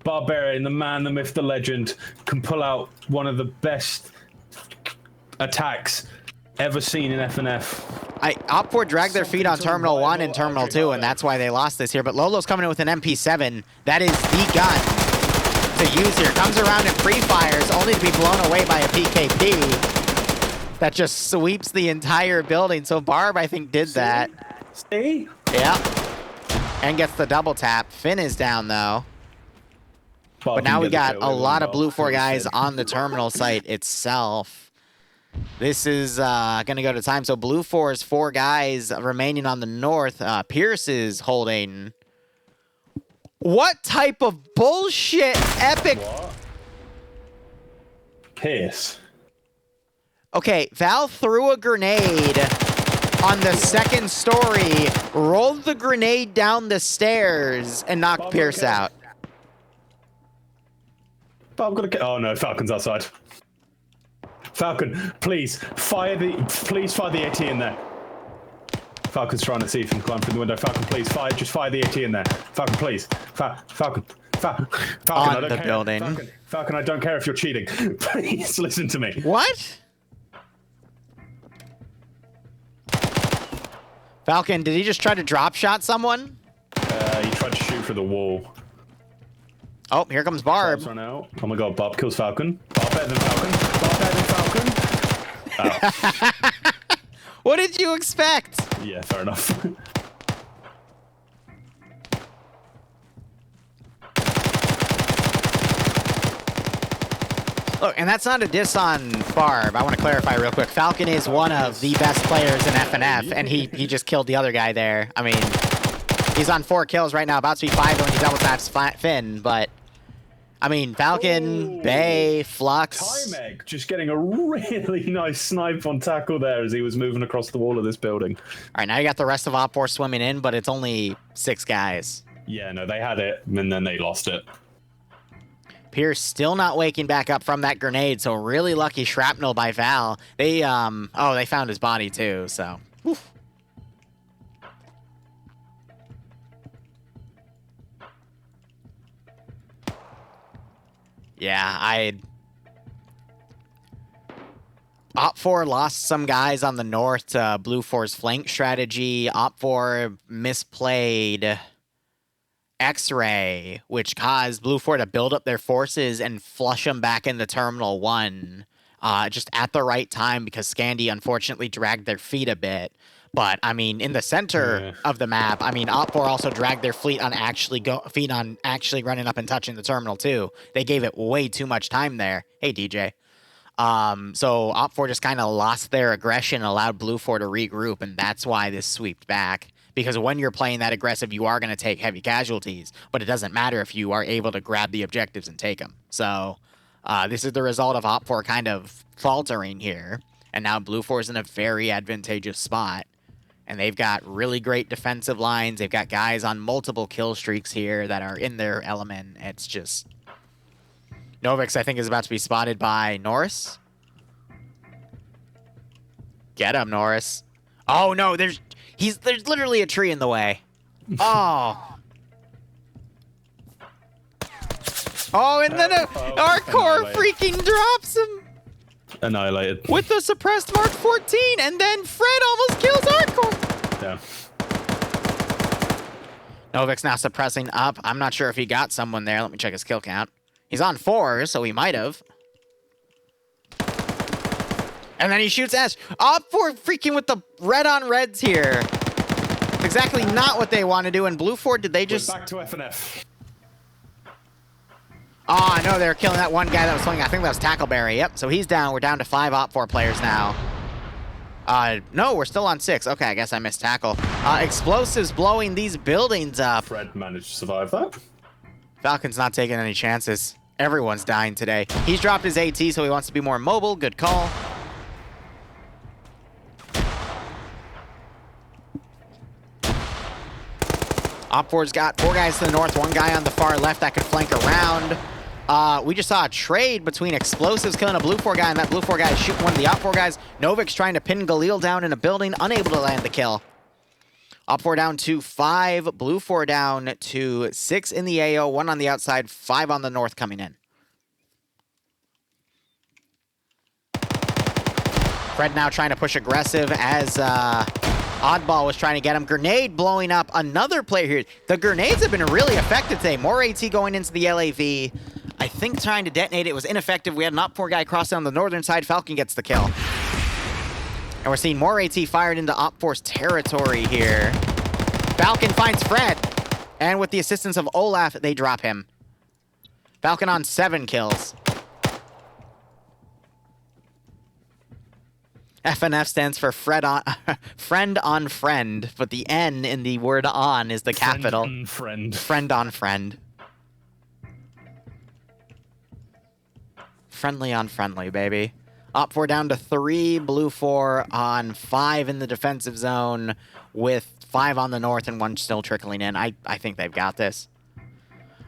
[SPEAKER 2] Barbarian, the man, the myth, the legend, can pull out one of the best attacks ever seen in FNF.
[SPEAKER 1] Op4 dragged their feet on Terminal 1 and Terminal 2, and that's why they lost this here. But Lolo's coming in with an MP7. That is the gun to use here. Comes around and pre-fires, only to be blown away by a PKP. That just sweeps the entire building. So Barb, I think, did that.
[SPEAKER 2] See?
[SPEAKER 1] Yeah. And gets the double tap. Finn is down, though. But now we got a lot of Blue 4 guys on the terminal site itself. This is going to go to time. So Blue 4's 4 guys remaining on the north. Pierce is holding... What type of bullshit epic...
[SPEAKER 2] What? Pierce.
[SPEAKER 1] Okay, Val threw a grenade on the second story, rolled the grenade down the stairs, and knocked Pierce out.
[SPEAKER 2] I'm gonna get... Oh no, Falcon's outside. Falcon, please fire the AT in there. Falcon's trying to see if he can climb through the window. Falcon, please just fire the AT in there. Falcon, please. Falcon, I don't care.
[SPEAKER 1] Building.
[SPEAKER 2] Falcon, I don't care if you're cheating. Please listen to me.
[SPEAKER 1] What? Falcon, did he just try to drop shot someone?
[SPEAKER 2] He tried to shoot for the wall.
[SPEAKER 1] Oh, here comes Barb.
[SPEAKER 2] Right now. Oh my god, Barb kills Falcon. Barb better than Falcon. Barb better than Falcon. Oh.
[SPEAKER 1] What did you expect?
[SPEAKER 2] Yeah, fair enough.
[SPEAKER 1] Look, and that's not a diss on Barb. I want to clarify real quick. Falcon is one of the best players in FNF, and he just killed the other guy there. I mean, he's on 4 kills right now, about to be 5 when he double taps Finn, but... I mean, Falcon, Bay, Flux...
[SPEAKER 2] Timek just getting a really nice snipe on tackle there as he was moving across the wall of this building.
[SPEAKER 1] All right, now you got the rest of Op4 swimming in, but it's only 6 guys.
[SPEAKER 2] Yeah, no, they had it, and then they lost it.
[SPEAKER 1] Pierce still not waking back up from that grenade, so really lucky shrapnel by Val. They, they found his body too, so... Oof. Yeah, Op4 lost some guys on the north to Blue 4's flank strategy. Op4 misplayed X-Ray, which caused Blue 4 to build up their forces and flush them back into Terminal 1 just at the right time because Scandi unfortunately dragged their feet a bit. But, I mean, in the center of the map, I mean, Op4 also dragged their feet on actually running up and touching the terminal, too. They gave it way too much time there. Hey, DJ. So Op4 just kind of lost their aggression and allowed Blue 4 to regroup, and that's why this sweeped back. Because when you're playing that aggressive, you are going to take heavy casualties, but it doesn't matter if you are able to grab the objectives and take them. So this is the result of Op4 kind of faltering here, and now Blue 4 is in a very advantageous spot. And they've got really great defensive lines. They've got guys on multiple kill streaks here that are in their element. It's just... Novix, I think, is about to be spotted by Norris. Get him, Norris. Oh, no, there's literally a tree in the way. Oh. Oh, and then our core freaking drops him.
[SPEAKER 2] Annihilated.
[SPEAKER 1] With the suppressed Mark 14, and then Fred almost kills Arcor.
[SPEAKER 2] Yeah.
[SPEAKER 1] Novix now suppressing up. I'm not sure if he got someone there. Let me check his kill count. He's on 4, so he might have. And then he shoots Ash. Op4 freaking with the red on reds here. Exactly not what they want to do. And Blue 4, did they just...
[SPEAKER 2] We're back to FNF.
[SPEAKER 1] Oh, no, they're killing that one guy that was swinging. I think that was Tackleberry. Yep, so he's down. We're down to 5 Op4 players now. No, we're still on 6. Okay, I guess I missed Tackle. Explosives blowing these buildings up.
[SPEAKER 2] Fred managed to survive that.
[SPEAKER 1] Falcon's not taking any chances. Everyone's dying today. He's dropped his AT, so he wants to be more mobile. Good call. Op4's got 4 guys to the north, 1 guy on the far left that could flank around. We just saw a trade between Explosives killing a Blue 4 guy, and that Blue 4 guy is shooting one of the Op4 guys. Novik's trying to pin Galil down in a building, unable to land the kill. Op4 down to 5, Blue 4 down to 6 in the AO, 1 on the outside, 5 on the north coming in. Fred now trying to push aggressive as Oddball was trying to get him. Grenade blowing up another player here. The grenades have been really effective today. More AT going into the LAV. I think trying to detonate it was ineffective. We had an Op4 guy cross down the northern side. Falcon gets the kill. And we're seeing more AT fired into Op4's territory here. Falcon finds Fred. And with the assistance of Olaf, they drop him. Falcon on 7 kills. FNF stands for friend on friend, but the N in the word on is the capital. Friend on friend. Friendly on friendly, baby. Op4 down to 3, Blue 4 on 5 in the defensive zone with 5 on the north and 1 still trickling in. I think they've got this.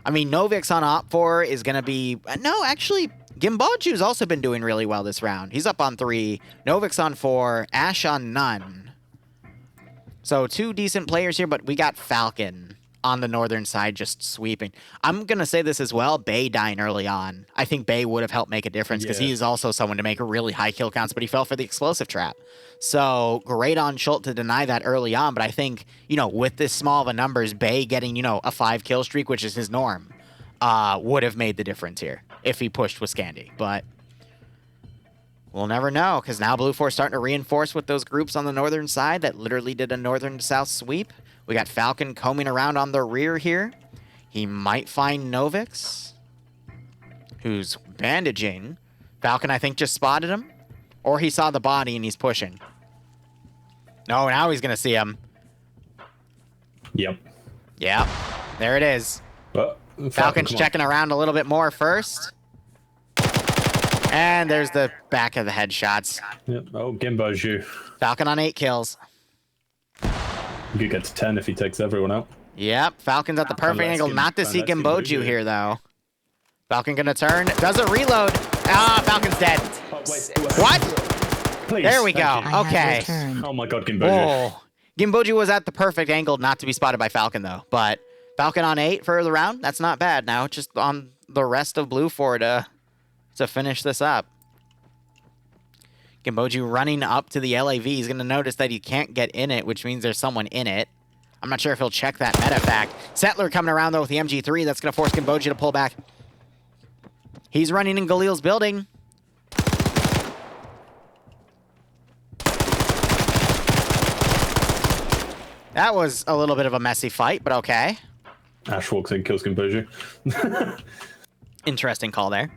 [SPEAKER 1] I mean, Novik's on Op4 is going to be... No, actually... Gimboju's also been doing really well this round. He's up on 3. Novik's on 4. Ash on none. So 2 decent players here, but we got Falcon on the northern side just sweeping. I'm going to say this as well. Bay dying early on. I think Bay would have helped make a difference because he is also someone to make really high kill counts, but he fell for the explosive trap. So great on Schult to deny that early on, but I think, you know, with this small of a numbers, Bay getting, you know, a 5 kill streak, which is his norm, would have made the difference here if he pushed with Scandi, but we'll never know, because now Blue 4 starting to reinforce with those groups on the northern side that literally did a northern to south sweep. We got Falcon combing around on the rear here. He might find Novix, who's bandaging. Falcon, I think, just spotted him, or he saw the body and he's pushing. No, now he's going to see him.
[SPEAKER 2] Yep.
[SPEAKER 1] Yep, there it is. Falcon's checking around a little bit more first. And there's the back of the headshots.
[SPEAKER 2] Yep. Oh, Gimboju.
[SPEAKER 1] Falcon on 8 kills.
[SPEAKER 2] You could get to 10 if he takes everyone out.
[SPEAKER 1] Yep, Falcon's at the perfect angle not to see Gimboju here, though. Falcon gonna turn, does a reload. Ah, Falcon's dead.
[SPEAKER 2] Oh, wait.
[SPEAKER 1] What?
[SPEAKER 2] Please.
[SPEAKER 1] There we go. Okay.
[SPEAKER 2] Oh my god, Gimboju.
[SPEAKER 1] Whoa. Gimboju was at the perfect angle not to be spotted by Falcon, though. But Falcon on 8 for the round, that's not bad. Now just on the rest of Blue 4 to finish this up. Gimboju running up to the LAV. He's going to notice that he can't get in it, which means there's someone in it. I'm not sure if he'll check that meta fact. Settler coming around, though, with the MG3. That's going to force Gimboju to pull back. He's running in Galil's building. That was a little bit of a messy fight, but okay.
[SPEAKER 2] Ash walks in, kills Gimboju.
[SPEAKER 1] Interesting call there.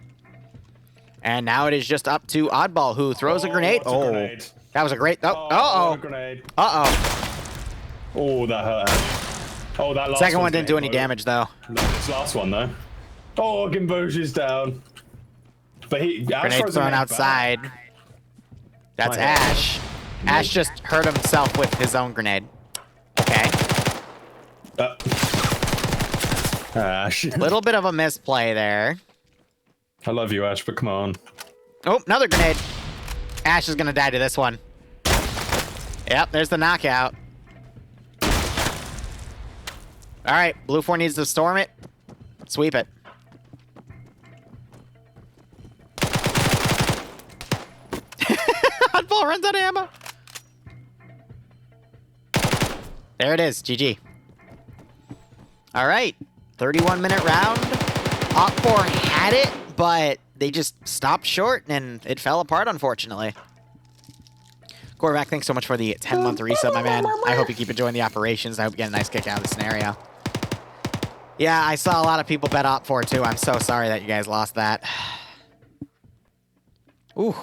[SPEAKER 1] And now it is just up to Oddball, who throws a grenade.
[SPEAKER 2] Grenade.
[SPEAKER 1] That was a great...
[SPEAKER 2] Grenade. Oh, that hurt Ash. Oh, that last
[SPEAKER 1] Second one didn't do any damage, though.
[SPEAKER 2] No, this last one, though. Oh, Gimboju's down. But
[SPEAKER 1] Grenade thrown outside. That's Ash.
[SPEAKER 2] Nope.
[SPEAKER 1] Ash just hurt himself with his own grenade. Okay.
[SPEAKER 2] Ash.
[SPEAKER 1] Little bit of a misplay there.
[SPEAKER 2] I love you, Ash, but come on.
[SPEAKER 1] Oh, another grenade. Ash is going to die to this one. Yep, there's the knockout. All right, Blue 4 needs to storm it. Sweep it. Oddball runs out of ammo. There it is. GG. All right. 31-minute round. Op4 had it, but they just stopped short, and it fell apart, unfortunately. Corvac, thanks so much for the 10-month resub, my man. I hope you keep enjoying the operations. I hope you get a nice kick out of the scenario. Yeah, I saw a lot of people bet Op4, too. I'm so sorry that you guys lost that. Ooh.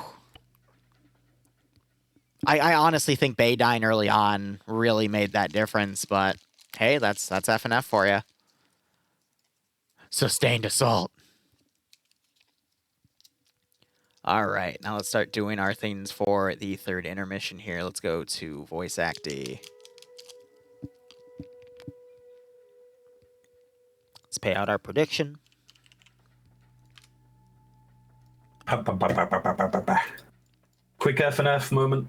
[SPEAKER 1] I honestly think Bay dying early on really made that difference, but hey, that's FNF for you. Sustained assault. All right, now let's start doing our things for the third intermission here. Let's go to voice acty. Let's pay out our prediction.
[SPEAKER 2] Quick F&F moment.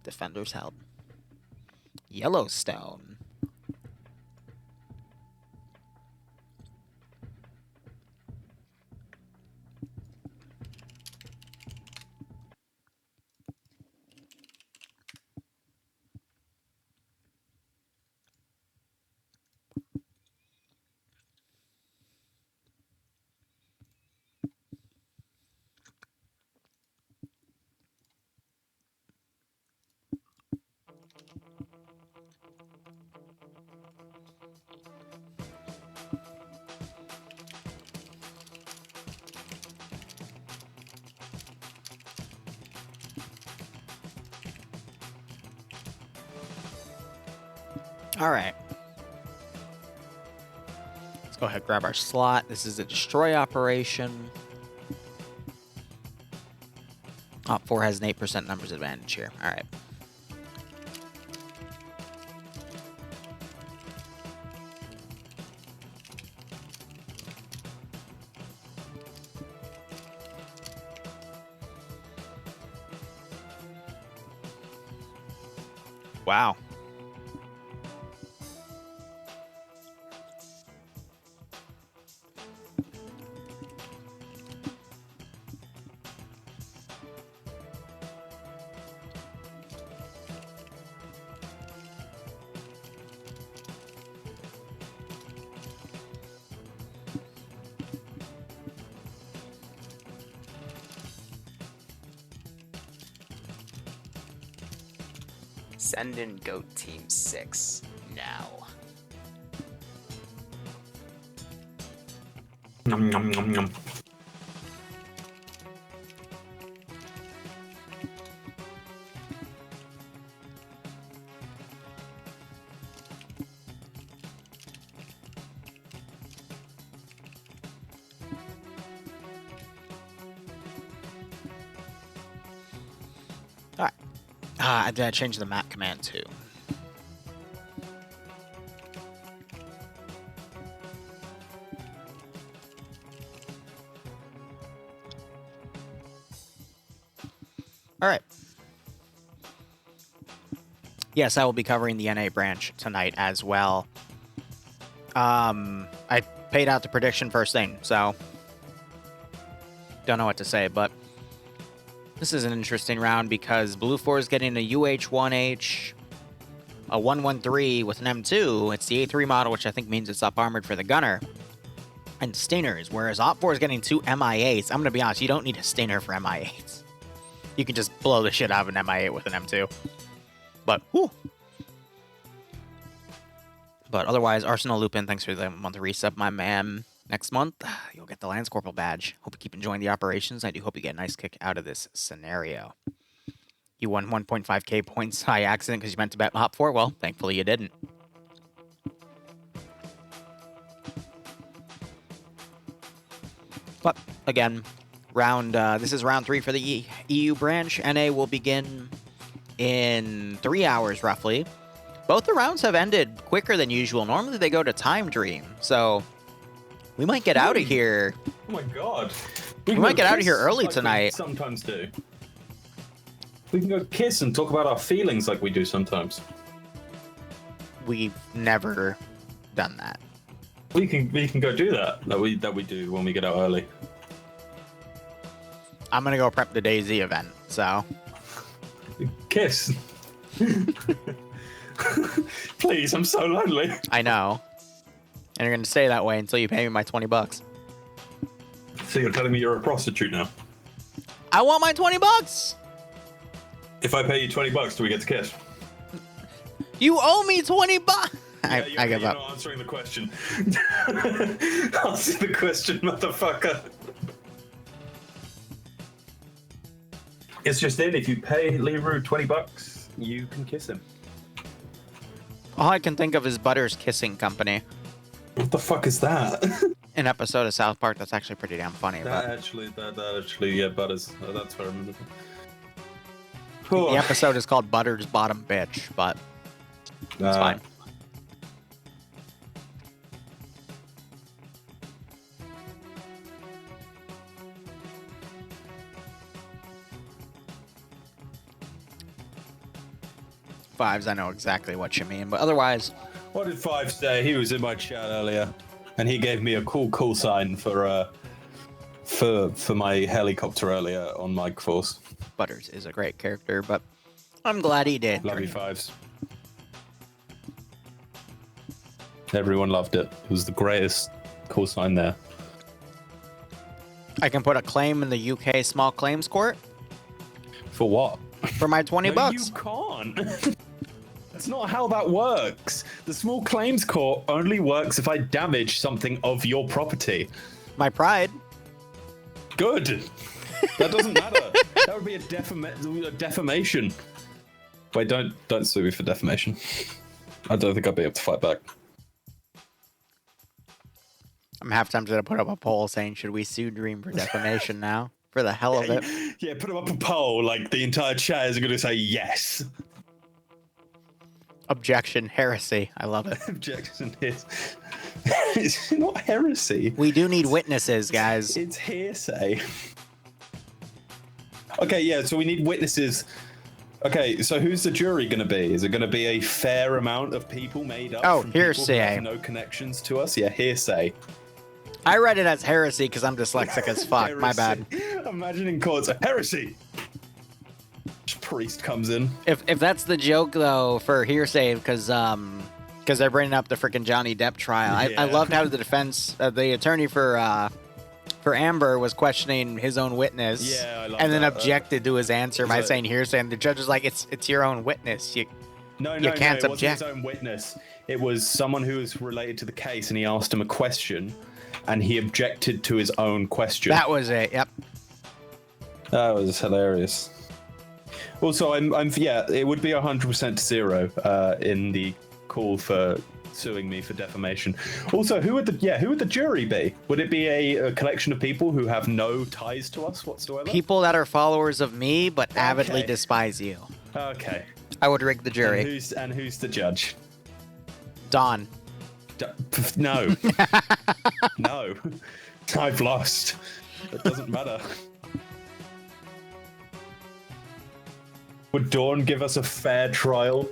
[SPEAKER 1] Defenders held. Yellowstone. All right. Let's go ahead and grab our slot. This is a destroy operation. Op 4 has an 8% numbers advantage here. All right. Wow. Send in Goat Team 6 now.
[SPEAKER 2] Nom, nom, nom, nom.
[SPEAKER 1] All right. I did change the map command too. All right. Yes, I will be covering the NA branch tonight as well. I paid out the prediction first thing, so don't know what to say, but this is an interesting round because Blue 4 is getting a UH-1H, a 113 with an M2. It's the A3 model, which I think means it's up armored for the gunner, and Stingers, whereas Op 4 is getting 2 MI8s. I'm going to be honest, you don't need a Stinger for MI8s. You can just blow the shit out of an MI8 with an M2. But, whew. But otherwise, Arsenal Lupin, thanks for the month resub, my man. Next month, you'll get the Lance Corporal badge. Hope you keep enjoying the operations. I do hope you get a nice kick out of this scenario. You won 1.5k points by accident because you meant to bet Op 4? Well, thankfully you didn't. But, again, this is round 3 for the EU branch. NA will begin in 3 hours, roughly. Both the rounds have ended quicker than usual. Normally they go to Time Dream, so we might get out of here.
[SPEAKER 2] Oh my god.
[SPEAKER 1] We might get out of here early
[SPEAKER 2] like
[SPEAKER 1] tonight.
[SPEAKER 2] We sometimes do. We can go kiss and talk about our feelings like we do sometimes.
[SPEAKER 1] We've never done that.
[SPEAKER 2] We can go do that we do when we get out early.
[SPEAKER 1] I'm gonna go prep the DayZ event, so
[SPEAKER 2] Kiss. Please, I'm so lonely.
[SPEAKER 1] I know. And you're gonna stay that way until you pay me my $20.
[SPEAKER 2] So you're telling me you're a prostitute now?
[SPEAKER 1] I want my $20.
[SPEAKER 2] If I pay you $20, do we get to kiss?
[SPEAKER 1] You owe me $20.
[SPEAKER 2] Yeah,
[SPEAKER 1] I give
[SPEAKER 2] you're
[SPEAKER 1] up.
[SPEAKER 2] not answering the question. Answer the question, motherfucker. It's just in. If you pay Liru $20, you can kiss him.
[SPEAKER 1] All I can think of is Butter's Kissing Company.
[SPEAKER 2] What the fuck is that?
[SPEAKER 1] An episode of South Park that's actually pretty damn funny.
[SPEAKER 2] That actually, yeah, Butters. That's what I remember.
[SPEAKER 1] The episode is called Butter's Bottom Bitch, but it's fine. Fives, I know exactly what you mean, but otherwise...
[SPEAKER 2] What did Five say? He was in my chat earlier, and he gave me a cool call sign for my helicopter earlier on Mike Force.
[SPEAKER 1] Butters is a great character, but I'm glad he did.
[SPEAKER 2] Love you, Fives. Everyone loved it. It was the greatest call sign there.
[SPEAKER 1] I can put a claim in the UK small claims court.
[SPEAKER 2] For what?
[SPEAKER 1] For my 20 bucks.
[SPEAKER 2] You can't. That's not how that works. The small claims court only works if I damage something of your property.
[SPEAKER 1] My pride.
[SPEAKER 2] Good. That doesn't matter. That would be a defamation. Wait, don't sue me for defamation. I don't think I'd be able to fight back.
[SPEAKER 1] I'm half tempted to put up a poll saying, should we sue Dream for defamation now? For the hell of it.
[SPEAKER 2] Yeah, put up a poll. Like, the entire chat is going to say yes.
[SPEAKER 1] Objection, heresy. I love it.
[SPEAKER 2] Objection is... It's not heresy.
[SPEAKER 1] We do need witnesses, guys.
[SPEAKER 2] It's hearsay. Okay, yeah, so we need witnesses. Okay, so who's the jury going to be? Is it going to be a fair amount of people made up?
[SPEAKER 1] Oh,
[SPEAKER 2] from
[SPEAKER 1] hearsay.
[SPEAKER 2] People who have no connections to us? Yeah, hearsay.
[SPEAKER 1] I read it as heresy because I'm dyslexic as fuck. My bad.
[SPEAKER 2] Imagine in courts, a heresy. Priest comes in.
[SPEAKER 1] If that's the joke though for hearsay, because they're bringing up the freaking Johnny Depp trial.
[SPEAKER 2] Yeah.
[SPEAKER 1] I loved how the defense, the attorney for Amber was questioning his own witness.
[SPEAKER 2] Yeah, I love
[SPEAKER 1] and then
[SPEAKER 2] that.
[SPEAKER 1] objected to his answer by saying hearsay. And the judge was like, "It's your own witness. You can't
[SPEAKER 2] it wasn't
[SPEAKER 1] object."
[SPEAKER 2] his own witness. It was someone who was related to the case, and he asked him a question, and he objected to his own question.
[SPEAKER 1] That was it. Yep.
[SPEAKER 2] That was hilarious. Also, yeah, it would be 100% to 0 in the call for suing me for defamation. Also, who would the jury be? Would it be a collection of people who have no ties to us whatsoever?
[SPEAKER 1] People that are followers of me but avidly despise you.
[SPEAKER 2] Okay.
[SPEAKER 1] I would rig the jury.
[SPEAKER 2] And who's the judge?
[SPEAKER 1] Don.
[SPEAKER 2] No. No. I've lost. It doesn't matter. Would Dawn give us a fair trial?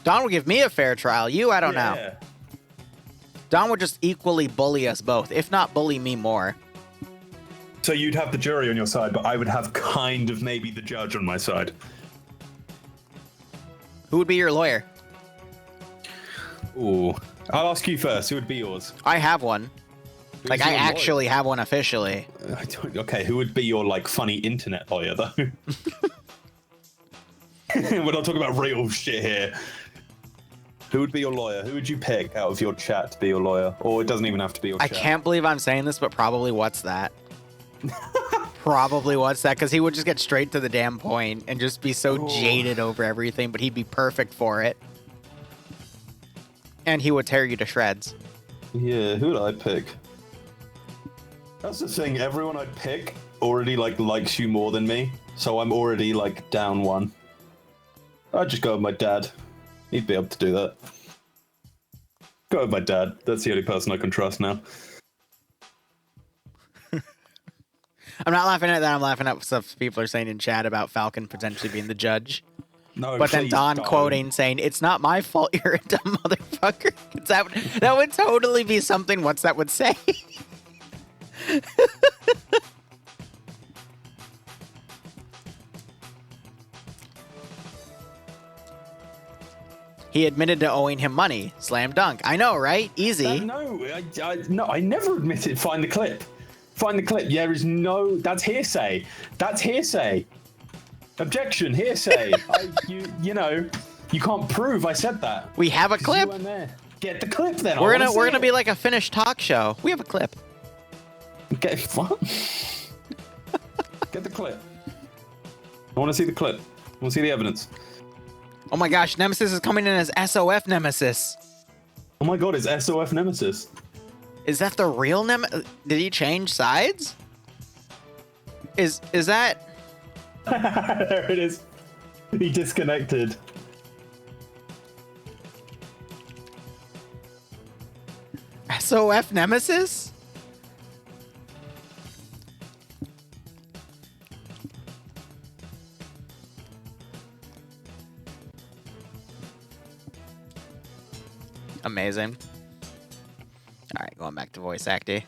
[SPEAKER 1] Don would give me a fair trial. You, I don't know. Don would just equally bully us both, if not bully me more.
[SPEAKER 2] So you'd have the jury on your side, but I would have kind of maybe the judge on my side.
[SPEAKER 1] Who would be your lawyer?
[SPEAKER 2] Ooh. I'll ask you first. Who would be yours?
[SPEAKER 1] I have one. Like, I actually have one officially.
[SPEAKER 2] Okay, who would be your, like, funny internet lawyer, though? We're not talking about real shit here. Who would be your lawyer? Who would you pick out of your chat to be your lawyer? Or it doesn't even have to be your chat.
[SPEAKER 1] I can't believe I'm saying this, but probably What's That? Probably What's That? Because he would just get straight to the damn point and just be so jaded over everything, but he'd be perfect for it. And he would tear you to shreds.
[SPEAKER 2] Yeah, who would I pick? That's the thing. Everyone I pick already, like, likes you more than me. So I'm already, like, down one. I'd just go with my dad. He'd be able to do that. Go with my dad. That's the only person I can trust now.
[SPEAKER 1] I'm not laughing at that. I'm laughing at stuff people are saying in chat about Falcon potentially being the judge.
[SPEAKER 2] No,
[SPEAKER 1] but then Don quoting saying, "It's not my fault you're a dumb motherfucker." That would totally be something What's That would say. He admitted to owing him money. Slam dunk. I know, right? Easy.
[SPEAKER 2] No, I never admitted. Find the clip. Find the clip. There is no... That's hearsay. That's hearsay. Objection. Hearsay. You know, you can't prove I said that.
[SPEAKER 1] We have a clip.
[SPEAKER 2] You weren't there. Get the clip then.
[SPEAKER 1] We're gonna be like a Finnish talk show. We have a clip.
[SPEAKER 2] Get what? Get the clip. I want to see the clip. I want to see the evidence.
[SPEAKER 1] Oh my gosh, Nemesis is coming in as SOF Nemesis.
[SPEAKER 2] Oh my god, it's SOF Nemesis.
[SPEAKER 1] Is that the real Did he change sides? Is that?
[SPEAKER 2] There it is. He disconnected.
[SPEAKER 1] SOF Nemesis? Amazing. All right, going back to voice acting.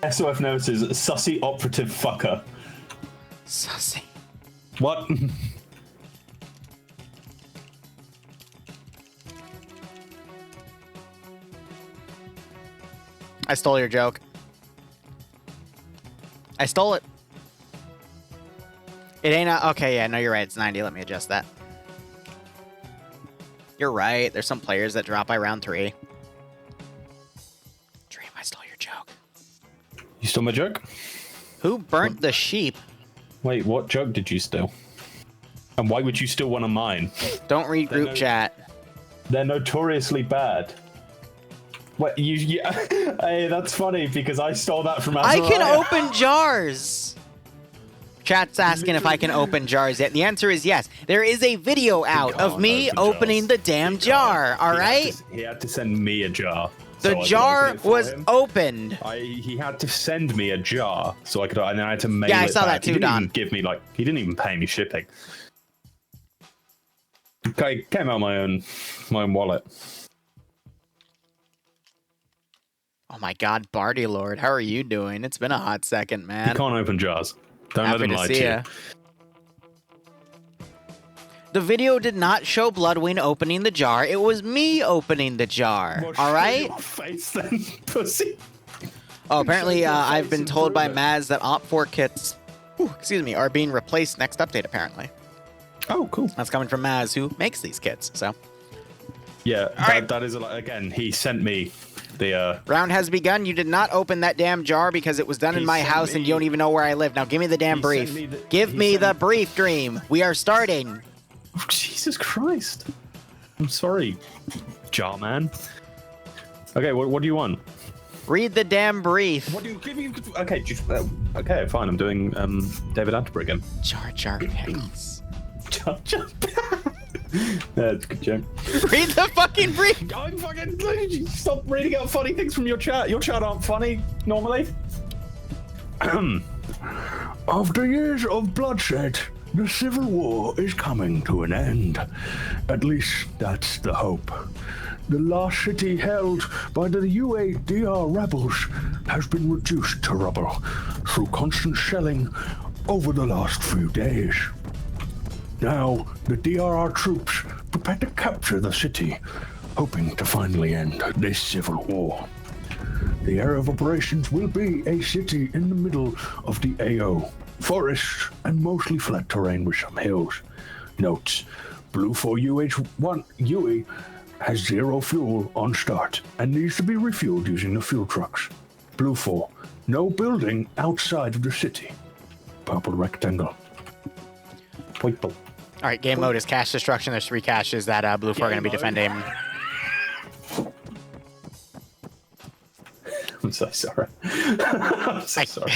[SPEAKER 2] SOF notices sussy operative fucker.
[SPEAKER 1] Sussy.
[SPEAKER 2] What?
[SPEAKER 1] I stole your joke. I stole it. It ain't okay, yeah, no, you're right. It's 90. Let me adjust that. You're right. There's some players that drop by round 3. Dream, I stole your joke.
[SPEAKER 2] You stole my joke?
[SPEAKER 1] Who burnt the sheep?
[SPEAKER 2] Wait, what joke did you steal? And why would you steal one of mine?
[SPEAKER 1] Don't read group chat.
[SPEAKER 2] They're notoriously bad. What, yeah. Hey, that's funny because I stole that from Azariah.
[SPEAKER 1] I can open jars. Chat's asking if I can open jars yet. The answer is yes. There is a video out of me opening the damn jar, all right?
[SPEAKER 2] He had to send me a jar.
[SPEAKER 1] The jar was opened.
[SPEAKER 2] He had to send me a jar so I could, and then I had to mail it back.
[SPEAKER 1] Yeah, I saw that too, Don.
[SPEAKER 2] He didn't even pay me shipping. Okay, came out of my own wallet.
[SPEAKER 1] Oh my God, Barty Lord, how are you doing? It's been a hot second, man.
[SPEAKER 2] You can't open jars. Don't
[SPEAKER 1] Happy
[SPEAKER 2] let him lie to you.
[SPEAKER 1] The video did not show Bloodwing opening the jar. It was me opening the jar.
[SPEAKER 2] Well,
[SPEAKER 1] all right?
[SPEAKER 2] Your face then, pussy.
[SPEAKER 1] Oh, apparently I've been told by Maz that Op4 kits, are being replaced next update, apparently.
[SPEAKER 2] Oh, cool.
[SPEAKER 1] That's coming from Maz, who makes these kits, so.
[SPEAKER 2] Yeah,
[SPEAKER 1] right.
[SPEAKER 2] that is, again, he sent me the...
[SPEAKER 1] Round has begun. You did not open that damn jar because it was done in my house and you don't even know where I live. Now give me the damn brief. Give me the brief, Dream. We are starting.
[SPEAKER 2] Oh, Jesus Christ. I'm sorry, jar man. Okay, what do you want?
[SPEAKER 1] Read the damn brief.
[SPEAKER 2] What do you give me? Okay, okay, fine. I'm doing David Attenborough again.
[SPEAKER 1] Jar Jar Pickles.
[SPEAKER 2] Jar Jar. That's a good joke.
[SPEAKER 1] Read the fucking brief.
[SPEAKER 2] I'm fucking. Stop reading out funny things from your chat. Your chat aren't funny normally.
[SPEAKER 3] After years of bloodshed, the Civil War is coming to an end. At least that's the hope. The last city held by the UADR rebels has been reduced to rubble through constant shelling over the last few days. Now, the DRR troops prepare to capture the city, hoping to finally end this civil war. The area of operations will be a city in the middle of the AO, forests and mostly flat terrain with some hills. Notes: Blue 4 UH1 UE has 0 fuel on start and needs to be refueled using the fuel trucks. Blue 4, no building outside of the city. Purple rectangle.
[SPEAKER 2] Purple.
[SPEAKER 1] All right, game mode is cache destruction. There's 3 caches that Blue 4 are going to be defending.
[SPEAKER 2] I'm so sorry. I'm so sorry.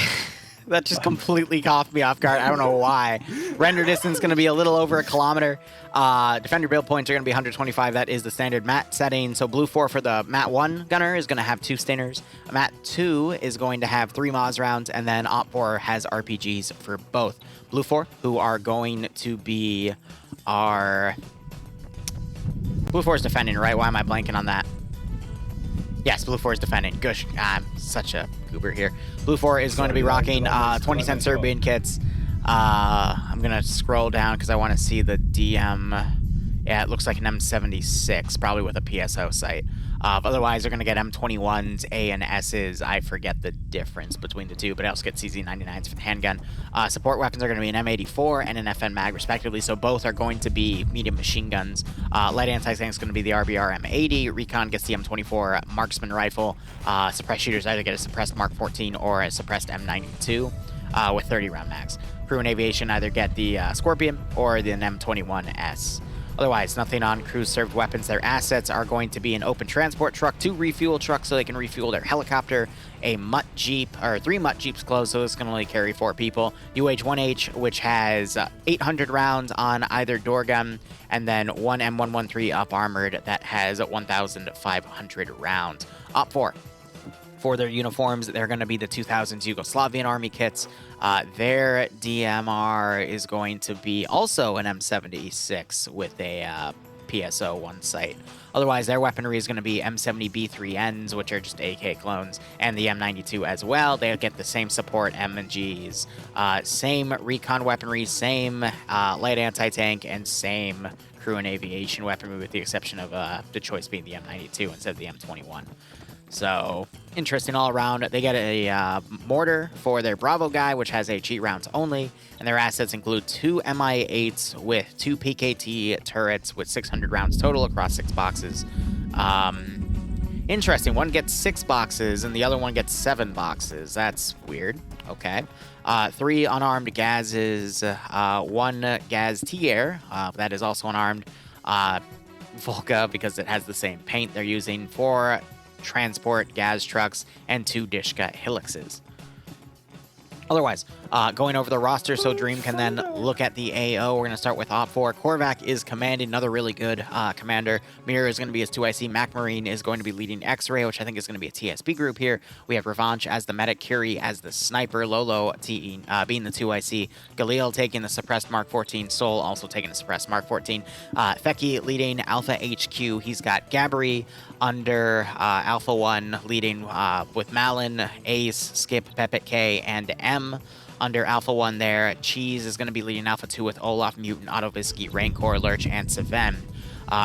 [SPEAKER 1] That just completely caught me off guard. I don't know why. Render distance going to be a little over 1 kilometer. Defender build points are going to be 125. That is the standard mat setting. So Blue 4 for the mat 1 gunner is going to have 2 stingers. Mat 2 is going to have 3 Moz rounds. And then Op 4 has RPGs for both. Blue 4, who are going to be our... Blue 4 is defending, right? Why am I blanking on that? Yes, Blue 4 is defending. Gosh, I'm such a goober here. Blue 4 is going to be rocking 20-cent Serbian kits. I'm going to scroll down because I want to see the DM. Yeah, it looks like an M76, probably with a PSO sight. Otherwise, they're going to get M21s, A and S's. I forget the difference between the two, but I also get CZ99s for the handgun. Support weapons are going to be an M84 and an FN mag, respectively, so both are going to be medium machine guns. Light anti-tank is going to be the RBR M80. Recon gets the M24 marksman rifle. Suppressed shooters either get a suppressed Mark 14 or a suppressed M92 with 30-round mags. Crew and aviation either get the Scorpion or the M21S. Otherwise, nothing on crew-served weapons. Their assets are going to be an open transport truck, 2 refuel trucks so they can refuel their helicopter, a mutt jeep, or 3 mutt jeeps closed, so it's going to only carry 4 people. UH-1H, which has 800 rounds on either door gun, and then 1 M113 up-armored that has 1,500 rounds. Op-4. For their uniforms, they're going to be the 2000s Yugoslavian Army kits. Their DMR is going to be also an M76 with a PSO 1 sight. Otherwise, their weaponry is going to be M70B3Ns, which are just AK clones, and the M92 as well. They'll get the same support M&Gs, same recon weaponry, same light anti-tank, and same crew and aviation weaponry, with the exception of the choice being the M92 instead of the M21. So, interesting all around. They get a mortar for their Bravo guy, which has HE rounds only, and their assets include 2 MI8s with 2 PKT turrets with 600 rounds total across 6 boxes. Interesting. One gets 6 boxes, and the other one gets 7 boxes. That's weird. Okay. 3 unarmed Gazes, 1 Gaz T-Air, that is also unarmed. Volca, because it has the same paint they're using. 4 transport Gaz trucks, and 2 Dishka Helixes. Otherwise, going over the roster so Dream can then look at the AO. We're going to start with Op4. Korvac is commanding, another really good commander. Mirror is going to be his 2IC. Mac Marine is going to be leading X-Ray, which I think is going to be a TSB group here. We have Revanche as the medic, Curie as the sniper, Lolo being the 2IC, Galil taking the suppressed Mark 14, Sol also taking the suppressed Mark 14. Feki leading Alpha HQ. He's got Gabri under Alpha 1 leading with Malin, Ace, Skip, Pepet K, and M. Under Alpha 1 there, Cheese is going to be leading Alpha 2 with Olaf, Mutant, Autovisky, Rancor, Lurch, and Seven.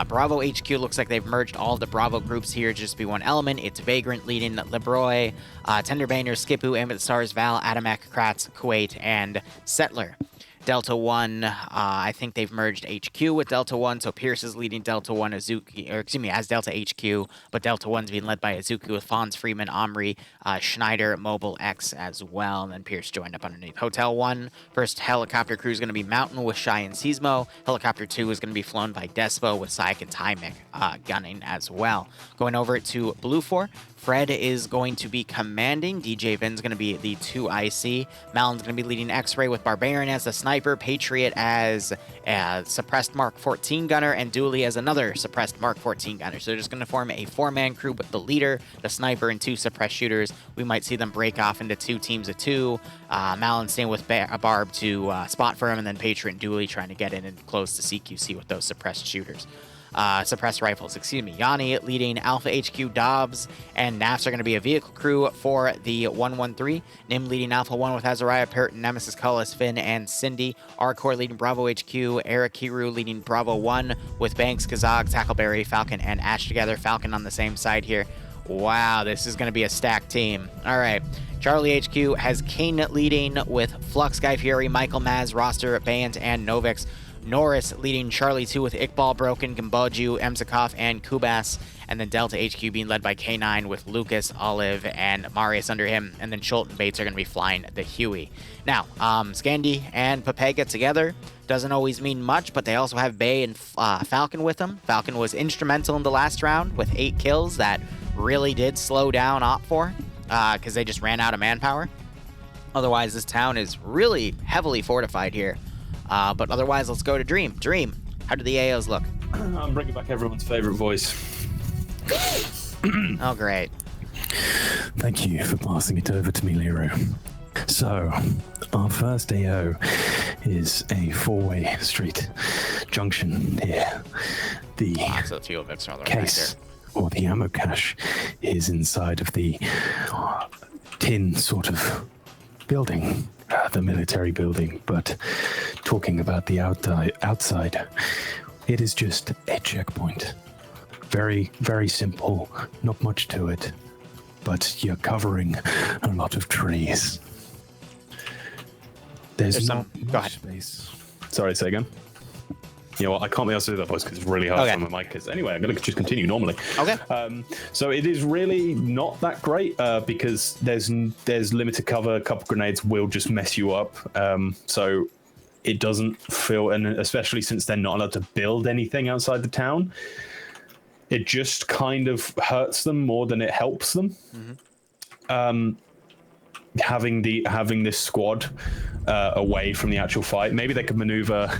[SPEAKER 1] Bravo HQ looks like they've merged all of the Bravo groups here to just be one element. It's Vagrant leading Lebroy, Tenderbaner, Skipu, Aim at the Stars, Val, Adamek, Kratz, Kuwait, and Settler. Delta 1, I think they've merged HQ with Delta 1, so Pierce is leading Delta 1 Azuki, or excuse me, as Delta HQ, but Delta 1's being led by Azuki with Fons, Freeman, Omri, Schneider, Mobile X as well, and then Pierce joined up underneath. Hotel 1, first helicopter crew is going to be Mountain with Shy and Seismo. Helicopter 2 is going to be flown by Despo with Syke and Tymic gunning as well. Going over to Blue 4, Fred is going to be commanding. DJ Vin's going to be the 2IC. Malin's going to be leading X-Ray with Barbarian as the sniper, Patriot as a suppressed Mark 14 gunner, and Dooley as another suppressed Mark 14 gunner. So they're just going to form a 4-man crew with the leader, the sniper, and 2 suppressed shooters. We might see them break off into 2 teams of 2. Malin staying with Barb to spot for him, and then Patriot and Dooley trying to get in and close the CQC with those suppressed shooters. Suppressed rifles, excuse me. Yanni leading Alpha HQ, Dobbs, and Nafs are going to be a vehicle crew for the 113. Nim leading Alpha 1 with Azariah, Pert, Nemesis, Cullis, Finn, and Cindy. Arcor leading Bravo HQ. Eric Kiru leading Bravo 1 with Banks, Kazag, Tackleberry, Falcon, and Ash together. Falcon on the same side here. Wow, this is going to be a stacked team. All right. Charlie HQ has King leading with Flux, Guy Fieri, Michael Maz, Roster, Band, and Novix. Norris leading Charlie 2 with Iqbal, Broken, Gamboju, Emzakov, and Kubas. And then Delta HQ being led by K9 with Lucas, Olive, and Marius under him. And then Schultz and Bates are going to be flying the Huey. Now, Scandi and Pepe get together. Doesn't always mean much, but they also have Bay and Falcon with them. Falcon was instrumental in the last round with 8 kills. That really did slow down Op4 because they just ran out of manpower. Otherwise, this town is really heavily fortified here. But otherwise, let's go to Dream. Dream, how do the AOs look?
[SPEAKER 2] I'm bringing back everyone's favorite voice.
[SPEAKER 1] Oh, great.
[SPEAKER 3] Thank you for passing it over to me, Liru. So, our first AO is a 4-way street junction here. The
[SPEAKER 1] So fuel bits are
[SPEAKER 3] case, or the ammo cache, is inside of the tin sort of building. The military building, but talking about the outside, it is just a checkpoint. Very, very simple, not much to it, but you're covering a lot of trees. There's not much space.
[SPEAKER 2] Sorry, say again. You know what? I can't be able to do that voice because it's really hard on my mic. Anyway, I'm going to just continue normally.
[SPEAKER 1] Okay.
[SPEAKER 2] So it is really not that great because there's limited cover. A couple grenades will just mess you up. So it doesn't feel, and especially since they're not allowed to build anything outside the town, it just kind of hurts them more than it helps them. Having this squad away from the actual fight, maybe they could maneuver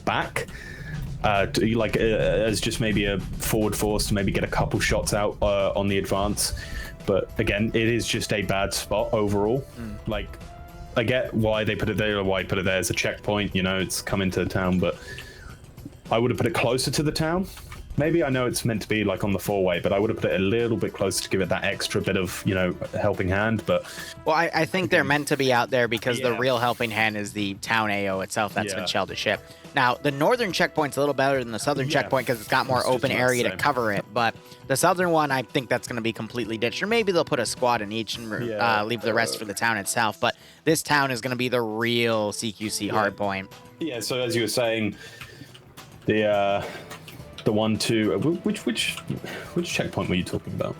[SPEAKER 2] back as just maybe a forward force to maybe get a couple shots out on the advance. But again, it is just a bad spot overall. Like, I get why they put it there, or why put it there as a checkpoint, you know, it's come into the town, but I would have put it closer to the town. Maybe, I know it's meant to be like on the four-way, but I would have put it a little bit closer to give it that extra bit of, you know, helping hand. But
[SPEAKER 1] well, I think they're meant to be out there because the real helping hand is the town AO itself that's been shelled to ship. Now, the northern checkpoint's a little better than the southern checkpoint because it's got more open area to cover it, but the southern one, I think that's going to be completely ditched. Or maybe they'll put a squad in each and leave the rest for the town itself. But this town is going to be the real CQC hardpoint.
[SPEAKER 2] Yeah, so as you were saying, the 1-2, which checkpoint were you talking about?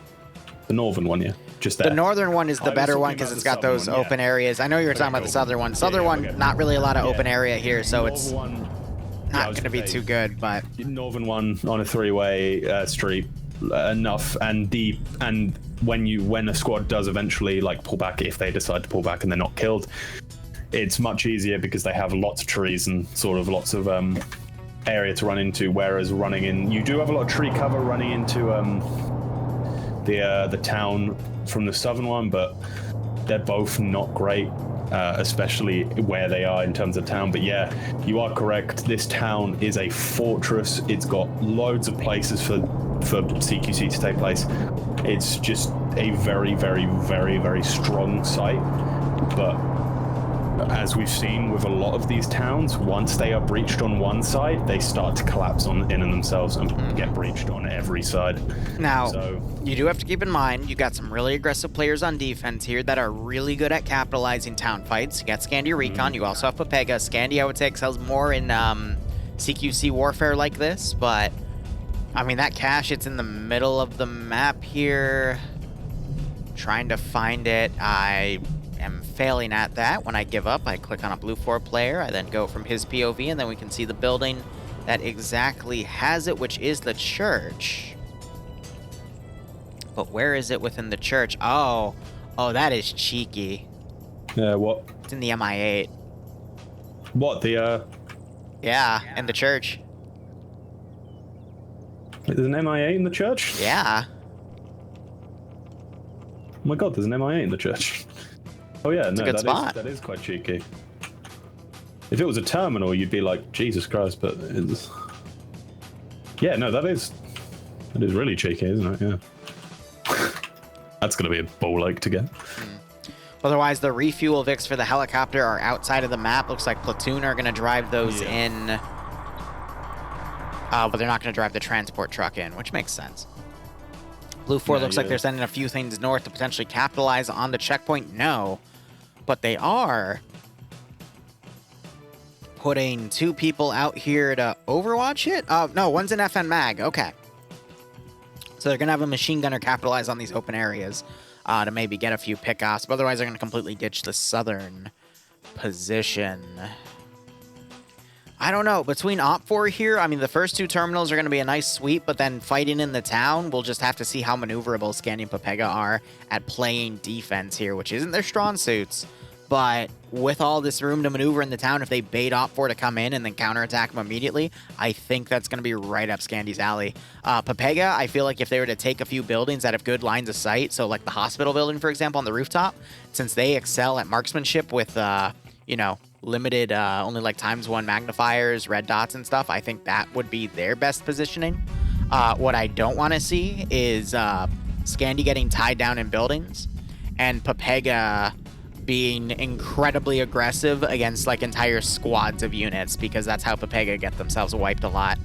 [SPEAKER 2] The northern one, yeah? Just there.
[SPEAKER 1] The northern one is the better one because it's got those open areas. I know you were talking about the southern one. Southern one, not really a lot of open area here, so it's not going to be too good. But
[SPEAKER 2] northern one on a three-way street, enough. And when a squad does eventually like pull back, if they decide to pull back and they're not killed, it's much easier because they have lots of trees and sort of lots of area to run into. Whereas running in, you do have a lot of tree cover running into the town from the southern one, but they're both not great, especially where they are in terms of town. But yeah, you are correct. This town is a fortress. It's got loads of places for CQC to take place. It's just a very, very, very, very strong site. But as we've seen with a lot of these towns, once they are breached on one side, they start to collapse in on themselves and get breached on every side.
[SPEAKER 1] Now, you do have to keep in mind, you got some really aggressive players on defense here that are really good at capitalizing town fights. You got Scandia Recon, you also have Pepega. Scandia, I would say, excels more in CQC warfare like this, but I mean, that cache, it's in the middle of the map here. Trying to find it. I am failing at that. When I give up, I click on a blue 4 player. I then go from his POV, and then we can see the building that exactly has it, which is the church. But where is it within the church? Oh, that is cheeky.
[SPEAKER 2] Yeah, what?
[SPEAKER 1] It's in the MI8.
[SPEAKER 2] What, the,
[SPEAKER 1] Yeah, in the church.
[SPEAKER 2] There's an MIA in the church?
[SPEAKER 1] Yeah.
[SPEAKER 2] Oh my god, there's an MIA in the church. Oh yeah,
[SPEAKER 1] it's a good spot.
[SPEAKER 2] That is quite cheeky. If it was a terminal, you'd be like, Jesus Christ, but it's... Yeah, no, that is really cheeky, isn't it? Yeah. That's going to be a ball ache to get.
[SPEAKER 1] Otherwise, the refuel Vics for the helicopter are outside of the map. Looks like Platoon are going to drive those in. But they're not going to drive the transport truck in, which makes sense. Blue 4 looks like they're sending a few things north to potentially capitalize on the checkpoint. No. But they are putting 2 people out here to overwatch it? No, one's an FN Mag. Okay. So they're going to have a machine gunner capitalize on these open areas to maybe get a few pickoffs. But otherwise, they're going to completely ditch the southern position. I don't know. Between Op4 here, I mean, the first 2 terminals are going to be a nice sweep, but then fighting in the town, we'll just have to see how maneuverable Scandia and Pepega are at playing defense here, which isn't their strong suits. But with all this room to maneuver in the town, if they bait Op4 to come in and then counterattack them immediately, I think that's going to be right up Scandia's alley. Pepega, I feel like if they were to take a few buildings that have good lines of sight, so like the hospital building, for example, on the rooftop, since they excel at marksmanship with, you know, limited, only like ×1 magnifiers, red dots and stuff, I think that would be their best positioning. What I don't want to see is Scandia getting tied down in buildings and Pepega being incredibly aggressive against like entire squads of units, because that's how Pepega get themselves wiped a lot.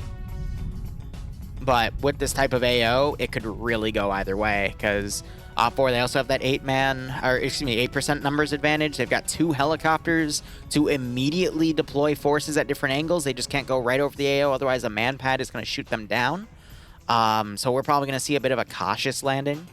[SPEAKER 1] But with this type of AO, it could really go either way, because Op4, they also have that 8% numbers advantage. They've got 2 helicopters to immediately deploy forces at different angles. They just can't go right over the AO, otherwise a man pad is going to shoot them down. So we're probably going to see a bit of a cautious landing.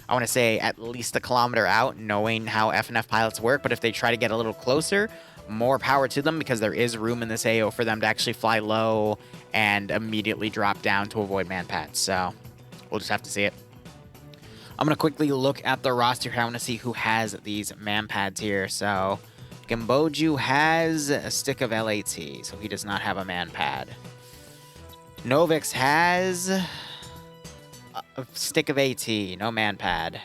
[SPEAKER 1] I want to say at least a kilometer out, knowing how FNF pilots work. But if they try to get a little closer, more power to them, because there is room in this AO for them to actually fly low and immediately drop down to avoid man pads. So we'll just have to see it. I'm going to quickly look at the roster here. I want to see who has these man pads here. So Gamboju has a stick of LAT, so he does not have a man pad. Novix has a stick of AT, no man pad.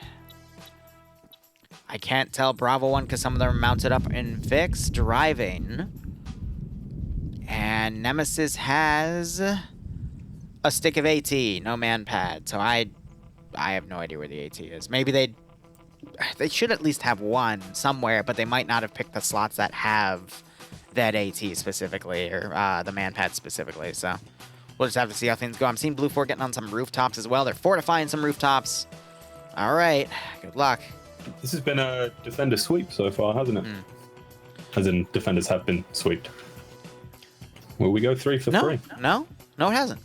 [SPEAKER 1] I can't tell Bravo 1 because some of them are mounted up in fixed driving. And Nemesis has a stick of AT, no man pad. So I have no idea where the AT is. Maybe they should at least have one somewhere, but they might not have picked the slots that have that AT specifically, or the man pad specifically. So we'll just have to see how things go. I'm seeing Blue 4 getting on some rooftops as well. They're fortifying some rooftops. All right, good luck.
[SPEAKER 2] This has been a defender sweep so far, hasn't it? As in, defenders have been sweeped. Will we go 3 for 3?
[SPEAKER 1] No, it hasn't.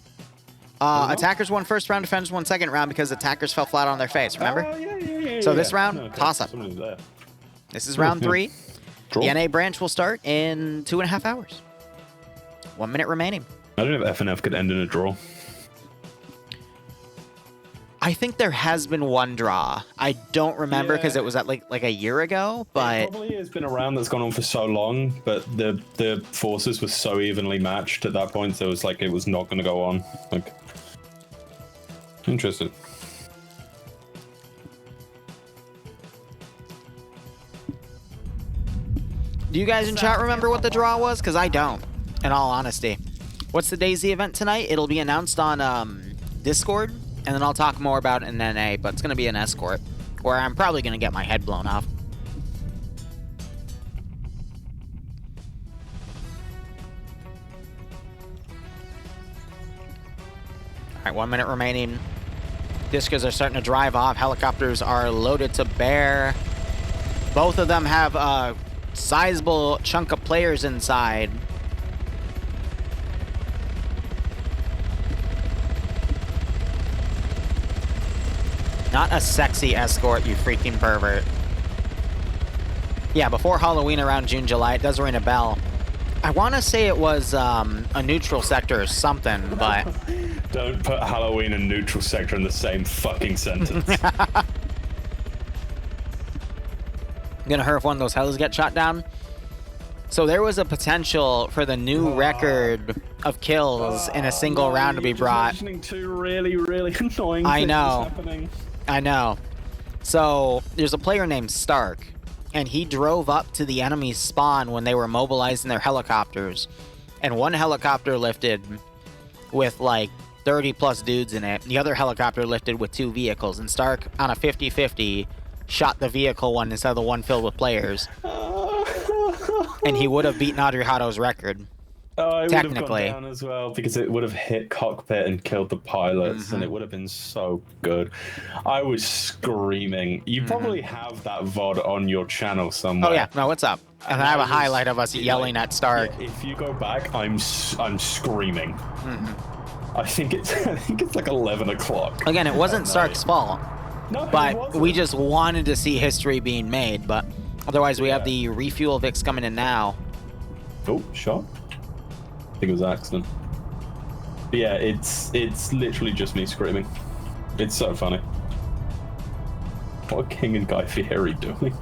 [SPEAKER 1] Attackers won first round, defenders won second round because attackers fell flat on their face, remember?
[SPEAKER 2] Oh, yeah.
[SPEAKER 1] So this round,
[SPEAKER 2] Okay.
[SPEAKER 1] toss-up. This is round 3.
[SPEAKER 2] Draw.
[SPEAKER 1] The NA branch will start in 2.5 hours. 1 minute remaining.
[SPEAKER 2] I don't know if FNF could end in a draw.
[SPEAKER 1] I think there has been one draw. I don't remember because it was at like a year ago, but
[SPEAKER 2] It probably has been a round that's gone on for so long, but the forces were so evenly matched at that point, so it was like it was not going to go on. Like, interesting.
[SPEAKER 1] do you guys in chat remember what the draw was? Because I don't, in all honesty. What's the DayZ event tonight? It'll be announced on Discord, and then I'll talk more about it in NA, but it's going to be an escort, where I'm probably going to get my head blown off. All right, 1 minute remaining. Discos are starting to drive off. Helicopters are loaded to bear. Both of them have a sizable chunk of players inside. Not a sexy escort, you freaking pervert. Yeah, before Halloween around June, July, it does ring a bell. I want to say it was a neutral sector or something, but...
[SPEAKER 2] Don't put Halloween and neutral sector in the same fucking sentence.
[SPEAKER 1] Gonna hurt if one of those helis get shot down. So there was a potential for the new record of kills in a single round to be brought.
[SPEAKER 2] Mentioning two really, really annoying
[SPEAKER 1] I
[SPEAKER 2] things
[SPEAKER 1] know.
[SPEAKER 2] happening.
[SPEAKER 1] I know. So there's a player named Stark, and he drove up to the enemy's spawn when they were mobilizing their helicopters, and one helicopter lifted with like 30 plus dudes in it. The other helicopter lifted with 2 vehicles, and Stark on a 50-50 shot the vehicle one instead of the one filled with players. And he would have beaten Audrey Hotto's record.
[SPEAKER 2] Oh, it
[SPEAKER 1] technically.
[SPEAKER 2] would have gone down as well because it would have hit cockpit and killed the pilots, and it would have been so good. I was screaming. You probably have that VOD on your channel somewhere.
[SPEAKER 1] Oh yeah, no, what's up? And I have a highlight of us yelling at Stark.
[SPEAKER 2] Yeah, if you go back, I'm screaming. I think it's like 11 o'clock.
[SPEAKER 1] Again, it wasn't Stark's fault,
[SPEAKER 2] No,
[SPEAKER 1] but we just wanted to see history being made. But otherwise, we have the refuel Vix coming in now.
[SPEAKER 2] Oh, shot. I think it was an accident. But yeah, it's literally just me screaming. It's so funny. What are King and Guy Fieri doing?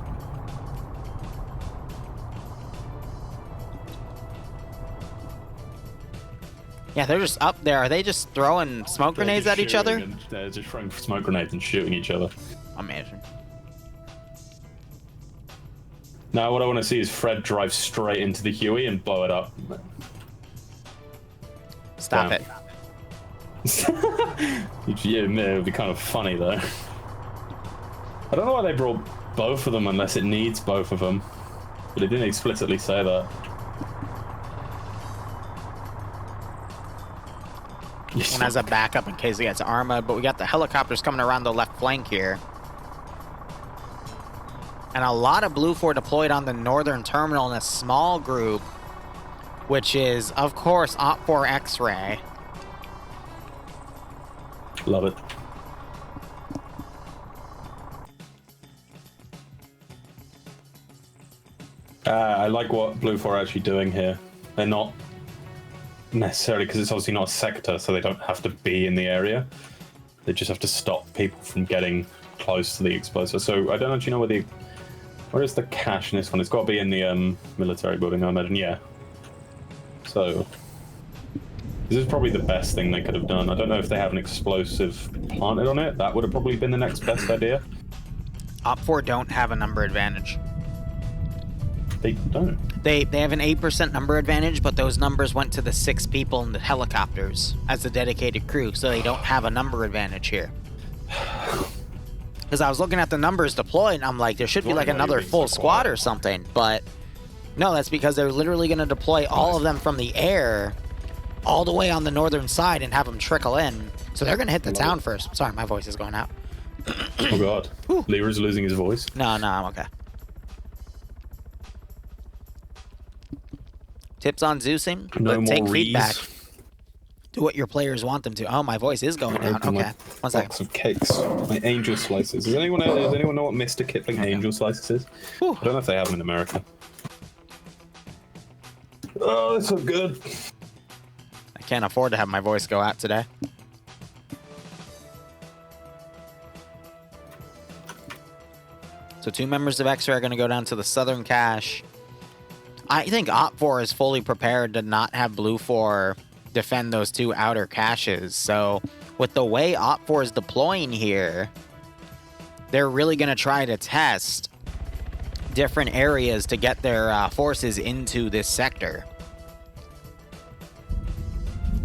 [SPEAKER 1] Yeah, they're just up there. Are they just throwing smoke grenades at each other?
[SPEAKER 2] They're just throwing smoke grenades and shooting each other.
[SPEAKER 1] Amazing.
[SPEAKER 2] Now what I want to see is Fred drive straight into the Huey and blow it up.
[SPEAKER 1] Stop
[SPEAKER 2] Damn.
[SPEAKER 1] it.
[SPEAKER 2] Yeah, it would be kind of funny though. I don't know why they brought both of them unless it needs both of them. But it didn't explicitly say that.
[SPEAKER 1] And as a backup in case he gets armored, but we got the helicopters coming around the left flank here. And a lot of Blue 4 deployed on the northern terminal in a small group, which is, of course, Op 4 X-Ray.
[SPEAKER 2] Love it. I like what Blue 4 are actually doing here. They're not necessarily, because it's obviously not a sector, so they don't have to be in the area. They just have to stop people from getting close to the explosive. So I don't actually know where is the cache in this one? It's got to be in the military building, I imagine. Yeah. So this is probably the best thing they could have done. I don't know if they have an explosive planted on it. That would have probably been the next best idea.
[SPEAKER 1] Op 4 don't have a number advantage.
[SPEAKER 2] They don't.
[SPEAKER 1] They have an 8% number advantage, but those numbers went to the 6 people in the helicopters as a dedicated crew, so they don't have a number advantage here. Because I was looking at the numbers deployed, and I'm like, there should be like another full squad or something, but no, that's because they're literally going to deploy all of them from the air all the way on the northern side and have them trickle in. So they're going to hit the town first. Sorry, my voice is going out.
[SPEAKER 2] Oh god. Liru's losing his voice.
[SPEAKER 1] No, I'm okay. Tips on Zeusing?
[SPEAKER 2] No more
[SPEAKER 1] take
[SPEAKER 2] rees.
[SPEAKER 1] feedback. Do what your players want them to. Oh, my voice is going down. Okay, 1 second.
[SPEAKER 2] Box of cakes. My angel slices. Does anyone know what Mr. Kipling angel slices is?
[SPEAKER 1] Whew.
[SPEAKER 2] I don't know if they have them in America. Oh, that's so good.
[SPEAKER 1] I can't afford to have my voice go out today. So 2 members of X-Ray are going to go down to the southern cache. I think Op 4 is fully prepared to not have Blue 4 defend those 2 outer caches. So with the way Op 4 is deploying here, they're really going to try to test different areas to get their forces into this sector.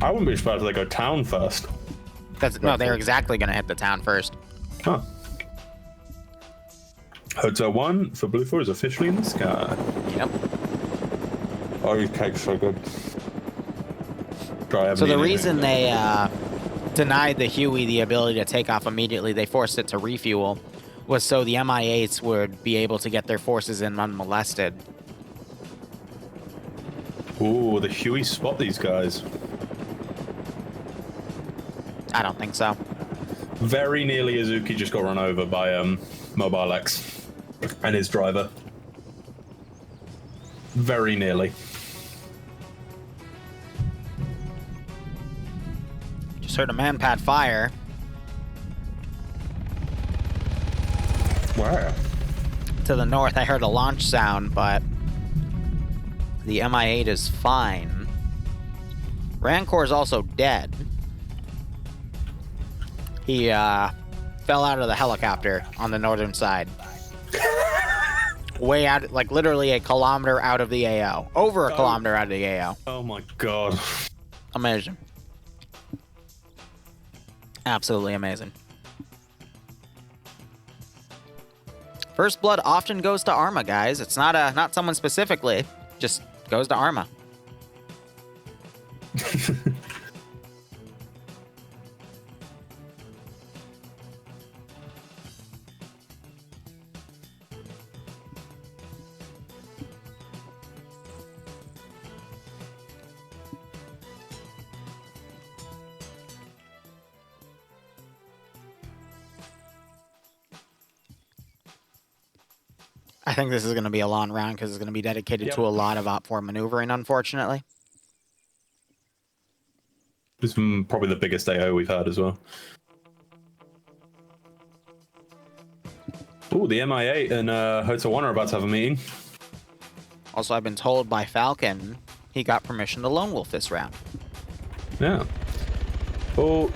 [SPEAKER 2] I wouldn't be surprised if they go town first.
[SPEAKER 1] No, they're exactly going to hit the town first.
[SPEAKER 2] Huh. Hotel 1 for Blue 4 is officially in the sky.
[SPEAKER 1] Yep.
[SPEAKER 2] Oh, these cakes are so good.
[SPEAKER 1] So the reason they denied the Huey the ability to take off immediately, they forced it to refuel, was so the MI8s would be able to get their forces in unmolested.
[SPEAKER 2] Ooh, the Huey spot these guys.
[SPEAKER 1] I don't think so.
[SPEAKER 2] Very nearly Azuki just got run over by Mobile X and his driver. Very nearly.
[SPEAKER 1] Just heard a man-pad fire.
[SPEAKER 2] Where?
[SPEAKER 1] To the north, I heard a launch sound, but the MI8 is fine. Rancor is also dead. He fell out of the helicopter on the northern side. Way out, like literally a kilometer out of the AO. Over a kilometer out of the AO.
[SPEAKER 2] Oh my god.
[SPEAKER 1] Amazing. Absolutely amazing. First blood often goes to Arma, guys. It's not someone specifically. Just goes to Arma. I think this is going to be a long round because it's going to be dedicated to a lot of Op 4 maneuvering, unfortunately.
[SPEAKER 2] This is probably the biggest AO we've had as well. Ooh, the MI8 and Hotel 1 are about to have a meeting.
[SPEAKER 1] Also, I've been told by Falcon he got permission to lone wolf this round.
[SPEAKER 2] Yeah. Oh,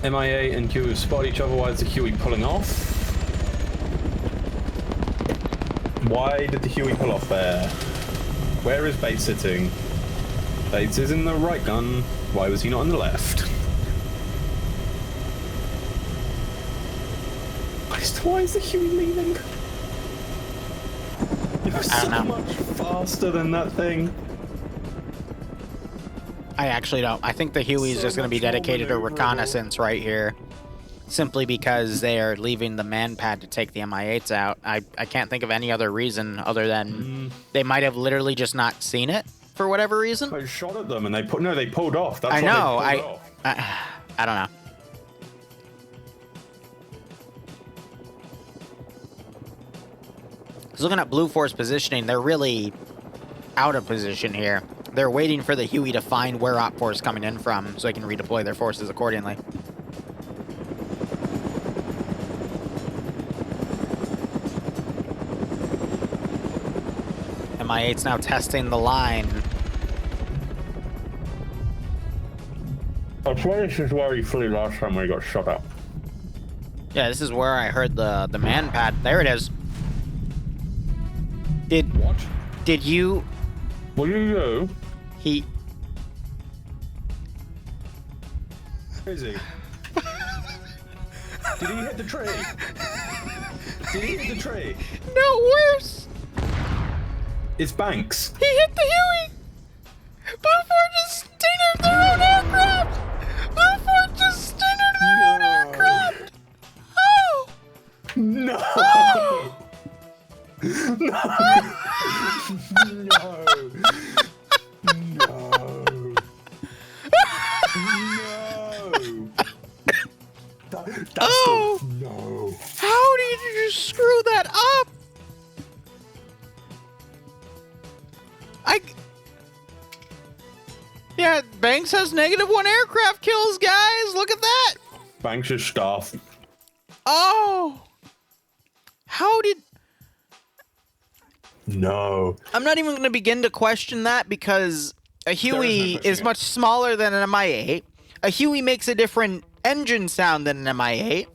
[SPEAKER 2] MI8 and Huey spot each other. Why is the Huey pulling off? Why did the Huey pull off there? Where is Bates sitting? Bates is in the right gun. Why was he not in the left? Why is the Huey leaving? You're so much faster than that thing.
[SPEAKER 1] I actually don't. I think the Huey is just going to be dedicated to reconnaissance right here. Simply because they are leaving the man pad to take the MI8s out. I can't think of any other reason other than they might have literally just not seen it for whatever reason.
[SPEAKER 2] I shot at them and they pulled off. That's
[SPEAKER 1] I
[SPEAKER 2] why
[SPEAKER 1] know.
[SPEAKER 2] they pulled off.
[SPEAKER 1] I don't know. Because looking at Blue Force positioning, they're really out of position here. They're waiting for the Huey to find where Op 4 is coming in from so they can redeploy their forces accordingly. MI8's now testing the line.
[SPEAKER 2] I swear this is where he flew last time when he got shot at.
[SPEAKER 1] Yeah, this is where I heard the man pad. There it is. Did you...
[SPEAKER 2] What do you do?
[SPEAKER 1] He...
[SPEAKER 2] Where is he? Did he hit the tree? Did he hit the tree?
[SPEAKER 1] No, worse!
[SPEAKER 2] It's Banks.
[SPEAKER 1] He hit the Huey! Blue Force just stingered their own aircraft! Blue Force just stingered their own aircraft! Oh!
[SPEAKER 2] No!
[SPEAKER 1] Oh!
[SPEAKER 2] No! No! No! No! That's
[SPEAKER 1] Oh!
[SPEAKER 2] No!
[SPEAKER 1] How did you screw that up? Yeah, Banks has -1 aircraft kills, guys. Look at that.
[SPEAKER 2] Banks is staff.
[SPEAKER 1] Oh. How did...
[SPEAKER 2] No.
[SPEAKER 1] I'm not even going to begin to question that because a Huey is much smaller than an MI8. A Huey makes a different engine sound than an MI8.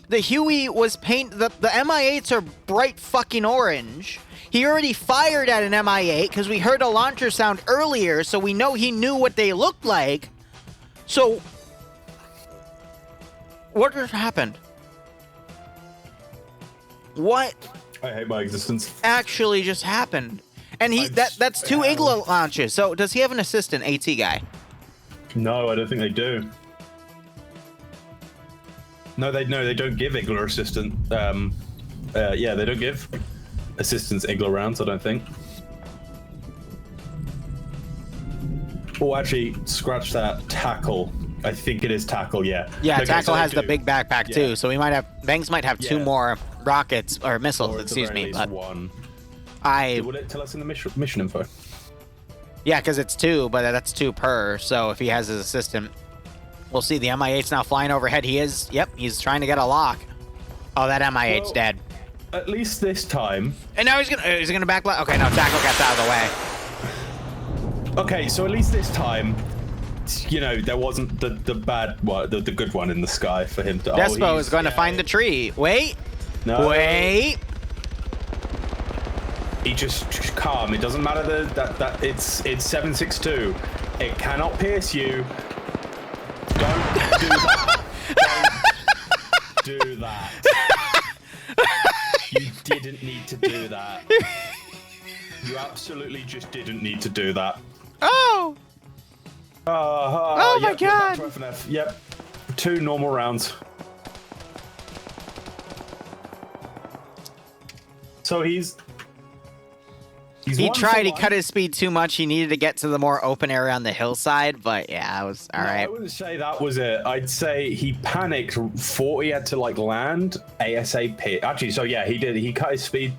[SPEAKER 1] The Huey was the MI8s are bright fucking orange. He already fired at an MI8 because we heard a launcher sound earlier, so we know he knew what they looked like. So, what just happened? What
[SPEAKER 2] I hate my existence.
[SPEAKER 1] actually just happened? And that's 2 Igloo launches. So, does he have an assistant AT guy?
[SPEAKER 2] No, I don't think they do. No, they don't give Igloo assistant. Yeah, they don't give assistants Igloo rounds, I don't think. Oh, actually, scratch that. Tackle. I think it is tackle, yeah.
[SPEAKER 1] Yeah,
[SPEAKER 2] Okay,
[SPEAKER 1] tackle
[SPEAKER 2] so
[SPEAKER 1] has the big backpack too, so we might have Banks might have 2 more rockets or missiles,
[SPEAKER 2] Or at the
[SPEAKER 1] excuse
[SPEAKER 2] very
[SPEAKER 1] me.
[SPEAKER 2] least
[SPEAKER 1] But
[SPEAKER 2] one.
[SPEAKER 1] I
[SPEAKER 2] Will it tell us in the mission info?
[SPEAKER 1] yeah, because it's 2, but that's 2 per. So if he has his assistant, we'll see. The MI8's now flying overhead. He's trying to get a lock. Oh, that MI8's dead.
[SPEAKER 2] At least this time.
[SPEAKER 1] And now he's gonna backlight. Okay, no, tackle gets out of the way.
[SPEAKER 2] Okay, so at least this time, you know, there wasn't the bad one, the good one in the sky for him to.
[SPEAKER 1] Despo is going to find the tree. Wait.
[SPEAKER 2] No.
[SPEAKER 1] Wait.
[SPEAKER 2] He just calm. It doesn't matter that it's 762. It cannot pierce you. Don't do that. Don't do that. You didn't need to do that. You absolutely just didn't need to do that.
[SPEAKER 1] Oh. Oh my
[SPEAKER 2] yep,
[SPEAKER 1] God.
[SPEAKER 2] we're back to FNF. Yep. 2 normal rounds. So he
[SPEAKER 1] tried. He cut his speed too much. He needed to get to the more open area on the hillside. But yeah, it was all right.
[SPEAKER 2] I wouldn't say that was it. I'd say he panicked. Thought he had to like land ASAP. Actually, so yeah, he did. He cut his speed.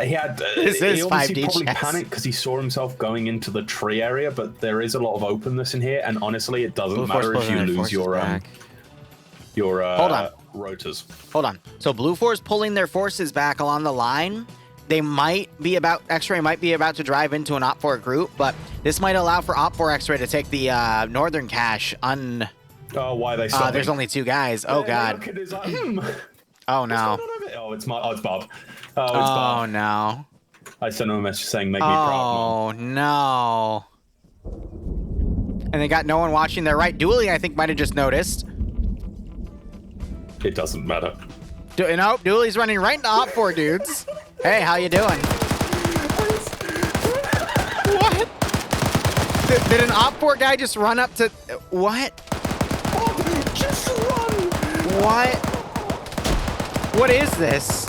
[SPEAKER 2] He had.
[SPEAKER 1] This is
[SPEAKER 2] he obviously
[SPEAKER 1] 5D
[SPEAKER 2] probably
[SPEAKER 1] chess.
[SPEAKER 2] panicked because he saw himself going into the tree area. But there is a lot of openness in here, and honestly, it doesn't matter if you lose your
[SPEAKER 1] Hold on.
[SPEAKER 2] rotors.
[SPEAKER 1] Hold on. So Blue Force pulling their forces back along the line. They might be about X-Ray might be about to drive into an Op 4 group, but this might allow for Op 4 X-Ray to take the northern cache.
[SPEAKER 2] Oh, why are they stopping?
[SPEAKER 1] There's only 2 guys. Oh God.
[SPEAKER 2] Look at his,
[SPEAKER 1] Oh no.
[SPEAKER 2] Oh, it's Bob. Oh, it's Bob.
[SPEAKER 1] Oh no.
[SPEAKER 2] I sent him a message saying, "Make me proud."
[SPEAKER 1] Oh no. And they got no one watching their right. Dooley, I think, might have just noticed.
[SPEAKER 2] It doesn't matter.
[SPEAKER 1] Nope, Dooley's running right into Op 4 dudes. Hey, how you doing? What? Did an Op 4 guy just run up to... What?
[SPEAKER 2] Oh, just run!
[SPEAKER 1] What? What is this?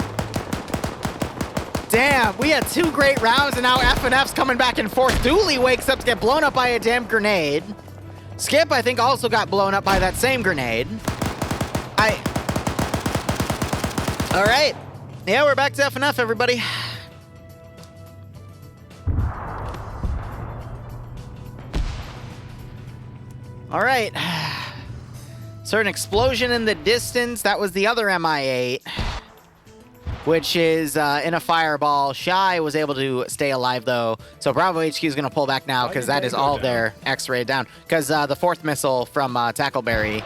[SPEAKER 1] Damn, we had 2 great rounds and now FNF's coming back and forth. Dooley wakes up to get blown up by a damn grenade. Skip, I think, also got blown up by that same grenade. All right. Yeah, we're back to FNF, everybody. All right. Certain explosion in the distance. That was the other MI8, which is in a fireball. Shy was able to stay alive, though. So Bravo HQ is going to pull back now because that is all their X-ray down. Because the fourth missile from Tackleberry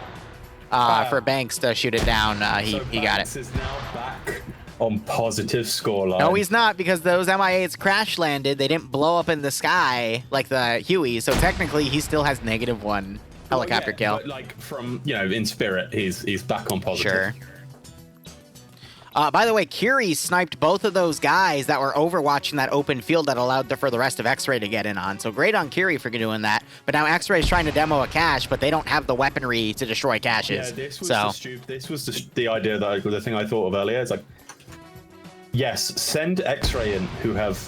[SPEAKER 1] for Banks to shoot it down, he got it.
[SPEAKER 2] Banks is now back on positive scoreline.
[SPEAKER 1] No, he's not, because those MI8s crash landed. They didn't blow up in the sky like the Huey. So technically, he still has -1 helicopter kill.
[SPEAKER 2] But like from, you know, in spirit, he's back on positive.
[SPEAKER 1] Sure. By the way, Curie sniped both of those guys that were overwatching that open field that allowed for the rest of X-Ray to get in on. So great on Curie for doing that. But now X-Ray is trying to demo a cache, but they don't have the weaponry to destroy caches.
[SPEAKER 2] Yeah, this was the idea that the thing I thought of earlier. It's like, yes, send X-Ray in who have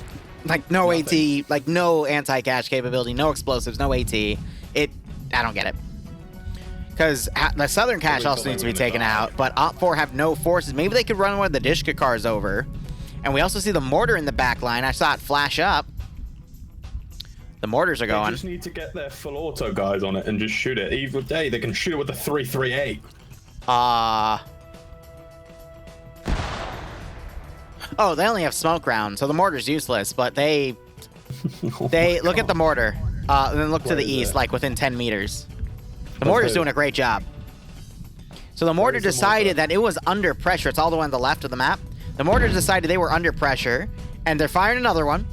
[SPEAKER 1] like no
[SPEAKER 2] nothing.
[SPEAKER 1] AT, like no anti-cache capability, no explosives, no AT. I don't get it. Because the southern cache also needs to be taken out, but Op4 have no forces. Maybe they could run one of the Dishka cars over. And we also see the mortar in the back line. I saw it flash up. The mortars are going.
[SPEAKER 2] They just need to get their full auto guys on it and just shoot it. Either day, they can shoot it with the 338.
[SPEAKER 1] Oh, they only have smoke rounds, so the mortar's useless, but they look at the mortar, and then look to the east, like within 10 meters. The mortar's doing a great job. So the mortar decided that it was under pressure. It's all the way on the left of the map. The mortar decided they were under pressure, and they're firing another one.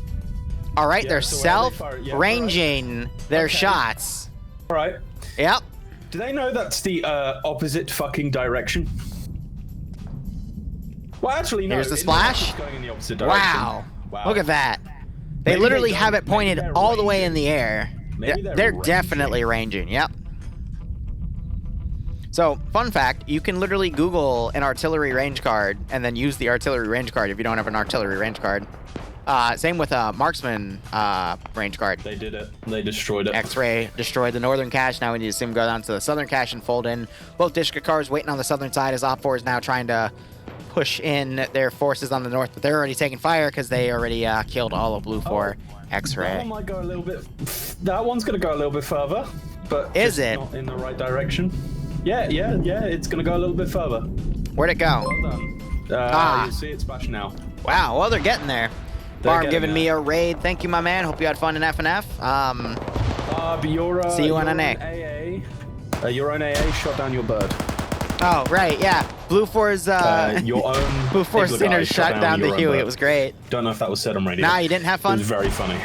[SPEAKER 1] All right, they're self-ranging their shots.
[SPEAKER 2] All right.
[SPEAKER 1] Yep.
[SPEAKER 2] Do they know that's the opposite fucking direction? Well, actually, no.
[SPEAKER 1] Here's the splash.
[SPEAKER 2] It's going in the opposite direction.
[SPEAKER 1] Wow. Look at that. They
[SPEAKER 2] Maybe
[SPEAKER 1] literally
[SPEAKER 2] they
[SPEAKER 1] have
[SPEAKER 2] don't.
[SPEAKER 1] it pointed
[SPEAKER 2] Maybe they're
[SPEAKER 1] all the way in
[SPEAKER 2] ranging.
[SPEAKER 1] the air.
[SPEAKER 2] Maybe
[SPEAKER 1] They're
[SPEAKER 2] ranging.
[SPEAKER 1] definitely ranging. Yep. So, fun fact, you can literally Google an artillery range card and then use the artillery range card if you don't have an artillery range card. Same with a marksman range card.
[SPEAKER 2] They did it. They destroyed it.
[SPEAKER 1] X-Ray destroyed the northern cache. Now we need to see him go down to the southern cache and fold in. Both Dishka cars waiting on the southern side as Op4 is now trying to push in their forces on the north, but they're already taking fire because they already killed all of Blue 4 X-Ray.
[SPEAKER 2] That one might go a little bit. That one's going to go a little bit further, but
[SPEAKER 1] Is
[SPEAKER 2] just
[SPEAKER 1] it?
[SPEAKER 2] not in the right direction. Yeah. It's going to go a little bit further.
[SPEAKER 1] Where'd it go?
[SPEAKER 2] Well done. You see it splash now.
[SPEAKER 1] Wow, well, they're getting there. Barb
[SPEAKER 2] getting
[SPEAKER 1] giving me a raid. Thank you, my man. Hope you had fun in FNF.
[SPEAKER 2] But you're,
[SPEAKER 1] See you on
[SPEAKER 2] you're
[SPEAKER 1] AA.
[SPEAKER 2] Your own AA shot down your bird.
[SPEAKER 1] Oh, right, yeah. Blue 4's,
[SPEAKER 2] Your own.
[SPEAKER 1] Blue 4's
[SPEAKER 2] Hitler
[SPEAKER 1] Sinner
[SPEAKER 2] guy
[SPEAKER 1] shot down
[SPEAKER 2] your
[SPEAKER 1] the
[SPEAKER 2] own
[SPEAKER 1] Huey.
[SPEAKER 2] bird.
[SPEAKER 1] It was great.
[SPEAKER 2] Don't know if that was said on radio.
[SPEAKER 1] Nah, you didn't have
[SPEAKER 2] It
[SPEAKER 1] fun?
[SPEAKER 2] was very funny.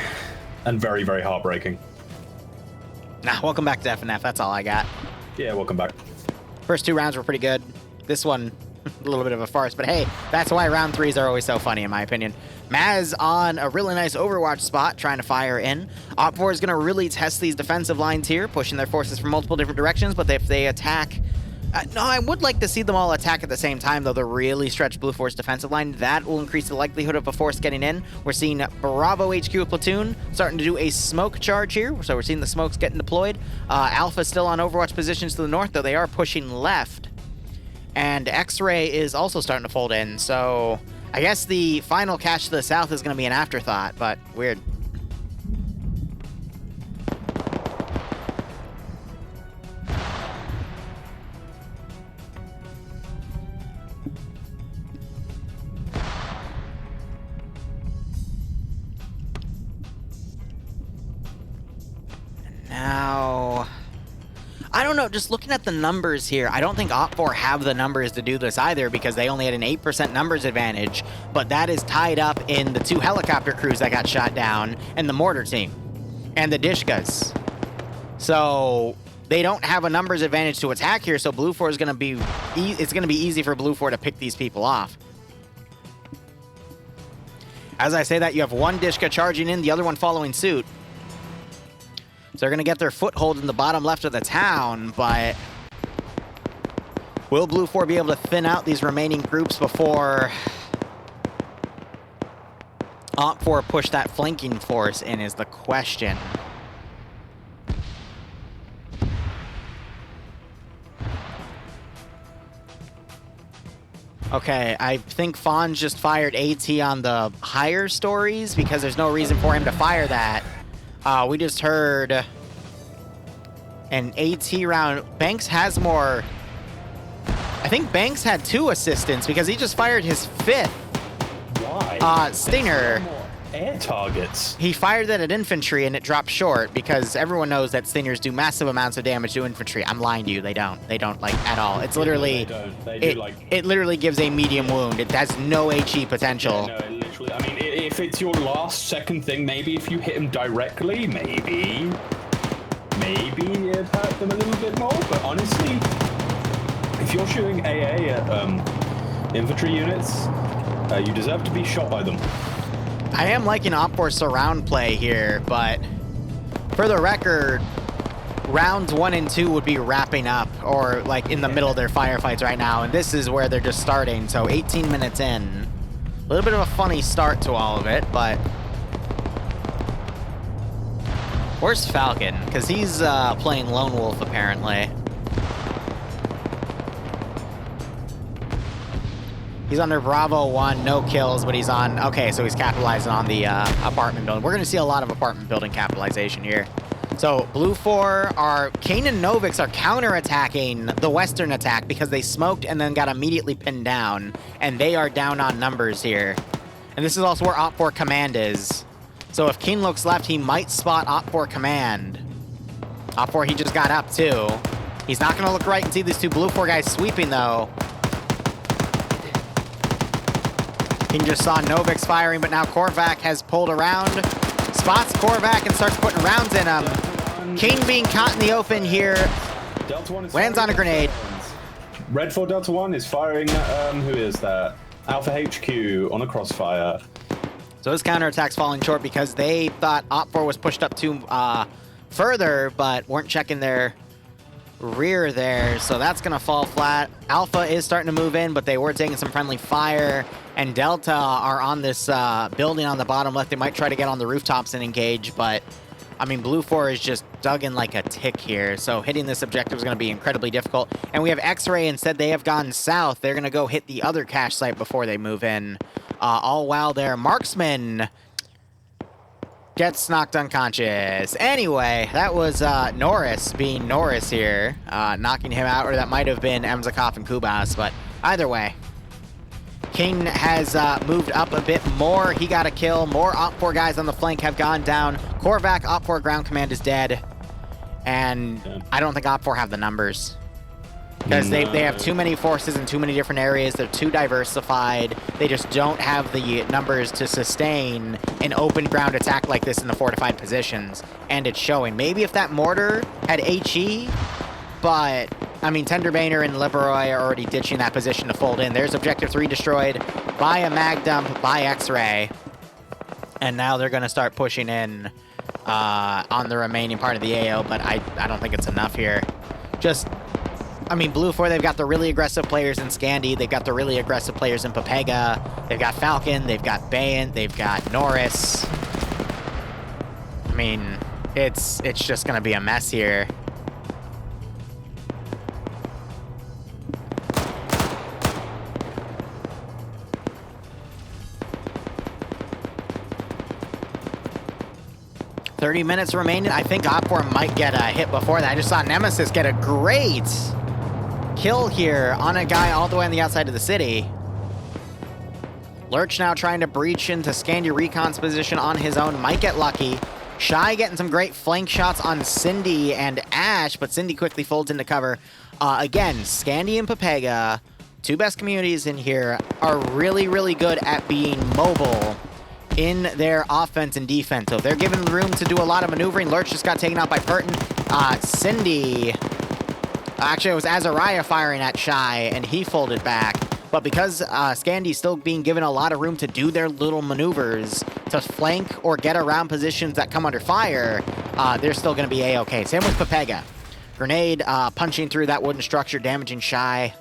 [SPEAKER 2] And very, very heartbreaking.
[SPEAKER 1] Nah, welcome back to FNF. That's all I got.
[SPEAKER 2] Yeah, welcome back.
[SPEAKER 1] First 2 rounds were pretty good. This one, a little bit of a farce. But hey, that's why round 3s are always so funny, in my opinion. Maz on a really nice Overwatch spot, trying to fire in. Op4 is going to really test these defensive lines here, pushing their forces from multiple different directions. But if they attack... no, I would like to see them all attack at the same time, though. The really stretched Blue 4's defensive line. That will increase the likelihood of a force getting in. We're seeing Bravo HQ with Platoon starting to do a smoke charge here. So we're seeing the smokes getting deployed. Alpha still on Overwatch positions to the north, though they are pushing left. And X-Ray is also starting to fold in. So I guess the final cache to the south is going to be an afterthought, but weird. Now, I don't know, just looking at the numbers here, I don't think Op4 have the numbers to do this either because they only had an 8% numbers advantage, but that is tied up in the 2 helicopter crews that got shot down and the mortar team and the Dishkas. So they don't have a numbers advantage to attack here, so Blue 4 is going to be, it's going to be easy for Blue 4 to pick these people off. As I say that, you have one Dishka charging in, the other one following suit. So they're going to get their foothold in the bottom left of the town, but will Blue 4 be able to thin out these remaining groups before Op4 push that flanking force in is the question. Okay, I think Fawn's just fired AT on the higher stories because there's no reason for him to fire that. We just heard an AT round. Banks has more. I think Banks had 2 assistants because he just fired his 5th.
[SPEAKER 2] Why?
[SPEAKER 1] Stinger.
[SPEAKER 2] Air targets.
[SPEAKER 1] He fired that at infantry and it dropped short because everyone knows that Stingers do massive amounts of damage to infantry. I'm lying to you, they don't. They don't, like, at all. It's literally... It literally gives a medium wound. It has no HE potential.
[SPEAKER 2] Yeah, no, it literally... I mean, if it's your last second thing, maybe if you hit him directly, maybe it hurt them a little bit more. But honestly, if you're shooting AA at infantry units, you deserve to be shot by them.
[SPEAKER 1] I am liking Op4's surround play here, but for the record, rounds 1 and 2 would be wrapping up, or like in the middle of their firefights right now, and this is where they're just starting, so 18 minutes in. A little bit of a funny start to all of it, but... Where's Falcon? Because he's playing Lone Wolf, apparently. He's under Bravo 1, no kills, but he's on... Okay, so he's capitalizing on the apartment building. We're going to see a lot of apartment building capitalization here. So, Blue 4 are... Kane and Novix are counter-attacking the Western attack because they smoked and then got immediately pinned down. And they are down on numbers here. And this is also where Op 4 Command is. So if King looks left, he might spot Op 4 Command. Op 4, he just got up, too. He's not going to look right and see these 2 Blue 4 guys sweeping, though. King just saw Novix firing, but now Korvac has pulled around, spots Korvac and starts putting rounds in him. King being caught in the open here, lands on a grenade.
[SPEAKER 2] Red 4 Delta 1 is firing at, who is that? Alpha HQ on a crossfire.
[SPEAKER 1] So his counterattack's falling short because they thought Op 4 was pushed up too further, but weren't checking their rear there, so that's gonna fall flat. Alpha is starting to move in, but they were taking some friendly fire, and Delta are on this building on the bottom left. They might try to get on the rooftops and engage, but I mean, Blue 4 is just dug in like a tick here, so hitting this objective is going to be incredibly difficult. And we have X-Ray. Instead, they have gone south. They're going to go hit the other cache site before they move in. All while their marksman gets knocked unconscious. Anyway, that was Norris being Norris here, knocking him out, or that might have been Emzakov and Kubas, but either way. King has moved up a bit more. He got a kill. More Op 4 guys on the flank have gone down. Korvac, Op 4 ground command is dead. And I don't think Op 4 have the numbers. Because they have too many forces in too many different areas. They're too diversified. They just don't have the numbers to sustain an open ground attack like this in the fortified positions. And it's showing. Maybe if that mortar had HE, but... I mean, Tenderbaner and Liberoy are already ditching that position to fold in. There's Objective 3 destroyed by a mag dump by X-Ray. And now they're going to start pushing in on the remaining part of the AO, but I don't think it's enough here. Just, I mean, Blue 4, they've got the really aggressive players in Scandi. They've got the really aggressive players in Papega. They've got Falcon. They've got Bayant. They've got Norris. I mean, it's just going to be a mess here. .30 minutes remaining. I think Op 4 might get a hit before that. I just saw Nemesis get a great kill here on a guy all the way on the outside of the city. Lurch now trying to breach into Scandi Recon's position on his own. Might get lucky. Shy getting some great flank shots on Cindy and Ash, but Cindy quickly folds into cover. Again, Scandi and Papega, 2 best communities in here, are really, really good at being mobile in their offense and defense. So if they're given room to do a lot of maneuvering, Lurch just got taken out by Purton. Cindy, actually it was Azariah firing at Shy, and he folded back. But because Scandi's still being given a lot of room to do their little maneuvers, to flank or get around positions that come under fire, they're still going to be A-okay. Same with Papega. Grenade punching through that wooden structure, damaging Shy.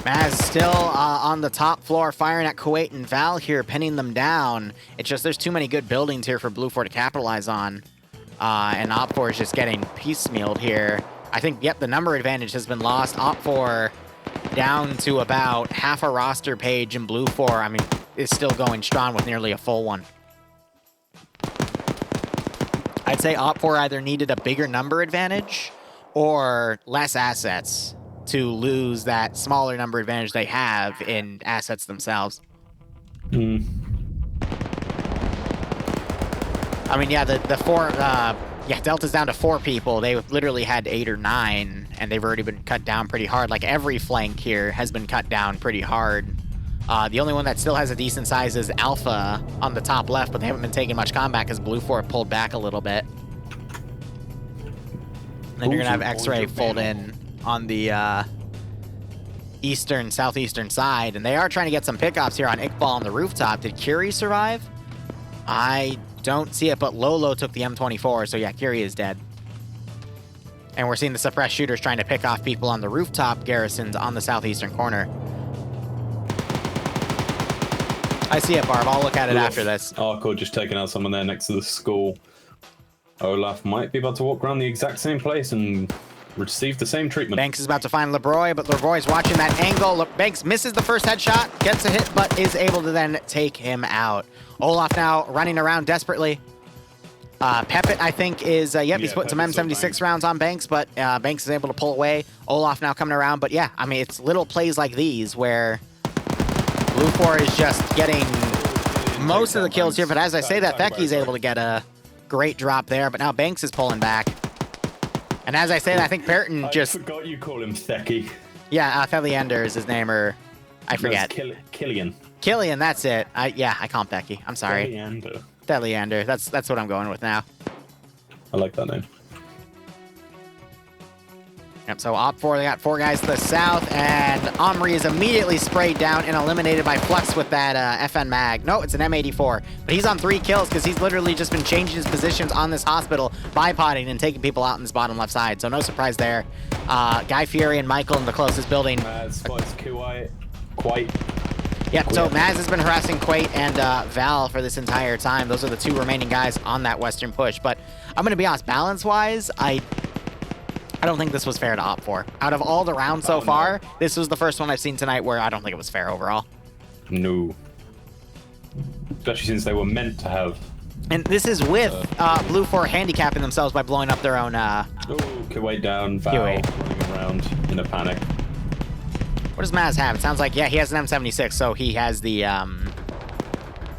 [SPEAKER 1] Maz still on the top floor, firing at Kuwait and Val here, pinning them down. It's just there's too many good buildings here for Blue 4 to capitalize on. And Op4 is just getting piecemealed here. I think, yep, the number advantage has been lost. Op4 down to about half a roster page, and Blue 4, I mean, is still going strong with nearly a full one. I'd say Op4 either needed a bigger number advantage or less assets to lose that smaller number advantage they have in assets themselves. I mean, yeah, the four, yeah, Delta's down to 4 people. They literally had 8 or 9, and they've already been cut down pretty hard. Like, every flank here has been cut down pretty hard. The only one that still has a decent size is Alpha on the top left, but they haven't been taking much combat because Blue 4 pulled back a little bit. And then you're going to have X-Ray fold in on the southeastern side, and they are trying to get some pickoffs here on Iqbal on the rooftop. Did Curie survive? I don't see it, but Lolo took the M24, so yeah, Curie is dead. And we're seeing the suppressed shooters trying to pick off people on the rooftop garrisons on the southeastern corner. I see it, Barb. I'll look at it after this.
[SPEAKER 6] Arco just taking out someone there next to the school. Olaf might be about to walk around the exact same place and receive the same treatment.
[SPEAKER 1] Banks is about to find Lebroy, but Lebroy's watching that angle. Banks misses the first headshot, gets a hit, but is able to then take him out. Olaf now running around desperately. Pepit, I think, is, yep, he's putting some M76 rounds on Banks, but Banks is able to pull away. Olaf now coming around, but yeah, I mean, it's little plays like these where Blue 4 is just getting most of the kills here, but as I say that, Thecky's able to get a great drop there, but now Banks is pulling back. And as I say that, I think Perton just...
[SPEAKER 6] I forgot you call him Thecky.
[SPEAKER 1] Yeah, Theliander is his name, or I forget.
[SPEAKER 6] Killian.
[SPEAKER 1] Killian, that's it. Yeah, I call him Thecky. I'm sorry. Theliander. That's what I'm going with now.
[SPEAKER 6] I like that name.
[SPEAKER 1] Yep, so Op4, they got 4 guys to the south, and Omri is immediately sprayed down and eliminated by Flux with that FN mag. No, it's an M84. But he's on 3 kills because he's literally just been changing his positions on this hospital, bipoding and taking people out in this bottom left side. So no surprise there. Guy Fieri and Michael in the closest building.
[SPEAKER 6] Quite.
[SPEAKER 1] Yep, so Maz has been harassing Quate and Val for this entire time. Those are the 2 remaining guys on that western push. But I'm going to be honest, balance-wise, I don't think this was fair to Op4. Out of all the rounds so far, this was the first one I've seen tonight where I don't think it was fair overall.
[SPEAKER 6] No. Especially since they were meant to have.
[SPEAKER 1] And this is with Blue 4 handicapping themselves by blowing up their own...
[SPEAKER 6] Kuwait down, Val running around in a panic.
[SPEAKER 1] What does Maz have? It sounds like, yeah, he has an M76, so he has the...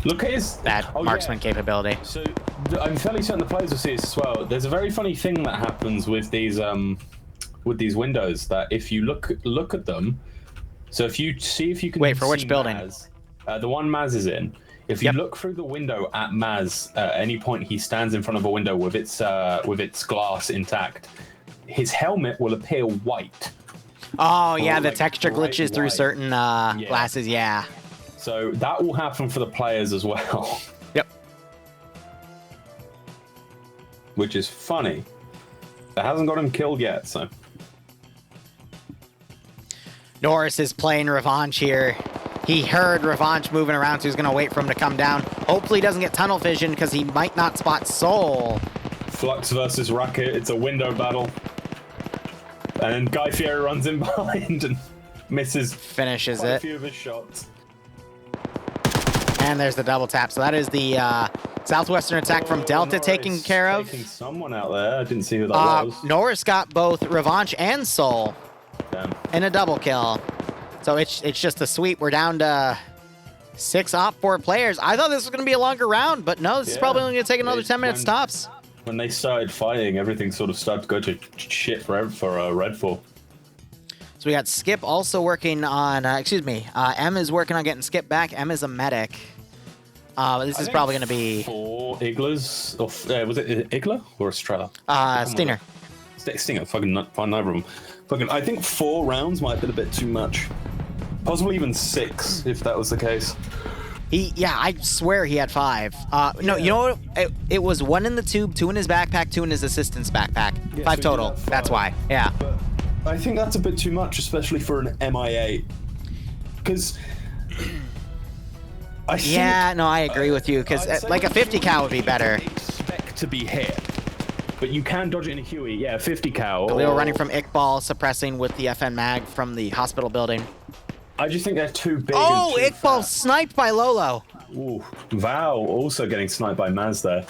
[SPEAKER 6] Look at his...
[SPEAKER 1] that marksman capability.
[SPEAKER 6] So, I'm fairly certain the players will see this as well. There's a very funny thing that happens with these windows, that if you look at them, so if you see if you can...
[SPEAKER 1] Wait, for which building?
[SPEAKER 6] Maz, the one Maz is in. If you look through the window at Maz, at any point he stands in front of a window with its glass intact, his helmet will appear white.
[SPEAKER 1] Oh, yeah, the texture glitches through certain glasses, yeah.
[SPEAKER 6] So that will happen for the players as well.
[SPEAKER 1] Yep.
[SPEAKER 6] Which is funny. That hasn't got him killed yet, so.
[SPEAKER 1] Norris is playing Revanche here. He heard Revanche moving around, so he's going to wait for him to come down. Hopefully he doesn't get tunnel vision, because he might not spot Soul.
[SPEAKER 6] Flux versus Rocket, it's a window battle. And then Guy Fieri runs in behind and misses.
[SPEAKER 1] Finishes
[SPEAKER 6] quite
[SPEAKER 1] it.
[SPEAKER 6] A few of his shots.
[SPEAKER 1] And there's the double tap. So that is the southwestern attack from Delta taken care of.
[SPEAKER 6] Taking someone out there. I didn't see who that was.
[SPEAKER 1] Norris got both Revanche and Soul.
[SPEAKER 6] Damn.
[SPEAKER 1] In a double kill. So it's just a sweep. We're down to 6 Op4 players. I thought this was going to be a longer round, but no, this is probably only going to take another 10 minutes tops.
[SPEAKER 6] When they started fighting, everything sort of started to go to shit for Redfall.
[SPEAKER 1] So we got Skip also working on, M is working on getting Skip back. M is a medic. This is probably going to be
[SPEAKER 6] 4 Iglas. Or, was it Igla or Estrella?
[SPEAKER 1] Stinger.
[SPEAKER 6] Stinger. Fucking neither of them. Fucking. I think 4 rounds might have been a bit too much. Possibly even 6 if that was the case.
[SPEAKER 1] I swear he had 5. No, you know what? It was 1 in the tube, 2 in his backpack, 2 in his assistant's backpack.
[SPEAKER 6] Yeah,
[SPEAKER 1] 5 total. That's why. Yeah.
[SPEAKER 6] But I think that's a bit too much, especially for an MI8. Because
[SPEAKER 1] I agree with you. Because like a 50 cal would be better.
[SPEAKER 2] Expect to be hit.
[SPEAKER 6] but you can dodge it in a Huey. Yeah, 50 cal.
[SPEAKER 1] Galil running from Iqbal, suppressing with the FN mag from the hospital building.
[SPEAKER 6] I just think they're too big.
[SPEAKER 1] Oh,
[SPEAKER 6] and too
[SPEAKER 1] Iqbal
[SPEAKER 6] fast.
[SPEAKER 1] sniped by Lolo.
[SPEAKER 6] Ooh, Val also getting sniped by Maz there.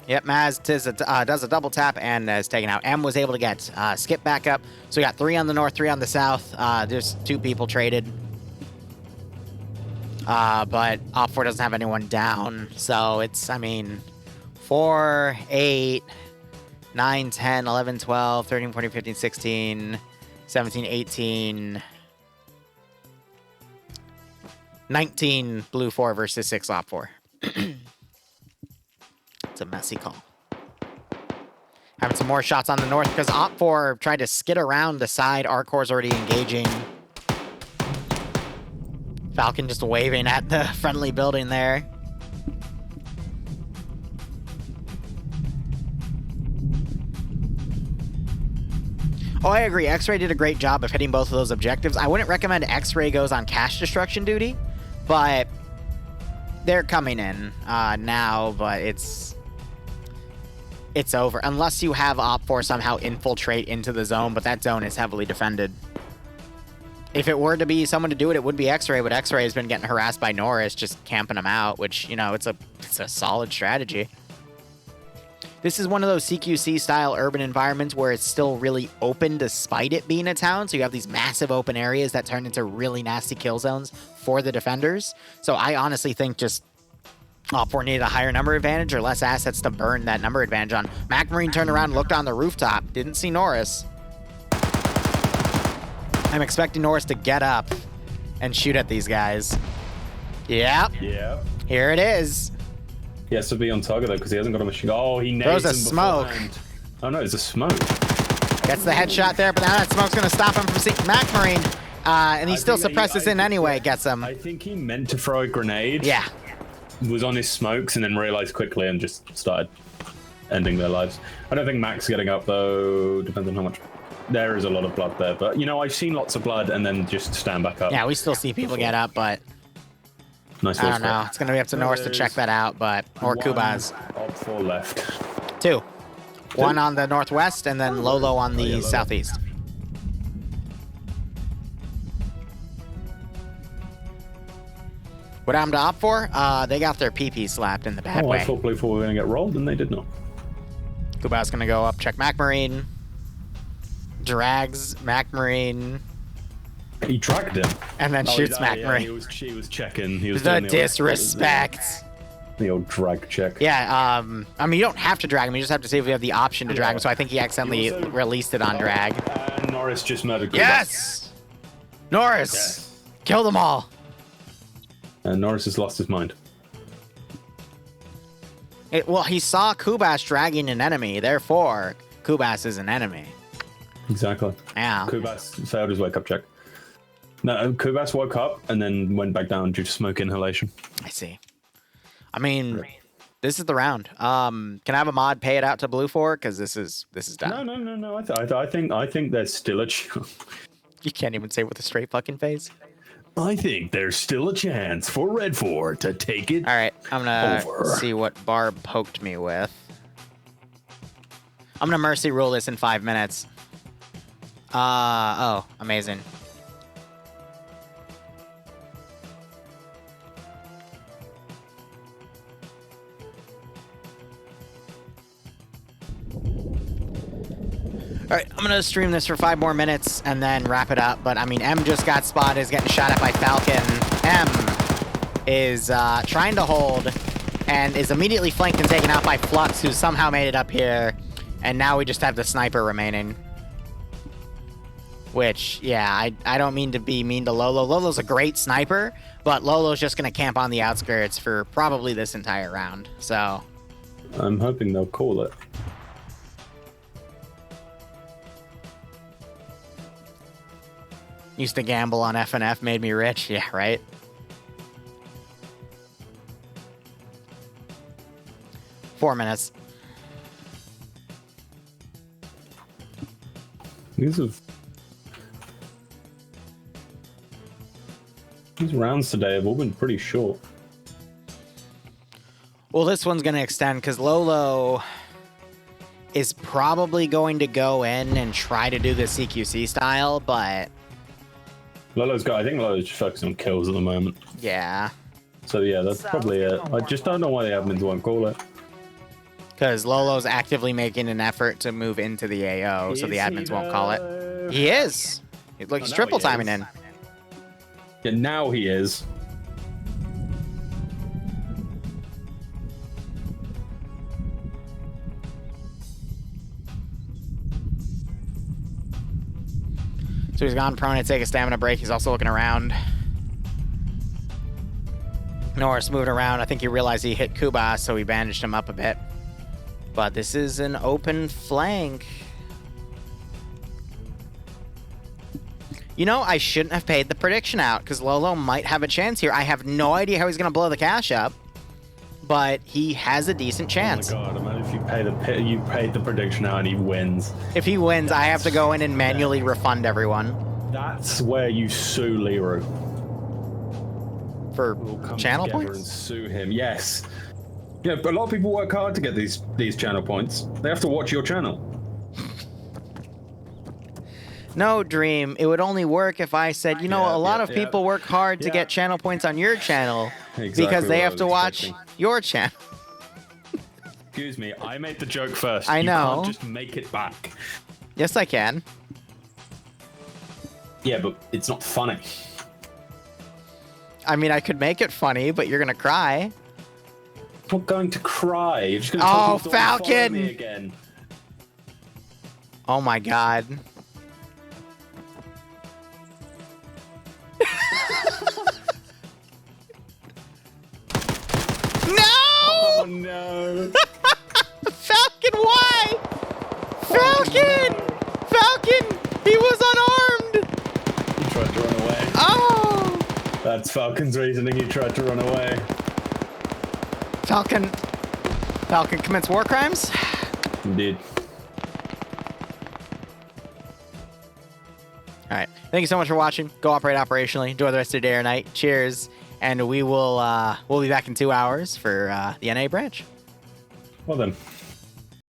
[SPEAKER 1] Yep, Maz does a double tap and is taken out. M was able to get Skip back up. So we got 3 on the north, 3 on the south. There's 2 people traded. But Op4 doesn't have anyone down. So it's, I mean, 4, 8, 9, 10, 11, 12, 13, 14, 15, 16, 17, 18, 19 blue 4 versus 6 Op4. It's a messy call. Having some more shots on the north because Op4 tried to skid around the side. Arcor's already engaging. Falcon just waving at the friendly building there. Oh, I agree. X-Ray did a great job of hitting both of those objectives. I wouldn't recommend X-Ray goes on cache destruction duty, but they're coming in now, but it's over. Unless you have Op4 somehow infiltrate into the zone, but that zone is heavily defended. If it were to be someone to do it, it would be X-Ray, but X-Ray has been getting harassed by Norris, just camping him out, which, you know, it's a solid strategy. This is one of those CQC-style urban environments where it's still really open despite it being a town, so you have these massive open areas that turn into really nasty kill zones for the defenders. So I honestly think just Op4 needed a higher number advantage or less assets to burn that number advantage on. Mac Marine turned around and looked on the rooftop. Didn't see Norris. I'm expecting Norris to get up and shoot at these guys. Yep.
[SPEAKER 6] Yeah.
[SPEAKER 1] Here it is.
[SPEAKER 6] He has to be on target though because he hasn't got a machine gun. Oh, he nails
[SPEAKER 1] Throws a
[SPEAKER 6] him
[SPEAKER 1] smoke.
[SPEAKER 6] beforehand. Oh no, it's a smoke.
[SPEAKER 1] Gets the headshot there, but now that smoke's going to stop him from seeing Mac Marine. And he still suppresses in anyway, gets him.
[SPEAKER 6] I think he meant to throw a grenade.
[SPEAKER 1] Yeah.
[SPEAKER 6] Was on his smokes and then realized quickly and just started ending their lives. I don't think Mac's getting up though. Depends on how much. There is a lot of blood there, but you know, I've seen lots of blood and then just stand back up.
[SPEAKER 1] Yeah, we still see people get up, but
[SPEAKER 6] nice.
[SPEAKER 1] I don't know. It's going to be up to Norris to check that out, but or Kubaz.
[SPEAKER 6] Op4 left.
[SPEAKER 1] 2. 1 on the northwest and then Lolo on the southeast. What happened to Op4? They got their PP slapped in the bad way.
[SPEAKER 6] I thought Blue 4 were going to get rolled and they did not.
[SPEAKER 1] Kubaz going to go up, check Mac Marine. Drags Mac Marine.
[SPEAKER 6] He dragged him.
[SPEAKER 1] And then shoots Mac Marine.
[SPEAKER 6] He was checking. He was
[SPEAKER 1] The
[SPEAKER 6] doing
[SPEAKER 1] disrespect.
[SPEAKER 6] The old drag check.
[SPEAKER 1] Yeah, I mean, you don't have to drag him. You just have to see if we have the option to drag him. So I think he accidentally released it on drag.
[SPEAKER 6] And Norris just murdered Kubas.
[SPEAKER 1] Yes! Norris!
[SPEAKER 6] Yes.
[SPEAKER 1] Kill them all.
[SPEAKER 6] And Norris has lost his mind.
[SPEAKER 1] Well, he saw Kubas dragging an enemy. Therefore, Kubas is an enemy.
[SPEAKER 6] Exactly.
[SPEAKER 1] Yeah.
[SPEAKER 6] Kubas failed his wake-up check. No, Kubas woke up and then went back down due to smoke inhalation.
[SPEAKER 1] I see. I mean, this is the round. Can I have a mod pay it out to Blue 4? Because this is done.
[SPEAKER 6] No. I think there's still a chance.
[SPEAKER 1] You can't even say it with a straight fucking face.
[SPEAKER 3] I think there's still a chance for Red 4 to take it.
[SPEAKER 1] All right, I'm gonna
[SPEAKER 3] Over.
[SPEAKER 1] see what Barb poked me with. I'm gonna mercy rule this in 5 minutes. Oh, amazing. All right, I'm gonna stream this for 5 more minutes and then wrap it up. But I mean, M just got spotted, is getting shot at by Falcon. M is trying to hold and is immediately flanked and taken out by Flux, who somehow made it up here. And now we just have the sniper remaining. Which, yeah, I don't mean to be mean to Lolo. Lolo's a great sniper, but Lolo's just gonna camp on the outskirts for probably this entire round. So
[SPEAKER 6] I'm hoping they'll call it.
[SPEAKER 1] used to gamble on FNF, made me rich. Yeah, right? Four minutes.
[SPEAKER 6] These rounds today have all been pretty short.
[SPEAKER 1] Well, this one's going to extend because Lolo is probably going to go in and try to do the CQC style, but...
[SPEAKER 6] Lolo's got, I think Lolo's just focusing on kills at the moment.
[SPEAKER 1] Yeah.
[SPEAKER 6] So yeah, that's probably it. I just don't know why the admins won't call it.
[SPEAKER 1] Because Lolo's actively making an effort to move into the AO, so the admins won't call it. He is. Look, he's triple timing in.
[SPEAKER 6] Yeah, now he is.
[SPEAKER 1] So he's gone prone to take a stamina break. He's also looking around. Norris moving around. I think he realized he hit Kuba, so he bandaged him up a bit. But this is an open flank. You know, I shouldn't have paid the prediction out, because Lolo might have a chance here. I have no idea how he's going to blow the cash up, but he has a decent chance.
[SPEAKER 6] Oh my god, imagine if you paid the prediction out and he wins.
[SPEAKER 1] If he wins, I have to go in and manually refund everyone.
[SPEAKER 6] That's where you sue Liru.
[SPEAKER 1] For
[SPEAKER 6] We'll come
[SPEAKER 1] channel
[SPEAKER 6] together
[SPEAKER 1] points?
[SPEAKER 6] and sue him, yes. Yeah, but a lot of people work hard to get these channel points. They have to watch your channel.
[SPEAKER 1] No, Dream. It would only work if I said, you know, a lot of people work hard to get channel points on your channel because they have to watch your channel.
[SPEAKER 6] Excuse me, I made the joke first.
[SPEAKER 1] I know.
[SPEAKER 6] You can't just make it back.
[SPEAKER 1] Yes, I can.
[SPEAKER 6] Yeah, but it's not funny.
[SPEAKER 1] I mean, I could make it funny, but you're going to cry.
[SPEAKER 6] I'm not going to cry. You're just going to
[SPEAKER 1] Oh,
[SPEAKER 6] tell people to follow
[SPEAKER 1] Falcon!
[SPEAKER 6] me again.
[SPEAKER 1] Oh, my God.
[SPEAKER 6] Oh no!
[SPEAKER 1] Falcon, why? Falcon! Falcon! He was unarmed!
[SPEAKER 6] He tried to run away.
[SPEAKER 1] Oh!
[SPEAKER 6] That's Falcon's reasoning. He tried to run away.
[SPEAKER 1] Falcon commits war crimes?
[SPEAKER 6] Indeed.
[SPEAKER 1] All right. Thank you so much for watching. Go operate operationally. Enjoy the rest of your day or night. Cheers. And we'll be back in 2 hours for the NA branch.
[SPEAKER 6] Well then.